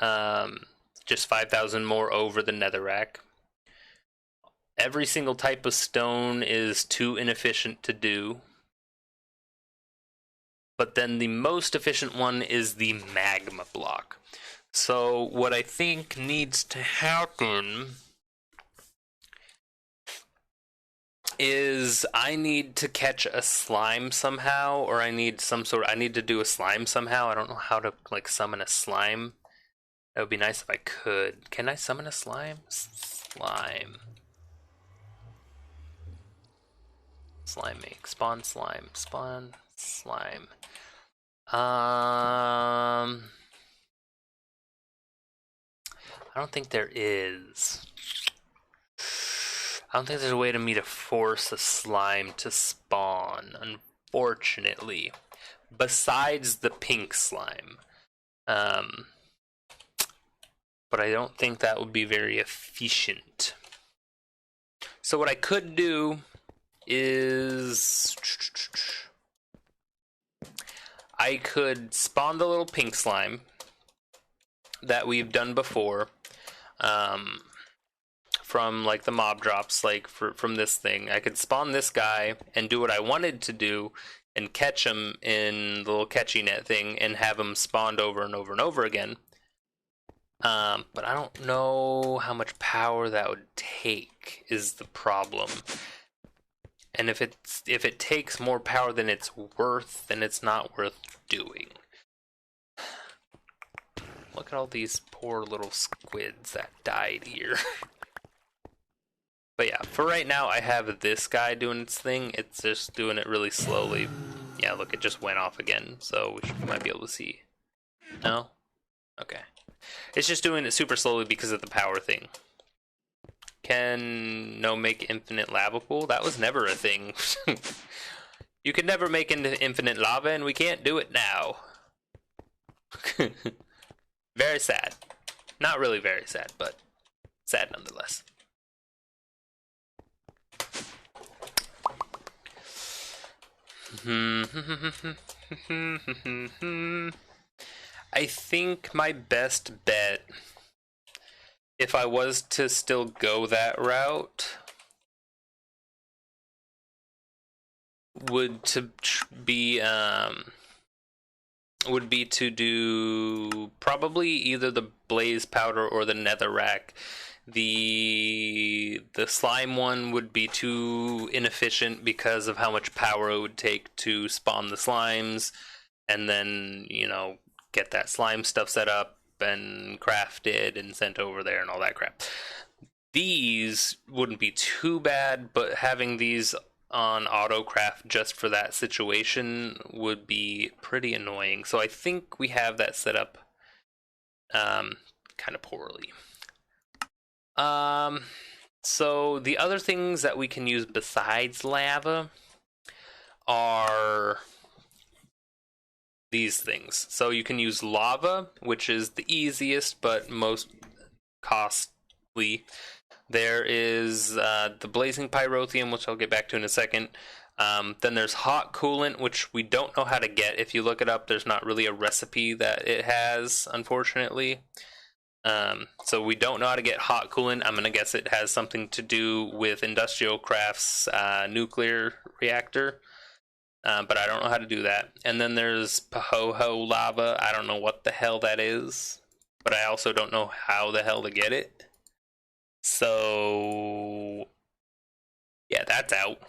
just 5,000 more over the netherrack. Every single type of stone is too inefficient to do. But then the most efficient one is the magma block. So what I think needs to happen is I need to catch a slime somehow, or I need to do a slime somehow. I don't know how to like summon a slime. That would be nice if I could. Can I summon a slime? Slime. Slime make. Spawn slime. Spawn slime. I don't think there is. I don't think there's a way to me to force a slime to spawn, unfortunately. Besides the pink slime. But I don't think that would be very efficient. So what I could do is I could spawn the little pink slime that we've done before from like the mob drops, like from this thing. I could spawn this guy and do what I wanted to do and catch him in the little catchy net thing and have him spawned over and over and over again. But I don't know how much power that would take is the problem. And if it takes more power than it's worth, then it's not worth doing. Look at all these poor little squids that died here. But yeah, for right now, I have this guy doing its thing. It's just doing it really slowly. Yeah, look, it just went off again, so we might be able to see. No? Okay. It's just doing it super slowly because of the power thing. Can no make infinite lava pool? That was never a thing. You could never make infinite lava, and we can't do it now. Very sad. Not really very sad, but sad nonetheless. I think my best bet, if I was to still go that route, would be to do probably either the blaze powder or the netherrack. The slime one would be too inefficient because of how much power it would take to spawn the slimes, and then, you know, get that slime stuff set up and crafted and sent over there and all that crap. These wouldn't be too bad, but having these on autocraft just for that situation would be pretty annoying. So I think we have that set up kind of poorly. So the other things that we can use besides lava are these things. So you can use lava, which is the easiest but most costly. There is the blazing pyrotheum, which I'll get back to in a second. Then there's hot coolant, which we don't know how to get. If you look it up, there's not really a recipe that it has, unfortunately. So we don't know how to get hot coolant. I'm going to guess it has something to do with Industrial Craft's nuclear reactor. But I don't know how to do that. And then there's Pahoho lava. I don't know what the hell that is. But I also don't know how the hell to get it. So yeah, that's out.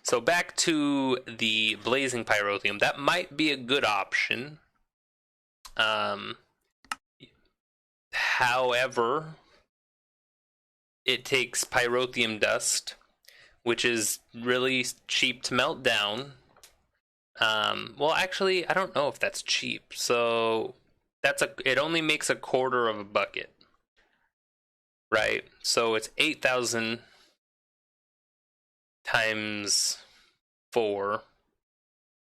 So back to the blazing pyrotheum. That might be a good option. However, it takes pyrotheum dust, which is really cheap to melt down. Well, actually, I don't know if that's cheap. So it only makes a quarter of a bucket. Right? So it's 8,000 times 4.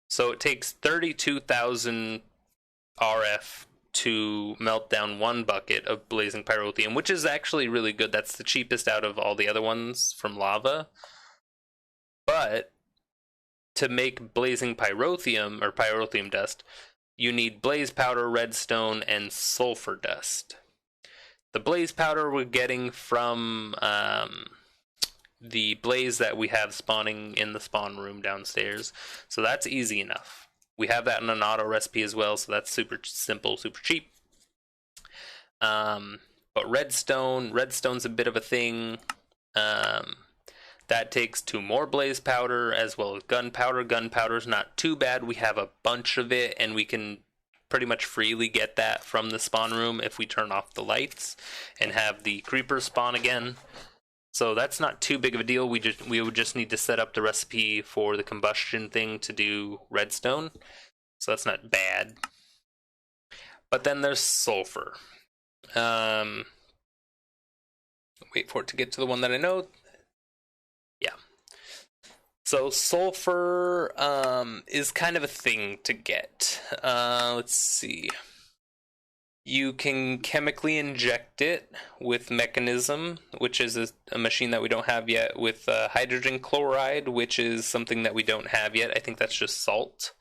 So it takes 32,000 RF to melt down one bucket of blazing pyrotheum, which is actually really good. That's the cheapest out of all the other ones from lava. But to make blazing pyrotheum or pyrotheum dust, you need blaze powder, redstone, and sulfur dust. The blaze powder we're getting from the blaze that we have spawning in the spawn room downstairs, so that's easy enough. We have that in an auto recipe as well, so that's super simple, super cheap. But redstone's a bit of a thing. That takes 2 more blaze powder as well as gunpowder. Gunpowder's not too bad. We have a bunch of it, and we can pretty much freely get that from the spawn room if we turn off the lights and have the creepers spawn again. So that's not too big of a deal. We would just need to set up the recipe for the combustion thing to do redstone. So that's not bad. But then there's sulfur. Wait for it to get to the one that I know. Yeah. So sulfur is kind of a thing to get. Let's see. You can chemically inject it with Mechanism, which is a machine that we don't have yet, with hydrogen chloride, which is something that we don't have yet. I think that's just salt,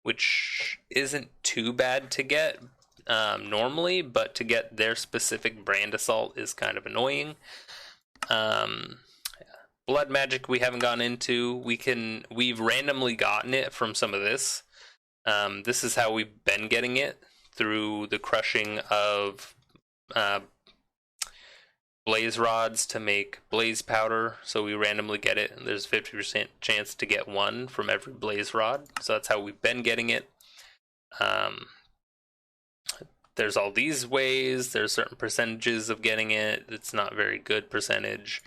which isn't too bad to get normally, but to get their specific brand of salt is kind of annoying. Blood magic we haven't gone into. We've randomly gotten it from some of this. This is how we've been getting it, through the crushing of blaze rods to make blaze powder. So we randomly get it, and there's a 50% chance to get 1 from every blaze rod. So that's how we've been getting it. There's all these ways. There's certain percentages of getting it. It's not very good percentage.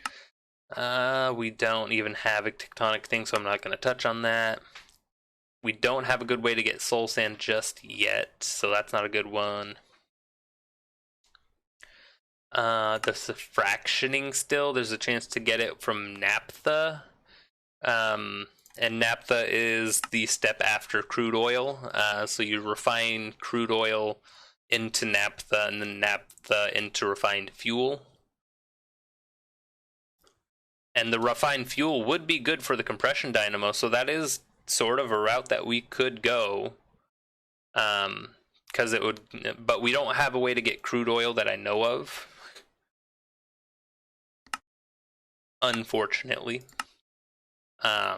We don't even have a tectonic thing, so I'm not going to touch on that. We don't have a good way to get soul sand just yet, so that's not a good one. There's the fractioning still. There's a chance to get it from naphtha. And naphtha is the step after crude oil. So you refine crude oil into naphtha, and then naphtha into refined fuel. And the refined fuel would be good for the compression dynamo, so that is sort of a route that we could go. Because it would, but we don't have a way to get crude oil that I know of, unfortunately. Yeah,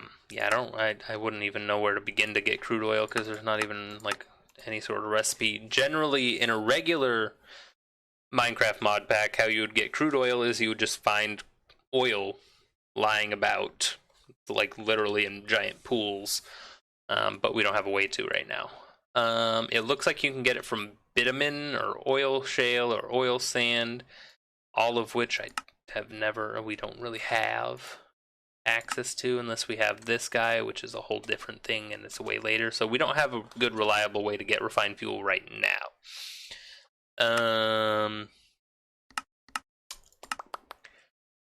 I wouldn't even know where to begin to get crude oil, because there's not even like any sort of recipe. Generally, in a regular Minecraft mod pack, how you would get crude oil is you would just find oil lying about, like literally in giant pools, but we don't have a way to right now. It looks like you can get it from bitumen or oil shale or oil sand, all of which we don't really have access to unless we have this guy, which is a whole different thing, and it's way later. So we don't have a good reliable way to get refined fuel right now.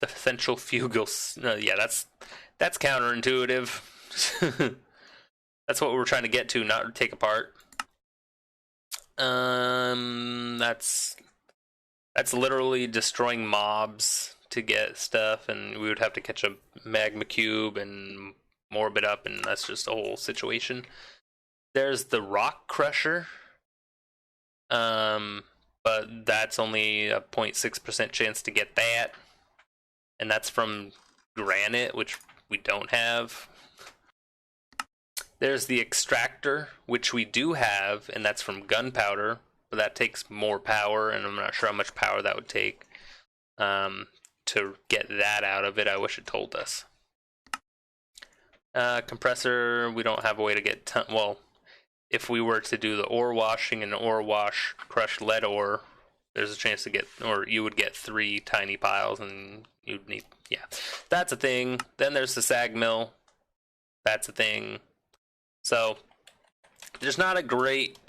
The centrifugal, yeah, that's counterintuitive. That's what we're trying to get to, not take apart. That's literally destroying mobs to get stuff, and we would have to catch a magma cube and morb it up, and that's just a whole situation. There's the rock crusher, but that's only a 0.6% chance to get that, and that's from granite, which we don't have. There's the extractor, which we do have, and that's from gunpowder, but that takes more power, and I'm not sure how much power that would take to get that out of it. I wish it told us. Compressor, we don't have a way to get well, if we were to do the ore washing and ore wash crushed lead ore, there's a chance to get, or you would get 3 tiny piles, and you'd need, yeah, that's a thing. Then there's the sag mill, that's a thing. So there's not a great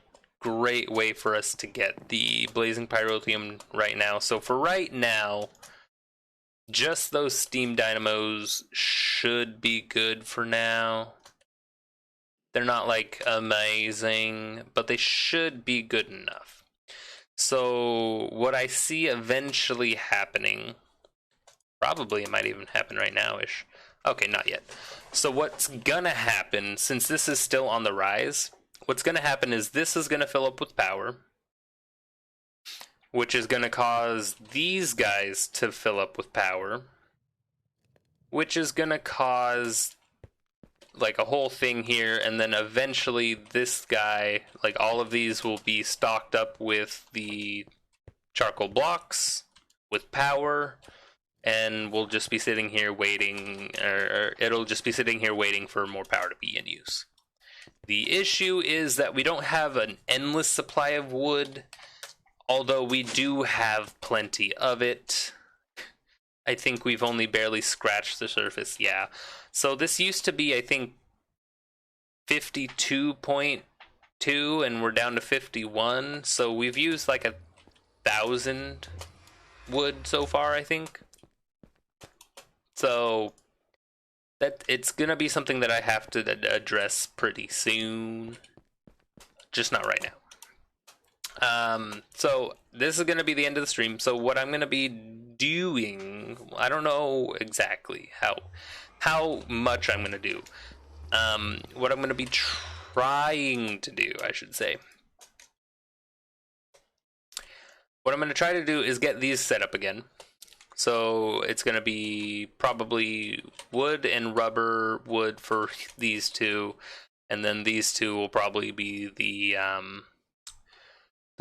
way for us to get the blazing pyrotheum right now. So for right now, just those steam dynamos should be good for now. They're not like amazing, but they should be good enough. So what I see eventually happening, probably it might even happen right now-ish, Okay, not yet. So what's gonna happen, since this is still on the rise, what's gonna happen is this is gonna fill up with power, which is gonna cause these guys to fill up with power, which is gonna cause like a whole thing here, and then eventually this guy, like all of these will be stocked up with the charcoal blocks, with power, and we'll just be sitting here waiting, or it'll just be sitting here waiting for more power to be in use. The issue is that we don't have an endless supply of wood, although we do have plenty of it. I think we've only barely scratched the surface, yeah. So this used to be, I think, 52.2, and we're down to 51, so we've used like 1,000 wood so far, I think. So that it's gonna be something that I have to address pretty soon, just not right now. So this is gonna be the end of the stream. So what I'm gonna be doing, I don't know exactly how much I'm gonna do. What I'm gonna be trying to do, I should say. What I'm gonna try to do is get these set up again. So it's going to be probably wood and rubber wood for these two, and then these two will probably be the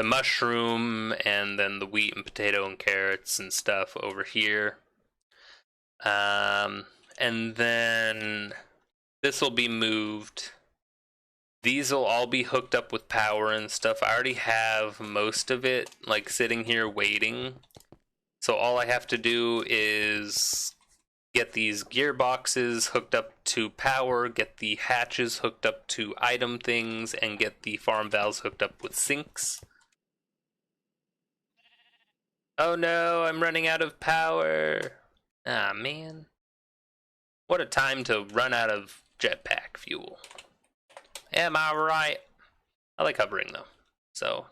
mushroom, and then the wheat and potato and carrots and stuff over here. And then this will be moved. These will all be hooked up with power and stuff. I already have most of it, like, sitting here waiting. So all I have to do is get these gearboxes hooked up to power, get the hatches hooked up to item things, and get the farm valves hooked up with sinks. Oh no, I'm running out of power. Ah, man. What a time to run out of jetpack fuel. Am I right? I like hovering though, so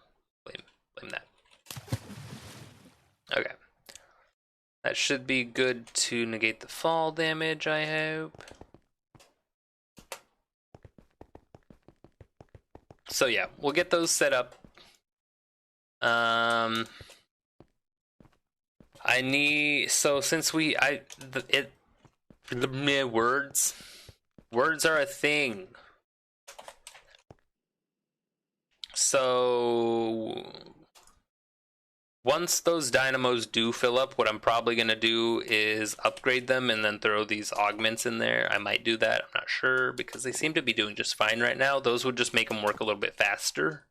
blame that. Okay. That should be good to negate the fall damage, I hope. So yeah, we'll get those set up. I need, so since words are a thing. So once those dynamos do fill up, what I'm probably going to do is upgrade them and then throw these augments in there. I might do that, I'm not sure, because they seem to be doing just fine right now. Those would just make them work a little bit faster,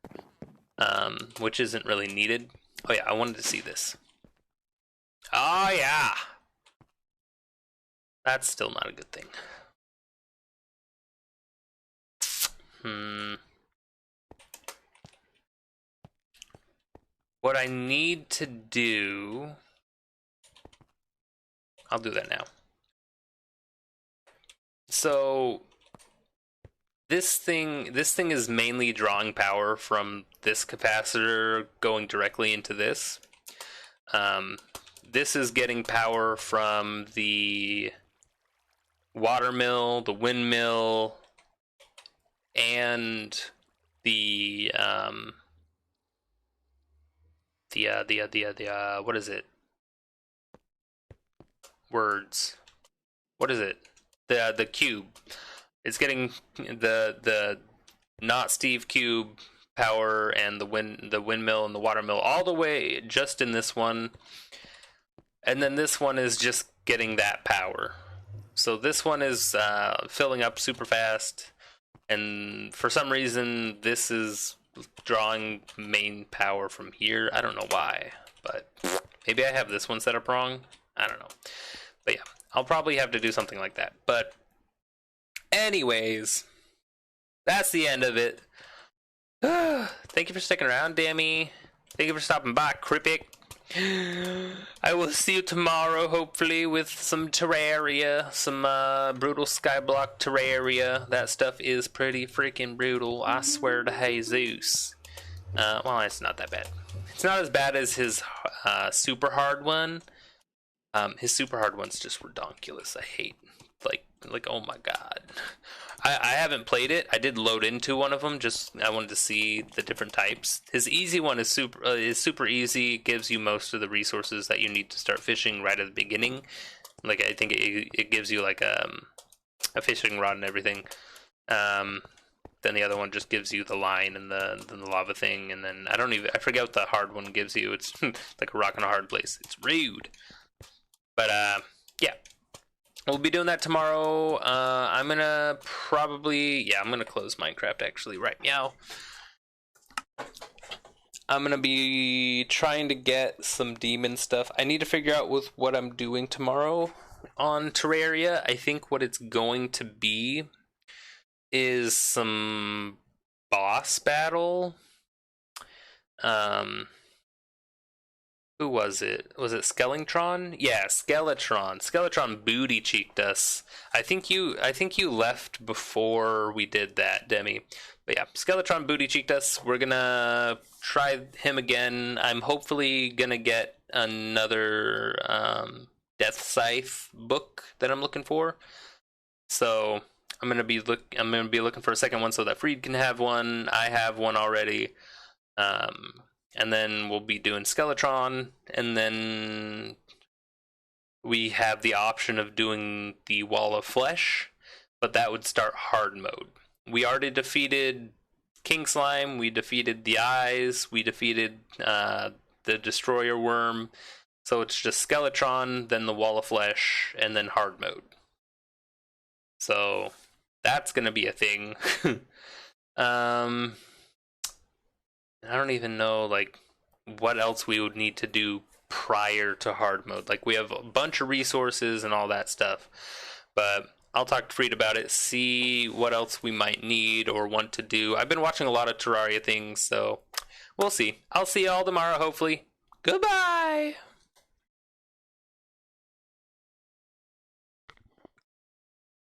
which isn't really needed. Oh yeah, I wanted to see this. Oh yeah! That's still not a good thing. What I need to do, I'll do that now. So this thing is mainly drawing power from this capacitor going directly into this. This is getting power from the watermill, the windmill, and the what is it? Words. What is it? The cube. It's getting the not Steve cube power and the windmill and the watermill all the way just in this one. And then this one is just getting that power. So this one is filling up super fast, and for some reason this is drawing main power from here. I don't know why, but maybe I have this one set up wrong. I don't know. But yeah, I'll probably have to do something like that. But anyways, that's the end of it. Thank you for sticking around, Dammy. Thank you for stopping by, Kripik. I will see you tomorrow, hopefully, with some Terraria, some brutal Skyblock Terraria. That stuff is pretty freaking brutal, I swear to Jesus. Well, it's not that bad. It's not as bad as his super hard one. His super hard one's just redonkulous. I hate, like, Like, oh my god. I haven't played it. I did load into one of them. Just I wanted to see the different types. His easy one is super easy. It gives you most of the resources that you need to start fishing right at the beginning. Like I think it gives you like a fishing rod and everything. Then the other one just gives you the line and the lava thing, and then I forget what the hard one gives you. It's like a rock in a hard place. It's rude. But yeah. We'll be doing that tomorrow. I'm gonna close Minecraft actually right now. I'm gonna be trying to get some demon stuff. I need to figure out with what I'm doing tomorrow on Terraria. I think what it's going to be is some boss battle. Who was it? Was it Skeletron? Yeah, Skeletron. Skeletron booty cheeked us. I think you left before we did that, Demi. But yeah, Skeletron booty cheeked us. We're gonna try him again. I'm hopefully gonna get another Death Scythe book that I'm looking for. So I'm gonna be looking for a second one so that Freed can have one. I have one already. And then we'll be doing Skeletron, and then we have the option of doing the Wall of Flesh, but that would start hard mode. We already defeated King Slime, we defeated the Eyes, we defeated the Destroyer Worm, so it's just Skeletron, then the Wall of Flesh, and then hard mode. So that's gonna be a thing. I don't even know like what else we would need to do prior to hard mode. Like we have a bunch of resources and all that stuff, but I'll talk to Freed about it, see what else we might need or want to do. I've been watching a lot of Terraria things, so we'll see. I'll see y'all tomorrow, hopefully. Goodbye!